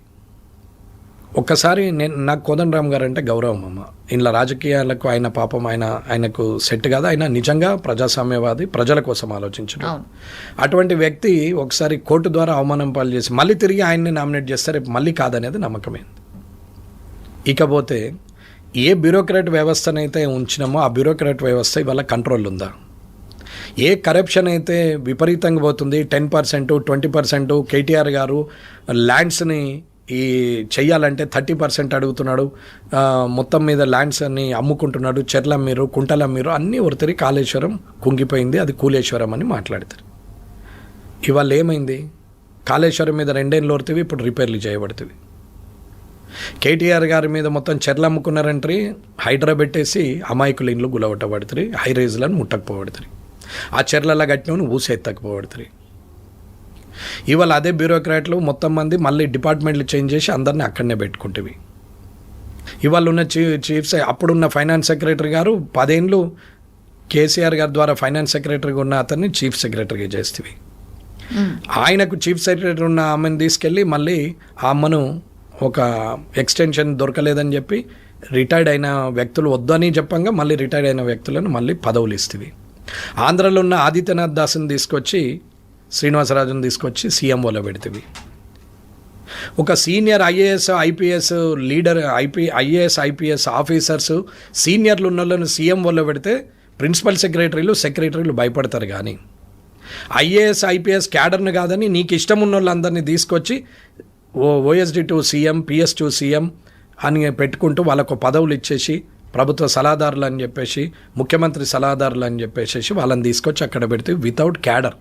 ఒక్కసారి నాకు కోదండరామ్ గారు అంటే గౌరవం అమ్మ. ఇంట్లో రాజకీయాలకు ఆయన పాపం ఆయనకు సెట్ కాదు. ఆయన నిజంగా ప్రజాస్వామ్యవాది, ప్రజల కోసం ఆలోచించడం. అటువంటి వ్యక్తి ఒకసారి కోర్టు ద్వారా అవమానం పాలు చేసి మళ్ళీ తిరిగి ఆయన్ని నామినేట్ చేస్తే రేపు మళ్ళీ కాదనేది నమ్మకమైంది. ఇకపోతే ఏ బ్యూరోక్రాట్ వ్యవస్థనైతే ఉంచినామో ఆ బ్యూరోక్రాట్ వ్యవస్థ ఇవాళ కంట్రోల్ ఉందా? ఏ కరప్షన్ అయితే విపరీతంగా పోతుంది, 10%, 20%. కేటీఆర్ గారు ల్యాండ్స్ని ఈ చెయ్యాలంటే 30% అడుగుతున్నాడు, మొత్తం మీద ల్యాండ్స్ అన్ని అమ్ముకుంటున్నాడు, చెర్ల మీరు కుంటల మీరు అన్నీ ఒరితిరి, కాళేశ్వరం కుంగిపోయింది, అది కూలేశ్వరం అని మాట్లాడతారు. ఇవాళ ఏమైంది, కాళేశ్వరం మీద 2 ఏళ్ళు ఒరితివి, ఇప్పుడు రిపేర్లు చేయబడుతుంది. కేటీఆర్ గారి మీద మొత్తం చెర్లు అమ్ముకున్నారంటే హైడ్రా పెట్టేసి అమాయకుల ఇండ్లు గులవట్టబడుతుంది, హై రైజ్లను ముట్టకపోబడుతుంది, ఆ చెర్లలా కట్టినవి ఊసెత్తకపోబడుతుంది. ఇవాళ అదే బ్యూరోక్రాట్లు మొత్తం మంది మళ్ళీ డిపార్ట్మెంట్లు చేంజ్ చేసి అందరినీ అక్కడనే పెట్టుకుంటేవి. ఇవాళ ఉన్న చీఫ్స్ అప్పుడున్న ఫైనాన్స్ సెక్రటరీ గారు 10 ఏళ్ళు కేసీఆర్ గారి ద్వారా ఫైనాన్స్ సెక్రటరీగా ఉన్న అతన్ని చీఫ్ సెక్రటరీగా చేస్తేవి. ఆయనకు చీఫ్ సెక్రటరీ ఉన్న ఆమెను తీసుకెళ్ళి మళ్ళీ ఆ అమ్మను ఒక ఎక్స్టెన్షన్ దొరకలేదని చెప్పి రిటైర్డ్ అయిన వ్యక్తులు వద్దని చెప్పంగా మళ్ళీ రిటైర్డ్ అయిన వ్యక్తులను మళ్ళీ పదవులు ఇస్తేవి. ఆంధ్రలో ఉన్న ఆదిత్యనాథ్ దాస్ని తీసుకొచ్చి శ్రీనివాసరాజును తీసుకొచ్చి సీఎంఓలో పెడితేవి. ఒక senior IAS IPS leader IAS IPS officers సీనియర్లు ఉన్న వాళ్ళని సీఎంఓలో పెడితే ప్రిన్సిపల్ సెక్రటరీలు భయపడతారు. కానీ ఐఏఎస్ ఐపీఎస్ క్యాడర్ను కాదని నీకు ఇష్టం ఉన్న వాళ్ళందరినీ తీసుకొచ్చి OSD to CM, PS to CM అని పెట్టుకుంటూ వాళ్ళకు పదవులు ఇచ్చేసి ప్రభుత్వ సలహాదారులు అని చెప్పేసి, ముఖ్యమంత్రి సలహాదారులు అని చెప్పేసి వాళ్ళని తీసుకొచ్చి అక్కడ పెడితే వితౌట్ క్యాడర్,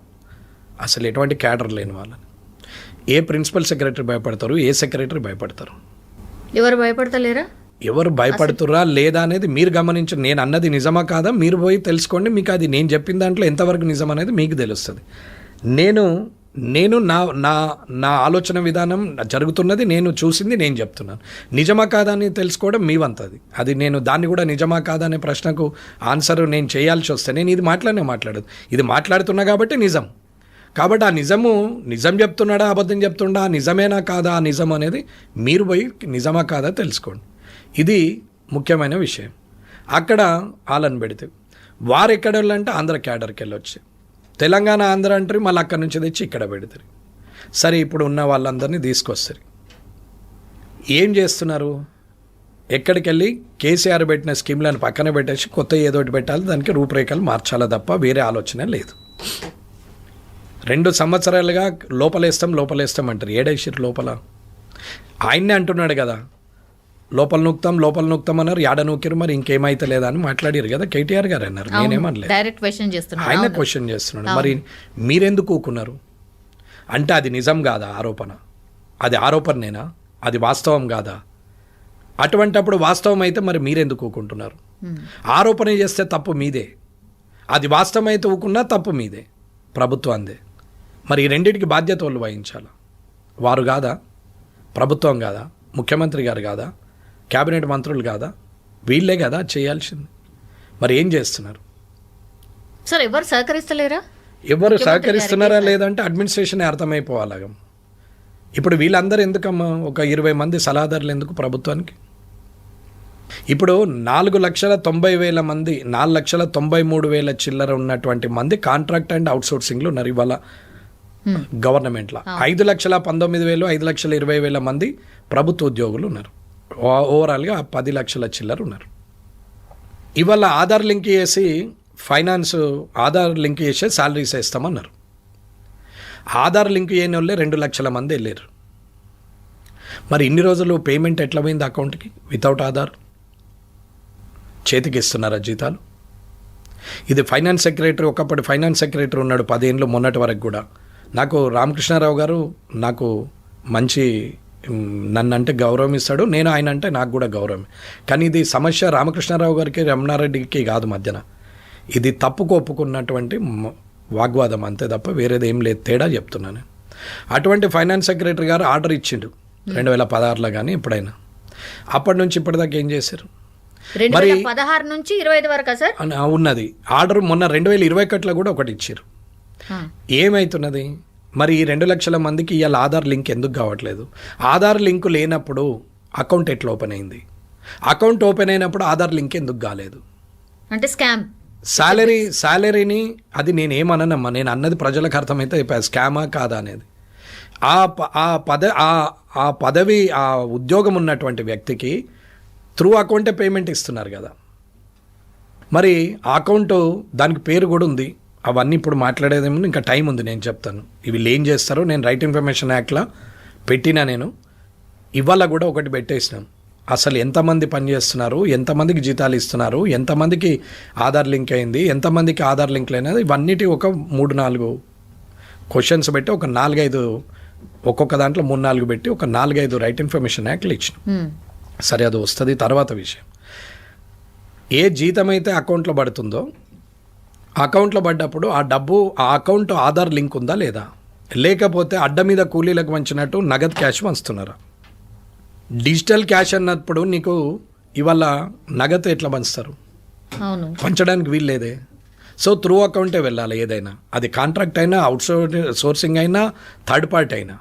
అసలు ఎటువంటి క్యాడర్ లేని వాళ్ళని ఏ ప్రిన్సిపల్ సెక్రటరీ భయపడతారు, ఏ సెక్రటరీ భయపడతారు? ఎవరు భయపడతలేరా? ఎవరు భయపడుతురా లేదా అనేది మీరు గమనించి, నేను అన్నది నిజమా కాదా మీరు పోయి తెలుసుకోండి. మీకు అది నేను చెప్పిన దాంట్లో ఎంతవరకు నిజం అనేది మీకు తెలుస్తుంది. నేను నా నా నా ఆలోచన విధానం జరుగుతున్నది, నేను చూసింది నేను చెప్తున్నాను. నిజమా కాదా అని తెలుసుకోవడం మీ వంతది. అది నేను దాన్ని కూడా నిజమా కాదా అనే ప్రశ్నకు ఆన్సర్ నేను చేయాల్సి వస్తే నేను ఇది మాట్లాడదు, ఇది మాట్లాడుతున్నా కాబట్టి నిజం. కాబట్టి ఆ నిజం చెప్తున్నాడా అబద్ధం చెప్తుండా, నిజమేనా కాదా ఆ నిజం అనేది మీరు పోయి నిజమా కాదా తెలుసుకోండి. ఇది ముఖ్యమైన విషయం. అక్కడ వాళ్ళని పెడితే వారు ఎక్కడ వెళ్ళంటే ఆంధ్ర క్యాడర్కి వెళ్ళొచ్చు, తెలంగాణ ఆంధ్ర అంటారు, మళ్ళీ అక్కడి నుంచి తెచ్చి ఇక్కడ పెడతారు. సరే, ఇప్పుడు ఉన్న వాళ్ళందరినీ తీసుకొస్తారు. ఏం చేస్తున్నారు? ఎక్కడికి వెళ్ళి కేసీఆర్ పెట్టిన స్కీమ్లను పక్కన పెట్టేసి కొత్త ఏదోటి పెట్టాలి, దానికి రూపురేఖలు మార్చాలా తప్ప వేరే ఆలోచన లేదు. 2 సంవత్సరాలుగా లోపలేస్తాం అంటారు. ఏడైషిర్ లోపల ఆయన్నే అంటున్నాడు కదా, లోపల నూక్తాం అన్నారు, యాడ నూకిరు, మరి ఇంకేమైతే లేదా అని మాట్లాడారు కదా కేటీఆర్ గారు అన్నారు. నేనేమనలేదు, ఆయన క్వశ్చన్ చేస్తున్నాడు. మరి మీరెందుకు ఊకున్నారు అంటే అది నిజం కాదా ఆరోపణ? అది ఆరోపణనేనా? అది వాస్తవం కాదా? అటువంటప్పుడు వాస్తవం అయితే మరి మీరెందుకు ఊకుంటున్నారు? ఆరోపణ చేస్తే తప్పు మీదే, అది వాస్తవం అయితే ఊకున్నా తప్పు మీదే, ప్రభుత్వందే. మరి ఈ రెండింటికి బాధ్యత వాళ్ళు వహించాలి. వారు కాదా? ప్రభుత్వం కాదా? ముఖ్యమంత్రి గారు కాదా? క్యాబినెట్ మంత్రులు కాదా? వీళ్ళే కదా చేయాల్సింది. మరి ఏం చేస్తున్నారు సార్? ఎవరు సహకరిస్తలేరా? ఎవరు సహకరిస్తున్నారా లేదంటే అడ్మినిస్ట్రేషన్ అర్థమైపోవాలి. ఇప్పుడు వీళ్ళందరూ ఎందుకమ్మా ఒక 20 మంది సలహాదారులు ఎందుకు ప్రభుత్వానికి? ఇప్పుడు 4,90,000 మంది, 4,93,000 చిల్లర ఉన్నటువంటి మంది కాంట్రాక్ట్ అండ్ అవుట్సోర్సింగ్లో ఉన్నారు ఇవాళ గవర్నమెంట్లో. 5,19,000, 5,20,000 మంది ప్రభుత్వ ఉద్యోగులు ఉన్నారు. ఓవరాల్గా 10 లక్షల చిల్లర ఉన్నారు. ఇవాళ ఆధార్ లింక్ చేసి ఫైనాన్స్ ఆధార్ లింక్ చేసే శాలరీస్ వేస్తామన్నారు. ఆధార్ లింక్ చేయని వాళ్ళే 2 లక్షల మంది వెళ్ళారు. మరి ఇన్ని రోజులు పేమెంట్ ఎట్లా పోయింది అకౌంట్కి వితౌట్ ఆధార్? చేతికి ఇస్తున్నారా జీతాలు? ఇది ఫైనాన్స్ సెక్రటరీ, ఒకప్పటి ఫైనాన్స్ సెక్రటరీ ఉన్నాడు 10 ఏళ్ళు మొన్నటి వరకు కూడా. నాకు రామకృష్ణారావు గారు నాకు మంచి నన్ను అంటే గౌరవం ఇస్తాడు, నేను ఆయన అంటే నాకు కూడా గౌరవం. కానీ ఇది సమస్య రామకృష్ణారావు గారికి రమణారెడ్డికి కాదు మధ్యన. ఇది తప్పుకు ఒప్పుకున్నటువంటి వాగ్వాదం అంతే తప్ప వేరేది ఏం లేదు. తేడా చెప్తున్నాను. అటువంటి ఫైనాన్స్ సెక్రటరీ గారు ఆర్డర్ ఇచ్చిండు 2016లో కానీ ఎప్పుడైనా. అప్పటి నుంచి ఇప్పటిదాకా ఏం చేశారు? 2016 నుంచి 25 వరకు సార్ ఉన్నది ఆర్డర్. మొన్న 2021లో కూడా ఒకటి ఇచ్చారు. ఏమవుతున్నది మరి? ఈ 2 లక్షల మందికి ఇవాళ ఆధార్ లింక్ ఎందుకు కావట్లేదు? ఆధార్ లింక్ లేనప్పుడు అకౌంట్ ఎట్లా ఓపెన్ అయింది? అకౌంట్ ఓపెన్ అయినప్పుడు ఆధార్ లింక్ ఎందుకు కాలేదు? ఆ అంటే స్కామ్. శాలరీని అది నేనేమనమ్మా, నేను అన్నది ప్రజలకు అర్థమైతే స్కామా కాదా అనేది. ఆ పదవి ఆ ఉద్యోగం ఉన్నటువంటి వ్యక్తికి త్రూ అకౌంటే పేమెంట్ ఇస్తున్నారు కదా. మరి ఆ అకౌంట్ దానికి పేరు కూడా ఉంది. అవన్నీ ఇప్పుడు మాట్లాడేదేమో, ఇంకా టైం ఉంది, నేను చెప్తాను. ఇవి ఏం చేస్తారో నేను రైట్ ఇన్ఫర్మేషన్ యాక్ట్లో పెట్టినా. నేను ఇవాళ కూడా ఒకటి పెట్టేసినాను. అసలు ఎంతమంది పనిచేస్తున్నారు, ఎంతమందికి జీతాలు ఇస్తున్నారు, ఎంతమందికి ఆధార్ లింక్ అయింది, ఎంతమందికి ఆధార్ లింక్ లేనిది, ఇవన్నిటి ఒక 3-4 క్వశ్చన్స్ పెట్టి ఒక 4-5 ఒక్కొక్క దాంట్లో 3-4 పెట్టి ఒక 4-5 రైట్ ఇన్ఫర్మేషన్ యాక్ట్లు ఇచ్చినాం. సరే, అది వస్తుంది తర్వాత విషయం. ఏ జీతం అయితే అకౌంట్లో పడుతుందో అకౌంట్లో పడ్డప్పుడు ఆ డబ్బు ఆ అకౌంట్ ఆధార్ లింక్ ఉందా లేదా, లేకపోతే అడ్డ మీద కూలీలకు వంచినట్టు నగదు క్యాష్ వంచుతున్నారా? డిజిటల్ క్యాష్ అన్నప్పుడు నీకు ఇవాళ నగదు ఎట్లా పంచుతారు? పంచడానికి వీల్లేదే. సో త్రూ అకౌంటే వెళ్ళాలి ఏదైనా, అది కాంట్రాక్ట్ అయినా, అవుట్ సోర్సింగ్ అయినా, థర్డ్ పార్టీ అయినా.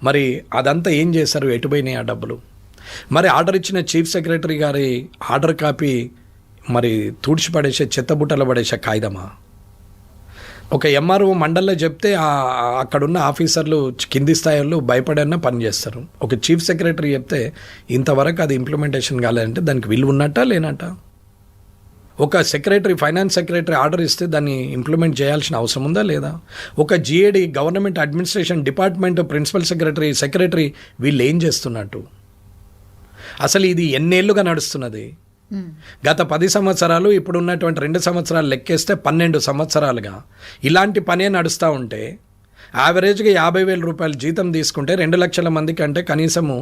మరి అదంతా ఏం చేశారు? ఎటుపోయినాయి ఆ డబ్బులు? మరి ఆర్డర్ ఇచ్చిన చీఫ్ సెక్రటరీ గారి ఆర్డర్ కాపీ మరి తుడిచిపడేసే చెత్తబుట్టలో పడేసే కాగితమా? ఒక ఎంఆర్ఓ మండల్లో చెప్తే అక్కడున్న ఆఫీసర్లు కింది స్థాయిలో భయపడన్నా పనిచేస్తారు. ఒక చీఫ్ సెక్రటరీ చెప్తే ఇంతవరకు అది ఇంప్లిమెంటేషన్ కాలేదంటే దానికి విలువ ఉన్నట్టా లేనట్టా? ఒక సెక్రటరీ, ఫైనాన్స్ సెక్రటరీ ఆర్డర్ ఇస్తే దాన్ని ఇంప్లిమెంట్ చేయాల్సిన అవసరం ఉందా లేదా? ఒక GAD, government administration department principal secretary వీళ్ళు ఏం చేస్తున్నట్టు? అసలు ఇది ఎన్నేళ్లుగా నడుస్తున్నది? గత 10 సంవత్సరాలు, ఇప్పుడు ఉన్నటువంటి 2 సంవత్సరాలు లెక్కేస్తే 12 సంవత్సరాలుగా ఇలాంటి పనే నడుస్తూ ఉంటే యావరేజ్గా 50,000 రూపాయలు జీతం తీసుకుంటే 2 లక్షల మందికి అంటే కనీసము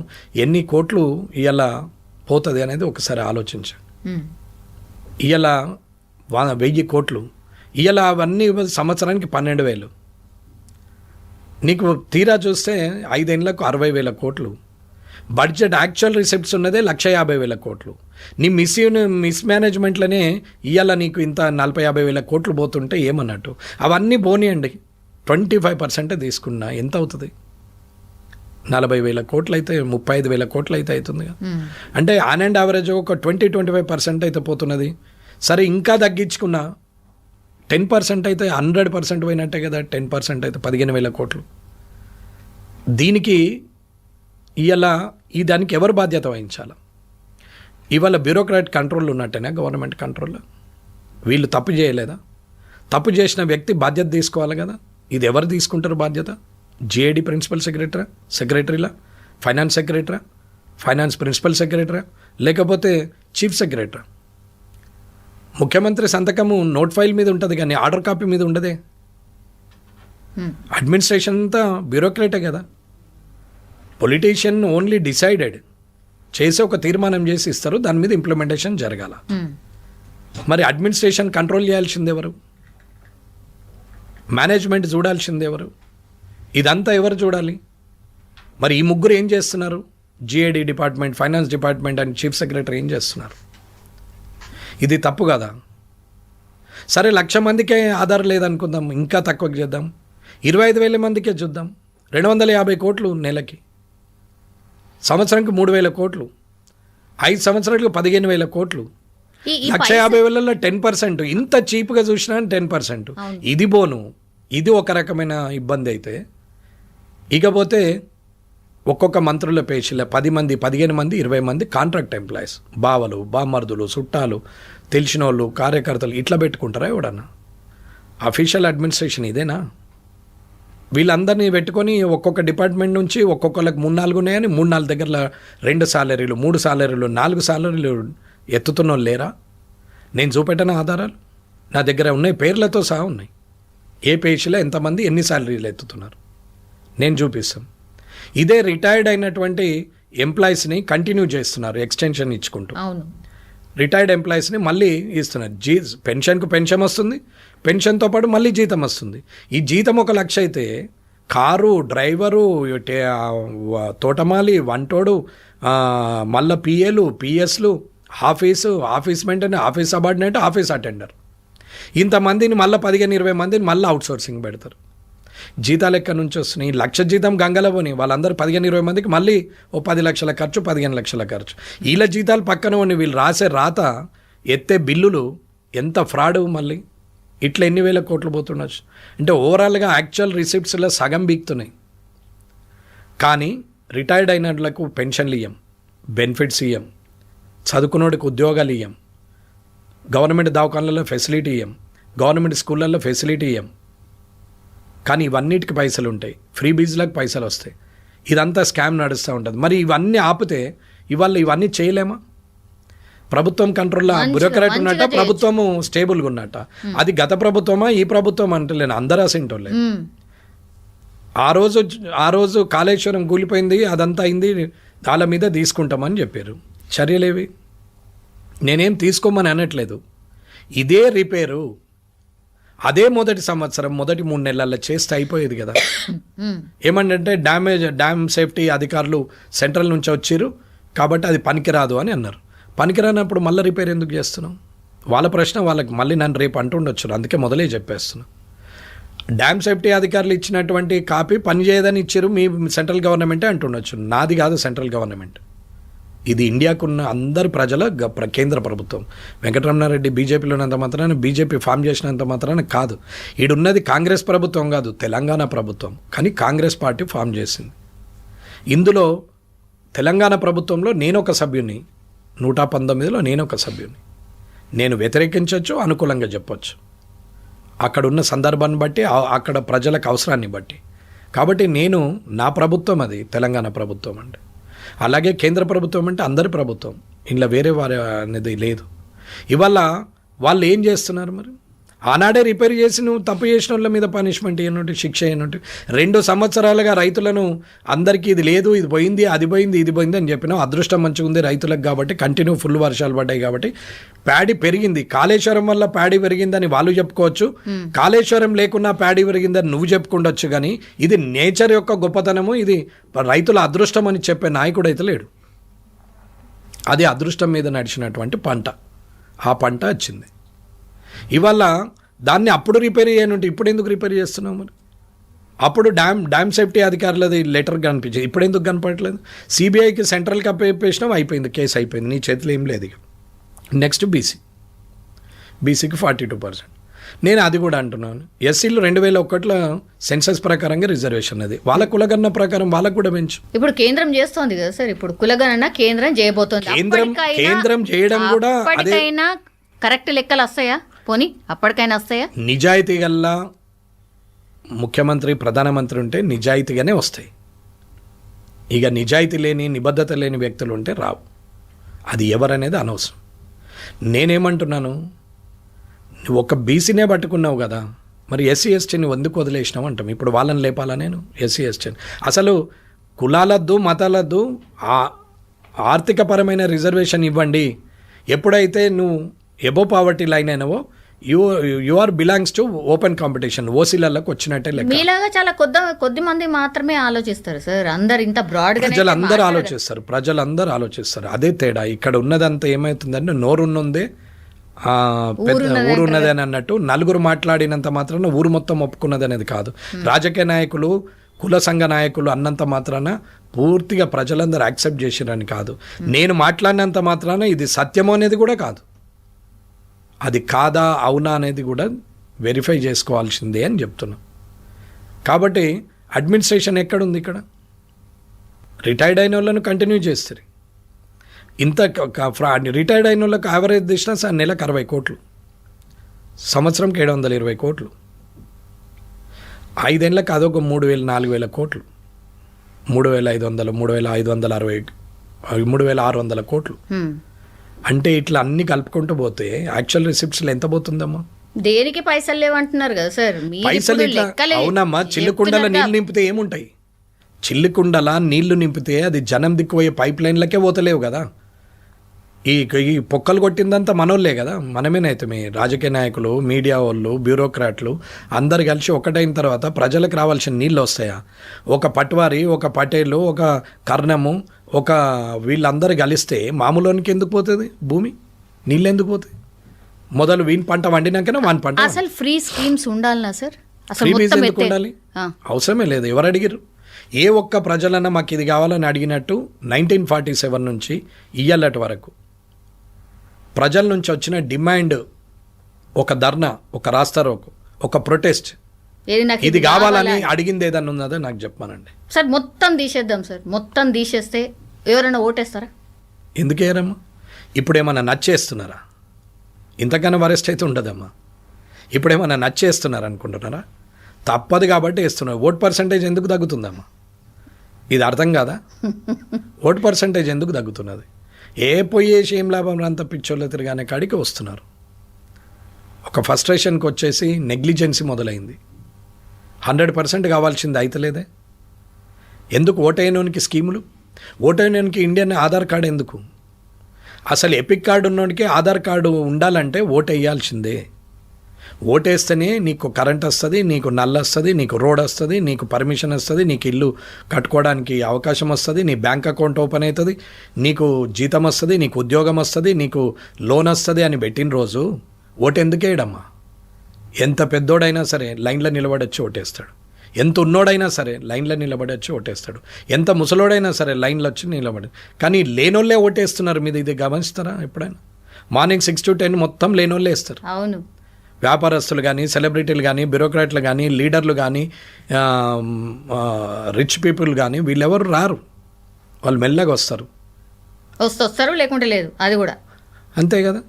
ఎన్ని కోట్లు ఇవాళ పోతుంది అనేది ఒకసారి ఆలోచించండి. ఇవాళ 1000 కోట్లు, ఇవాళ అవన్నీ సంవత్సరానికి 12,000. నీకు తీరా చూస్తే 5 ఏళ్లకు 60,000 కోట్లు బడ్జెట్. యాక్చువల్ రిసిప్ట్స్ ఉన్నదే 150,000 కోట్లు. నీ మిస్ మేనేజ్మెంట్లోనే ఇవాళ నీకు ఇంత 40-50,000 కోట్లు పోతుంటే ఏమన్నట్టు? అవన్నీ పోనీయండి, 25% తీసుకున్నా ఎంత అవుతుంది? 40,000 కోట్లు అయితే 35,000 కోట్లు అయితే అవుతుంది. అంటే ఆన్ అండ్ యావరేజ్ ఒక 20-25% అయితే పోతున్నది. సరే, ఇంకా తగ్గించుకున్నా 10% అయితే 100% పోయినట్టే కదా. 10% అయితే 15,000 కోట్లు. దీనికి ఇవాళ ఈ దానికి ఎవరు బాధ్యత వహించాలి? ఇవాళ బ్యూరోక్రాట్ కంట్రోల్ ఉన్నట్టేనా గవర్నమెంట్ కంట్రోల్లో? వీళ్ళు తప్పు చేయలేదా? తప్పు చేసిన వ్యక్తి బాధ్యత తీసుకోవాలి కదా. ఇది ఎవరు తీసుకుంటారు బాధ్యత? జిఏడి ప్రిన్సిపల్ సెక్రటరీలా, finance secretary, finance principal secretary, లేకపోతే చీఫ్ సెక్రటరీ? ముఖ్యమంత్రి సంతకము నోట్ ఫైల్ మీద ఉంటుంది కానీ ఆర్డర్ కాపీ మీద ఉండదే. అడ్మినిస్ట్రేషన్ అంతా బ్యూరోక్రాటే కదా. పొలిటీషియన్ ఓన్లీ డిసైడెడ్ చేసి ఒక తీర్మానం చేసి ఇస్తారు, దాని మీద ఇంప్లిమెంటేషన్ జరగాల. మరి అడ్మినిస్ట్రేషన్ కంట్రోల్ చేయాల్సింది ఎవరు? మేనేజ్మెంట్ చూడాల్సింది ఎవరు? ఇదంతా ఎవరు చూడాలి? మరి ఈ ముగ్గురు ఏం చేస్తున్నారు? GAD department, finance department and chief secretary ఏం చేస్తున్నారు? ఇది తప్పు కదా. సరే, 1,00,000 మందికే ఆధార్ లేదనుకుందాం, ఇంకా తక్కువకి చేద్దాం, 25,000 మందికే చూద్దాం. 250 కోట్లు నెలకి, సంవత్సరానికి 3,000 కోట్లు, 5 సంవత్సరాలకు 15,000 కోట్లు, 150,000లో 10%. ఇంత చీప్గా చూసినా 10%. ఇది బోను. ఇది ఒక రకమైన ఇబ్బంది అయితే, ఇకపోతే ఒక్కొక్క మంత్రుల పేషీల 10 మంది 15 మంది 20 మంది కాంట్రాక్ట్ ఎంప్లాయీస్, బావలు బామర్దులు చుట్టాలు తెలిసిన వాళ్ళు కార్యకర్తలు ఇట్లా పెట్టుకుంటారా ఎవడన్నా? అఫీషియల్ అడ్మినిస్ట్రేషన్ ఇదేనా? వీళ్ళందరినీ పెట్టుకొని ఒక్కొక్క డిపార్ట్మెంట్ నుంచి ఒక్కొక్కరికి 3-4 ఉన్నాయని 3-4 దగ్గర 2 సాలరీలు 3 సాలరీలు 4 సాలరీలు ఎత్తుతున్న వాళ్ళు లేరా? నేను చూపెట్టిన ఆధారాలు నా దగ్గర ఉన్నాయి, పేర్లతో సహా ఉన్నాయి. ఏ పేషీలో ఎంతమంది ఎన్ని సాలరీలు ఎత్తుతున్నారు నేను చూపిస్తాం. ఇదే రిటైర్డ్ అయినటువంటి ఎంప్లాయీస్ని కంటిన్యూ చేస్తున్నారు, ఎక్స్టెన్షన్ ఇచ్చుకుంటూ. అవును, రిటైర్డ్ ఎంప్లాయీస్ని మళ్ళీ ఇస్తున్నారు. పెన్షన్కు పెన్షన్ వస్తుంది, పెన్షన్తో పాటు మళ్ళీ జీతం వస్తుంది. ఈ జీతం 1 లక్ష అయితే కారు డ్రైవరు తోటమాలి వంటోడు మళ్ళీ పిఏలు పిఎస్లు office maintenance office subordinate office attender ఇంతమందిని మళ్ళీ 15-20 మందిని మళ్ళీ అవుట్సోర్సింగ్ పెడతారు. జీతాలు ఎక్కడి నుంచి వస్తున్నాయి? 1 లక్ష జీతం గంగలో పోని వాళ్ళందరూ 15-20 మందికి మళ్ళీ 10 లక్షల ఖర్చు 15 లక్షల ఖర్చు. వీళ్ళ జీతాలు పక్కన ఉండి వీళ్ళు రాసే రాత ఎత్తే బిల్లులు ఎంత ఫ్రాడ్. మళ్ళీ ఇట్లా ఎన్ని వేల కోట్లు పోతుండొచ్చు. అంటే ఓవరాల్గా యాక్చువల్ రిసిప్ట్స్లో సగం బీక్తున్నాయి. కానీ రిటైర్డ్ అయిన వాళ్ళకు పెన్షన్లు ఇయ్యం, బెనిఫిట్స్ ఇయ్యం, చదువుకున్నోడికి ఉద్యోగాలు ఇయ్యం, గవర్నమెంట్ దవాఖానలలో ఫెసిలిటీ ఇయ్యం, గవర్నమెంట్ స్కూళ్ళల్లో ఫెసిలిటీ ఇయ్యం. కానీ ఇవన్నిటికి పైసలు ఉంటాయి, ఫ్రీ బీజ్లకు పైసలు వస్తాయి. ఇదంతా స్కామ్ నడుస్తూ ఉంటుంది. మరి ఇవన్నీ ఆపితే ఇవాళ ఇవన్నీ చేయలేమా? ప్రభుత్వం కంట్రోల్లో బ్యూరోక్రాట్ ఉన్నట్ట, ప్రభుత్వము స్టేబుల్గా ఉన్నట్ట. అది గత ప్రభుత్వమా ఈ ప్రభుత్వం అంటలేను, అందరూ అసింటోళ్ళే. ఆ రోజు కాళేశ్వరం కూలిపోయింది, అదంతా అయింది, వాళ్ళ మీద తీసుకుంటామని చెప్పారు. చర్యలేవి? నేనేం తీసుకోమని అనట్లేదు. ఇదే రిపేరు అదే మొదటి సంవత్సరం మొదటి 3 నెలల్లో చేస్తే అయిపోయేది కదా. ఏమంటే డ్యామ్ సేఫ్టీ అధికారులు సెంట్రల్ నుంచి వచ్చారు కాబట్టి అది పనికిరాదు అని అన్నారు. పనికిరానప్పుడు మళ్ళీ రిపేర్ ఎందుకు చేస్తున్నాం? వాళ్ళ ప్రశ్న వాళ్ళకి. మళ్ళీ నన్ను రేపు అంటుండొచ్చు, అందుకే మొదలే చెప్పేస్తున్నా. డ్యామ్ సేఫ్టీ అధికారులు ఇచ్చినటువంటి కాపీ పనిచేయదని ఇచ్చారు మీ సెంట్రల్ గవర్నమెంటే అంటుండొచ్చు. నాది కాదు సెంట్రల్ గవర్నమెంట్, ఇది ఇండియాకున్న అందరి ప్రజల కేంద్ర ప్రభుత్వం. వెంకటరమణారెడ్డి బీజేపీలో ఉన్నంత మాత్రాన, బీజేపీ ఫామ్ చేసినంత మాత్రాన కాదు. ఈడున్నది కాంగ్రెస్ ప్రభుత్వం కాదు, తెలంగాణ ప్రభుత్వం. కానీ కాంగ్రెస్ పార్టీ ఫామ్ చేసింది. ఇందులో తెలంగాణ ప్రభుత్వంలో నేనొక సభ్యుని, 119లో నేనొక సభ్యుని. నేను వ్యతిరేకించవచ్చు, అనుకూలంగా చెప్పొచ్చు, అక్కడున్న సందర్భాన్ని బట్టి, అక్కడ ప్రజలకు అవసరాన్ని బట్టి. కాబట్టి నేను నా ప్రభుత్వం అది తెలంగాణ ప్రభుత్వం అంటే. అలాగే కేంద్ర ప్రభుత్వం అంటే అందరి ప్రభుత్వం, ఇంట్లో వేరే వారి అనేది లేదు. ఇవాళ వాళ్ళు ఏం చేస్తున్నారు? మరి ఆనాడే రిపేర్ చేసి నువ్వు తప్పు చేసిన వాళ్ళ మీద పనిష్మెంట్ ఏనంటే, శిక్ష ఏనంటే. 2 సంవత్సరాలుగా రైతులను అందరికీ ఇది లేదు, ఇది పోయింది, అది పోయింది, ఇది పోయింది అని చెప్పినావు. అదృష్టం మంచిగా ఉంది రైతులకు కాబట్టి, కంటిన్యూ ఫుల్ వర్షాలు పడ్డాయి కాబట్టి ప్యాడీ పెరిగింది. కాళేశ్వరం వల్ల ప్యాడీ పెరిగిందని వాళ్ళు చెప్పుకోవచ్చు, కాళేశ్వరం లేకున్నా ప్యాడీ పెరిగిందని నువ్వు చెప్పుకుండొచ్చు. కానీ ఇది నేచర్ యొక్క గొప్పతనము, ఇది రైతుల అదృష్టం అని చెప్పే నాయకుడు అయితే లేడు. అది అదృష్టం మీద నడిచినటువంటి పంట, ఆ పంట వచ్చింది. ఇవాళ దాన్ని అప్పుడు రిపేర్ చేయనుంటే ఇప్పుడు ఎందుకు రిపేర్ చేస్తున్నావు? మరి అప్పుడు డ్యామ్ సేఫ్టీ అధికారులది లెటర్ కనిపించింది, ఇప్పుడు ఎందుకు కనపడట్లేదు? సిబిఐకి సెంట్రల్కి అప్పేసినావు, అయిపోయింది, కేసు అయిపోయింది, నీ చేతిలో ఏం లేదు. ఇక నెక్స్ట్ బీసీకి 42%. నేను అది కూడా అంటున్నాను. ఎస్సీలు 2001లో సెన్సస్ ప్రకారంగా రిజర్వేషన్ అది, వాళ్ళ కులగణన ప్రకారం వాళ్ళకు కూడా పెంచు. ఇప్పుడు కేంద్రం చేస్తోంది కదా సార్, ఇప్పుడు కులగణన కేంద్రం చేయబోతోంది. కేంద్రం చేయడం కూడా కరెక్ట్ లెక్కలు వస్తాయా? పోనీ అప్పటికైనా వస్తాయా? నిజాయితీ గల్ల ముఖ్యమంత్రి ప్రధానమంత్రి ఉంటే నిజాయితీగానే వస్తాయి. ఇక నిజాయితీ లేని నిబద్ధత లేని వ్యక్తులు ఉంటే రావు. అది ఎవరనేది అనవసరం. నేనేమంటున్నాను, నువ్వు ఒక బీసీనే పట్టుకున్నావు కదా, మరి ఎస్సీ ఎస్టీని ఎందుకు వదిలేసినావు అంటాం. ఇప్పుడు వాళ్ళని లేపాలా నేను? ఎస్సీ ఎస్టీని అసలు కులాలద్దు మతాలద్దు, ఆర్థికపరమైన రిజర్వేషన్ ఇవ్వండి. ఎప్పుడైతే నువ్వు ఎబో పావర్టీ లైన్ అయినావో you are belongs to open competition, ఓసీలలోకి వచ్చినట్టే లెక్క. మీలాగా చాలా కొద్ది మంది మాత్రమే ఆలోచిస్తారు సార్, అందరు ఇంత బ్రాడ్గా ప్రజలందరూ ఆలోచిస్తారు. అదే తేడా. ఇక్కడ ఉన్నదంతా ఏమవుతుందంటే నోరున్నుందే ఊరు ఉన్నది అని అన్నట్టు, నలుగురు మాట్లాడినంత మాత్రాన ఊరు మొత్తం ఒప్పుకున్నది అనేది కాదు. రాజకీయ నాయకులు కుల సంఘ నాయకులు అన్నంత మాత్రాన పూర్తిగా ప్రజలందరూ యాక్సెప్ట్ చేసిరని కాదు. నేను మాట్లాడినంత మాత్రాన ఇది సత్యమో అనేది కూడా కాదు. అది కాదా అవునా అనేది కూడా వెరిఫై చేసుకోవాల్సిందే అని చెప్తున్నా. కాబట్టి అడ్మినిస్ట్రేషన్ ఎక్కడుంది? ఇక్కడ రిటైర్డ్ అయిన వాళ్ళను కంటిన్యూ చేస్తారు. ఇంత రిటైర్డ్ అయిన వాళ్ళకి యావరేజ్ తీసినా సార్ నెలకు 60 కోట్లు, సంవత్సరంకి 720 కోట్లు, 5 ఏళ్ళకి అదొక 3,000-4,000 కోట్లు, 3,500, 3,560, 3,600 కోట్లు. అంటే ఇట్లా అన్ని కలుపుకుంటూ పోతే యాక్చువల్ రిసిప్ట్స్లో ఎంత పోతుందమ్మా? దేనికి పైసలు లేవంటున్నారు కదా సార్. మీరు పైసలు ఇప్పుడు ఇట్లా లెక్కలే అవునమ్మా, చిల్లుకుండల నీళ్ళు నింపితే ఏముంటాయి? చిల్లుకుండల నీళ్లు నింపితే అది జనం దిక్కుపోయే పైప్ లైన్లకే పోతలేవు కదా. ఈ పొక్కలు కొట్టిందంతా మనోళ్ళే కదా, మనమేనైతే రాజకీయ నాయకులు, మీడియా వాళ్ళు, బ్యూరోక్రాట్లు అందరు కలిసి ఒకటైన తర్వాత ప్రజలకు రావాల్సిన నీళ్ళు వస్తాయా? ఒక పట్వారి, ఒక పటేలు, ఒక కర్ణము, ఒక వీళ్ళందరూ కలిస్తే మామూలునికి ఎందుకు పోతుంది భూమి? నీళ్ళు ఎందుకు పోతాయి? మొదలు వీని పంట వండినాకనే వాని పంట. అసలు ఫ్రీ స్కీమ్స్ ఉండాలనా సార్? అసలు ఫ్రీ బీజ్ మొత్తం ఎందుకు ఉండాలి? అవసరమే లేదు. ఎవరు అడిగారు? ఏ ఒక్క ప్రజలన్నా మాకు ఇది కావాలని అడిగినట్టు 1947 నుంచి ఇయ్యాలటి వరకు ప్రజల నుంచి వచ్చిన డిమాండ్, ఒక ధర్నా, ఒక రాస్తారోకు, ఒక ప్రొటెస్ట్, ఏది నాకు ఇది కావాలని అడిగింది ఏదన్నా ఉన్నదో నాకు చెప్పానండి. సార్ మొత్తం తీసేద్దాం సార్. మొత్తం తీసేస్తే ఎవరైనా ఓటేస్తారా? ఎందుకేరమ్మా? ఇప్పుడు ఏమన్నా నచ్చేస్తున్నారా? ఇంతకన్నా వరెస్ట్ అయితే ఉండదమ్మా. ఇప్పుడు ఏమన్నా నచ్చేస్తున్నారు అనుకుంటున్నారా? తప్పదు కాబట్టి వేస్తున్నారు. ఓట్ పర్సంటేజ్ ఎందుకు తగ్గుతుందమ్మా? ఇది అర్థం కాదా? ఓట్ పర్సంటేజ్ ఎందుకు తగ్గుతున్నది? ఏ పోయేసి ఏం లాభం అంత పిచ్చోళ్ళ తిరగానే కాడికి వస్తున్నారు. ఒక ఫ్రస్ట్రేషన్కి వచ్చేసి నెగ్లిజెన్సీ మొదలైంది. 100% కావాల్సింది అయితలేదే. ఎందుకు ఓటైనోనికి స్కీములు? ఓటైనోనికి ఇండియన్ ఆధార్ కార్డు ఎందుకు? అసలు ఎపిక్ కార్డు ఉన్నోనికి ఆధార్ కార్డు ఉండాలంటే ఓటు వేయాల్సిందే. ఓటేస్తేనే నీకు కరెంట్ వస్తుంది, నీకు నల్ల వస్తుంది, నీకు రోడ్ వస్తుంది, నీకు పర్మిషన్ వస్తుంది, నీకు ఇల్లు కట్టుకోవడానికి అవకాశం వస్తుంది, నీ బ్యాంక్ అకౌంట్ ఓపెన్ అవుతుంది, నీకు జీతం వస్తుంది, నీకు ఉద్యోగం వస్తుంది, నీకు లోన్ వస్తుంది అని పెట్టిన రోజు ఓటు ఎందుకు వేయడమ్మా? ఎంత పెద్దోడైనా సరే లైన్లో నిలబడొచ్చి ఓటేస్తాడు. ఎంత ఉన్నోడైనా సరే లైన్లో నిలబడొచ్చి ఓటేస్తాడు. ఎంత ముసలోడైనా సరే లైన్లో వచ్చి నిలబడి. కానీ లేనోళ్ళే ఓటేస్తున్నారు. మీద ఇది గమనిస్తారా ఎప్పుడైనా? మార్నింగ్ 6 to 10 మొత్తం లేనోళ్ళే వేస్తారు. అవును. వ్యాపారస్తులు కానీ, సెలబ్రిటీలు కానీ, బ్యూరోక్రాట్లు కానీ, లీడర్లు కానీ, రిచ్ పీపుల్ కానీ వీళ్ళెవరు రారు. వాళ్ళు మెల్లగా వస్తారు. వస్తారు, లేకుంటే లేదు. అది కూడా అంతే కదా.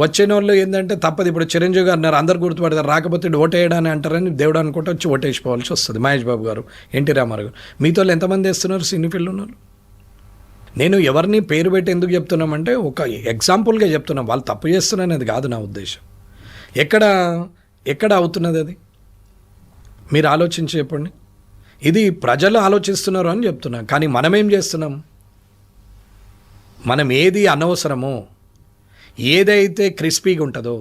వచ్చిన వాళ్ళు ఏంటంటే తప్పదు. ఇప్పుడు చిరంజీవి గారు అన్నారు, అందరు గుర్తుపడతారు. రాకపోతే ఓటేయడాని అంటారని దేవుడు అనుకుంటే వచ్చి ఓటేసిపోవాల్సి వస్తుంది. మహేష్ బాబు గారు, ఎన్టీ రామారావు గారు, మీతో ఎంతమంది వేస్తున్నారు సినీ ఫీల్డ్ ఉన్నారు? నేను ఎవరిని పేరు పెట్టి ఎందుకు చెప్తున్నామంటే ఒక ఎగ్జాంపుల్గా చెప్తున్నాం. వాళ్ళు తప్పు చేస్తున్నారనేది కాదు నా ఉద్దేశం. ఎక్కడ అవుతున్నది అది మీరు ఆలోచించి చెప్పండి. ఇది ప్రజలు ఆలోచిస్తున్నారు అని చెప్తున్నాం. కానీ మనమేం చేస్తున్నాం? మనం ఏది అనవసరమో, ఏదైతే క్రిస్పీగా ఉంటుందో,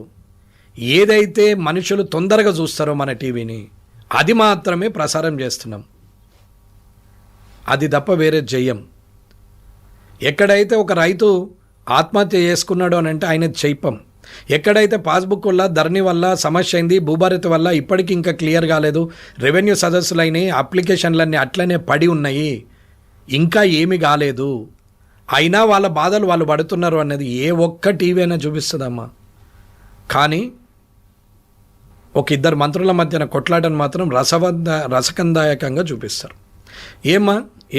ఏదైతే మనుషులు తొందరగా చూస్తారో మన టీవీని, అది మాత్రమే ప్రసారం చేస్తున్నాం. అది తప్ప వేరే చెయ్యం. ఎక్కడైతే ఒక రైతు ఆత్మహత్య చేసుకున్నాడు అని అంటే ఆయన చెప్పం. ఎక్కడైతే పాస్బుక్ వల్ల, ధరణి వల్ల సమస్య అయింది, భూభారతి వల్ల ఇప్పటికీ ఇంకా క్లియర్ కాలేదు, రెవెన్యూ సదస్సులైనవి, అప్లికేషన్లన్నీ అట్లనే పడి ఉన్నాయి, ఇంకా ఏమీ కాలేదు, అయినా వాళ్ళ బాధలు వాళ్ళు పడుతున్నారు అన్నది ఏ ఒక్క టీవీ అయినా చూపిస్తుందమ్మా. కానీ ఒక ఇద్దరు మంత్రుల మధ్యన కొట్లాటను మాత్రం రసకందాయకంగా చూపిస్తారు.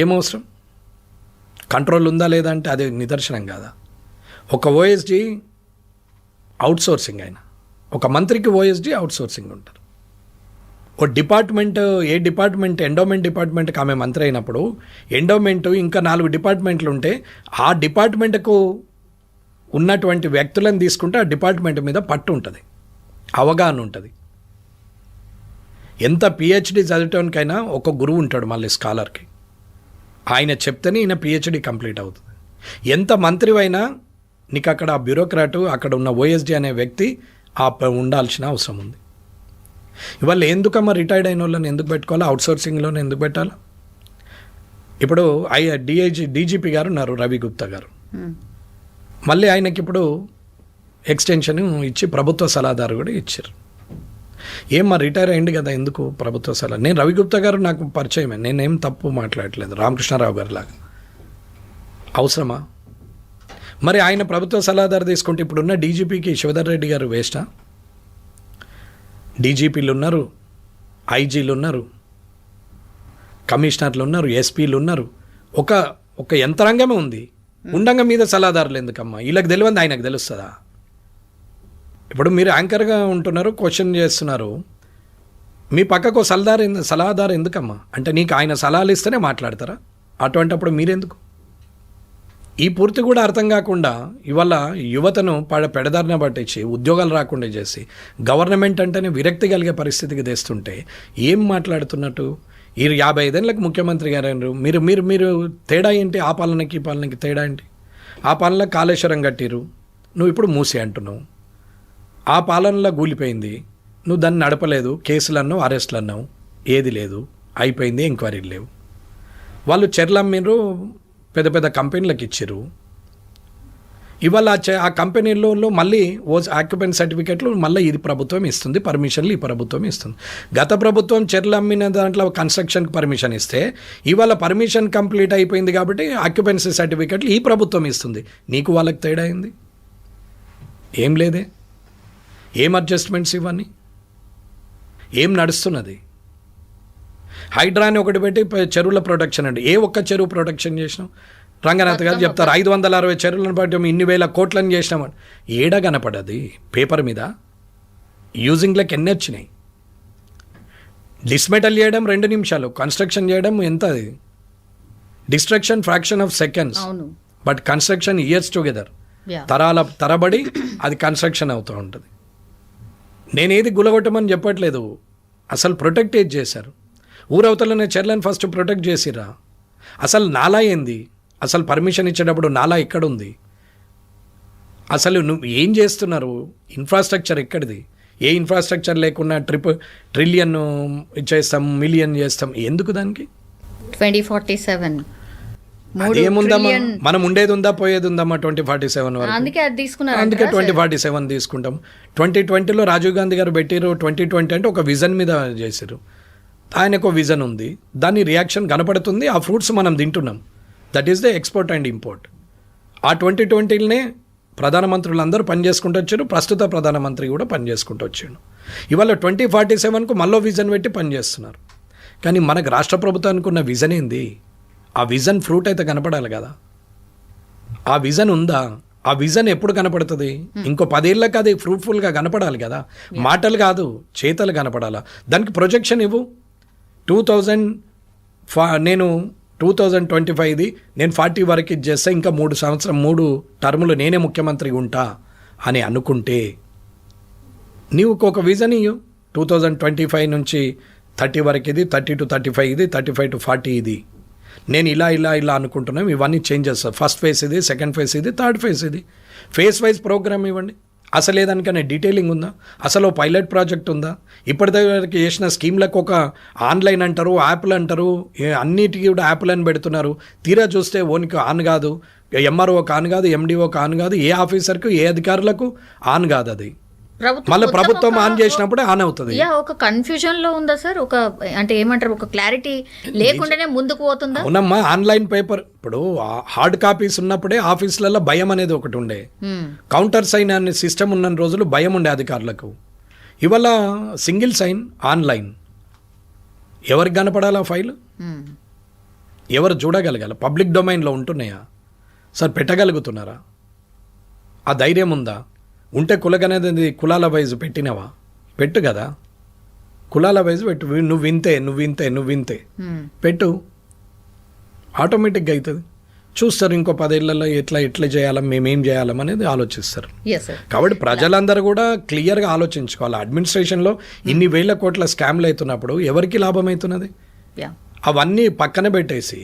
ఏమవసరం? కంట్రోల్ ఉందా లేదా అంటే అది నిదర్శనం కాదా? ఒక ఓఎస్డీ అవుట్సోర్సింగ్, అయినా ఒక మంత్రికి ఓఎస్డీ అవుట్సోర్సింగ్ ఉంటారు. ఓ డిపార్ట్మెంట్, ఏ డిపార్ట్మెంట్, ఎండోమెంట్ డిపార్ట్మెంట్కి ఆమె మంత్రి అయినప్పుడు ఎండోమెంటు ఇంకా 4 డిపార్ట్మెంట్లు ఉంటే ఆ డిపార్ట్మెంట్కు ఉన్నటువంటి వ్యక్తులను తీసుకుంటే ఆ డిపార్ట్మెంట్ మీద పట్టు ఉంటుంది, అవగాహన ఉంటుంది. ఎంత పిహెచ్డి చదివటానికైనా ఒక గురువు ఉంటాడు మళ్ళీ స్కాలర్కి. ఆయన చెప్తేనే ఈయన పిహెచ్డి కంప్లీట్ అవుతుంది. ఎంత మంత్రివైనా నీకు అక్కడ ఆ బ్యూరోక్రాటు, అక్కడ ఉన్న ఓఎస్డీ అనే వ్యక్తి ఉండాల్సిన అవసరం ఉంది. ఇవాళ ఎందుకమ్మా రిటైర్డ్ అయిన వాళ్ళని ఎందుకు పెట్టుకోవాలి? అవుట్సోర్సింగ్లోనే ఎందుకు పెట్టాలి? ఇప్పుడు డీజీపీ గారు ఉన్నారు, రవి గుప్తా గారు. మళ్ళీ ఆయనకి ఇప్పుడు ఎక్స్టెన్షన్ ఇచ్చి ప్రభుత్వ సలహాదారు కూడా ఇచ్చారు. ఏమ్మా రిటైర్ అయ్యింది కదా, ఎందుకు ప్రభుత్వ సలహా? నేను రవి గుప్తా గారు నాకు పరిచయమే, నేనేం తప్పు మాట్లాడలేదు. రామకృష్ణారావు గారు లాగా అవసరమా? మరి ఆయన ప్రభుత్వ సలహాదారు తీసుకుంటే ఇప్పుడున్న డీజీపీకి శివధర్ రెడ్డి గారు వేస్టా? డీజీపీలు ఉన్నారు, ఐజీలు ఉన్నారు, కమిషనర్లు ఉన్నారు, ఎస్పీలు ఉన్నారు. ఒక యంత్రాంగమే ఉంది. ఉండంగా మీద సలహాదారులు ఎందుకమ్మా? వీళ్ళకి తెలియదు, ఆయనకు తెలుస్తుందా? ఇప్పుడు మీరు యాంకర్గా ఉంటున్నారు, క్వశ్చన్ చేస్తున్నారు, మీ పక్కకు సలహాదారు ఎందుకమ్మా? అంటే నీకు ఆయన సలహాలు ఇస్తేనే మాట్లాడతారా? అటువంటిప్పుడు మీరెందుకు? ఈ పూర్తి కూడా అర్థం కాకుండా ఇవాళ యువతను పెడదారిన పట్టించి ఉద్యోగాలు రాకుండా చేసి గవర్నమెంట్ అంటేనే విరక్తి కలిగే పరిస్థితికి తెస్తుంటే ఏం మాట్లాడుతున్నట్టు? ఈ 55 ఏళ్ళకి ముఖ్యమంత్రి గారు మీరు మీరు మీరు తేడా ఏంటి? ఆ పాలనకి ఈ పాలనకి తేడా ఏంటి? ఆ పాలనలో కాళేశ్వరం కట్టిరు, నువ్వు ఇప్పుడు మూసి అంటున్నావు. ఆ పాలనలో కూలిపోయింది, నువ్వు దాన్ని నడపలేదు, కేసులు అన్నావు, అరెస్టులు అన్నావు, ఏది లేదు, అయిపోయింది, ఎంక్వైరీలు లేవు. వాళ్ళు చెర్లు అమ్మిర్రు, పెద్ద పెద్ద కంపెనీలకు ఇచ్చారు. ఇవాళ ఆ కంపెనీల్లో మళ్ళీ ఆక్యుపెంట్ సర్టిఫికెట్లు మళ్ళీ ఇది ప్రభుత్వం ఇస్తుంది, పర్మిషన్లు ఈ ప్రభుత్వం ఇస్తుంది. గత ప్రభుత్వం చెర్లు అమ్మిన దాంట్లో కన్స్ట్రక్షన్కి పర్మిషన్ ఇస్తే ఇవాళ పర్మిషన్ కంప్లీట్ అయిపోయింది కాబట్టి ఆక్యుపెన్సీ సర్టిఫికెట్లు ఈ ప్రభుత్వం ఇస్తుంది. నీకు వాళ్ళకి తేడా అయింది ఏం లేదే? ఏం అడ్జస్ట్మెంట్స్ ఇవన్నీ? ఏం నడుస్తున్నది? హైడ్రా అని ఒకటి పెట్టి చెరువుల ప్రొటెక్షన్ అండి. ఏ ఒక్క చెరువు ప్రొటెక్షన్ చేసినాం? రంగనాథ్ గారు చెప్తారు 560 చెరువులను బట్టి ఇన్ని వేల కోట్లను చేసినామని. ఏడా కనపడది పేపర్ మీద? యూజింగ్లకు ఎన్ని వచ్చినాయి? డిస్మెటల్ చేయడం 2 నిమిషాలు, కన్స్ట్రక్షన్ చేయడం ఎంత? అది destruction fraction of seconds, but construction years together. తరాల తరబడి అది కన్స్ట్రక్షన్ అవుతూ ఉంటుంది. నేనేది గులగొట్టమని చెప్పట్లేదు, అసలు ప్రొటెక్ట్ ఏది చేశారు? ఊరవతలనే చెర్లను ఫస్ట్ ప్రొటెక్ట్ చేసిరా? అసలు నాలా ఏంది? అసలు పర్మిషన్ ఇచ్చేటప్పుడు నాలా ఎక్కడుంది? అసలు నువ్వు ఏం చేస్తున్నారు? ఇన్ఫ్రాస్ట్రక్చర్ ఎక్కడిది? ఏ ఇన్ఫ్రాస్ట్రక్చర్ లేకుండా ట్రిలియన్ చేస్తాం, మిలియన్ చేస్తాం, ఎందుకు దానికి? 2047 అదేముందమ్మా, మనం ఉండేది ఉందా పోయేది ఉందమ్మా 2047 వరకు. అందుకే 2047 తీసుకుంటాం. 2020లో రాజీవ్ గాంధీ గారు పెట్టారు 2020 అంటే ఒక విజన్ మీద చేశారు. ఆయనకు విజన్ ఉంది, దాని రియాక్షన్ కనపడుతుంది, ఆ ఫ్రూట్స్ మనం తింటున్నాం. That is the export and import. ఆ 2020లోనే ప్రధానమంత్రులందరూ పనిచేసుకుంటూ వచ్చారు, ప్రస్తుత ప్రధానమంత్రి కూడా పనిచేసుకుంటూ వచ్చాడు. ఇవాళ 2047కు మళ్ళీ విజన్ పెట్టి పనిచేస్తున్నారు. కానీ మనకు రాష్ట్ర ప్రభుత్వానికి ఉన్న విజన్ ఏంది? ఆ విజన్ ఫ్రూట్ అయితే కనపడాలి కదా. ఆ విజన్ ఉందా? ఆ విజన్ ఎప్పుడు కనపడుతుంది? ఇంకో 10 ఏళ్ళకి అది ఫ్రూట్ఫుల్గా కనపడాలి కదా. మాటలు కాదు, చేతలు కనపడాలా. దానికి ప్రొజెక్షన్ ఇవ్వు. 2025 నేను 40 వరకు ఇది చేస్తే ఇంకా 3 టర్ములు నేనే ముఖ్యమంత్రి ఉంటా అని అనుకుంటే నీవు ఒక విజన్ ఇవ్వు. 2025 నుంచి 30 వరకు ఇది, 30 to 35 ఇది, 35 to 40 ఇది, నేను ఇలా అనుకుంటున్నాం, ఇవన్నీ చేంజెస్. ఫస్ట్ ఫేజ్ ఇది, సెకండ్ ఫేజ్ ఇది, థర్డ్ ఫేజ్ ఇది. ఫేజ్ వైజ్ ప్రోగ్రామ్ ఇవ్వండి. అసలు ఏదానికైనా డీటెయిలింగ్ ఉందా? అసలు పైలట్ ప్రాజెక్ట్ ఉందా? ఇప్పటివరకు చేసిన స్కీమ్లకు ఒక ఆన్లైన్ అంటారు, యాప్లు అంటారు, అన్నిటికీ కూడా యాప్లు అని పెడుతున్నారు. తీరా చూస్తే ఓనికి ఆన్ కాదు, ఎంఆర్ఓకి ఆన్ కాదు, ఎండిఓకి ఆన్ కాదు, ఏ ఆఫీసర్కు ఏ అధికారులకు ఆన్ కాదు. అది మళ్ళీ ప్రభుత్వం ఆన్ చేసినప్పుడే ఆన్ అవుతుంది. ఒక కన్ఫ్యూజన్ లో ఉందా సార్? ఒక అంటే ఏమంటారు, ఒక క్లారిటీ లేకుండానే ముందుకు పోతుందా? అవునమ్మా, ఆన్లైన్ పేపర్ ఇప్పుడు హార్డ్ కాపీస్ ఉన్నప్పుడే ఆఫీసులలో భయం అనేది ఒకటి ఉండే. కౌంటర్ సైన్ అనే సిస్టమ్ ఉన్న రోజులు భయం ఉండే అధికారులకు. ఇవాళ సింగిల్ సైన్ ఆన్లైన్. ఎవరికి కనపడాలా ఫైల్? ఎవరు చూడగలగాల? పబ్లిక్ డొమైన్లో ఉంటున్నాయా సార్? పెట్టగలుగుతున్నారా? ఆ ధైర్యం ఉందా? ఉంటే కులగనేది కులాల వైజు పెట్టినవా? పెట్టు కదా, కులాల వైజు పెట్టు. నువ్వు ఇంతే పెట్టు, ఆటోమేటిక్గా అవుతుంది. చూస్తారు ఇంకో 10 ఏళ్లలో ఎట్లా చేయాలా, మేమేం చేయాలం అనేది ఆలోచిస్తారు. కాబట్టి ప్రజలందరూ కూడా క్లియర్గా ఆలోచించుకోవాలి. అడ్మినిస్ట్రేషన్లో ఇన్ని వేల కోట్ల స్కామ్లు అవుతున్నప్పుడు ఎవరికి లాభం అవుతున్నది? అవన్నీ పక్కన పెట్టేసి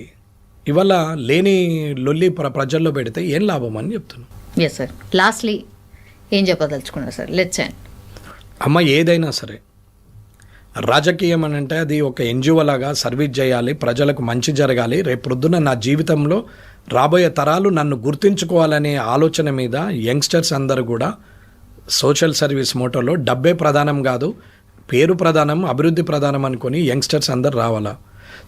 ఇవాళ లేని లొల్లి ప్రజల్లో పెడితే ఏం లాభం అని చెప్తున్నాను. ఎస్ సార్, లాస్ట్లీ ఏం చెప్పదలుచుకున్నారు సార్? Let's end. అమ్మ, ఏదైనా సరే రాజకీయం అని అంటే అది ఒక ఎన్జిఓ లాగా సర్వీస్ చేయాలి, ప్రజలకు మంచి జరగాలి. రేపు ప్రొద్దున నా జీవితంలో రాబోయే తరాలు నన్ను గుర్తించుకోవాలనే ఆలోచన మీద యంగ్స్టర్స్ అందరూ కూడా సోషల్ సర్వీస్ మోటోలో డబ్బే ప్రధానం కాదు, పేరు ప్రధానం, అభివృద్ధి ప్రధానం అనుకొని యంగ్స్టర్స్ అందరు రావాలా.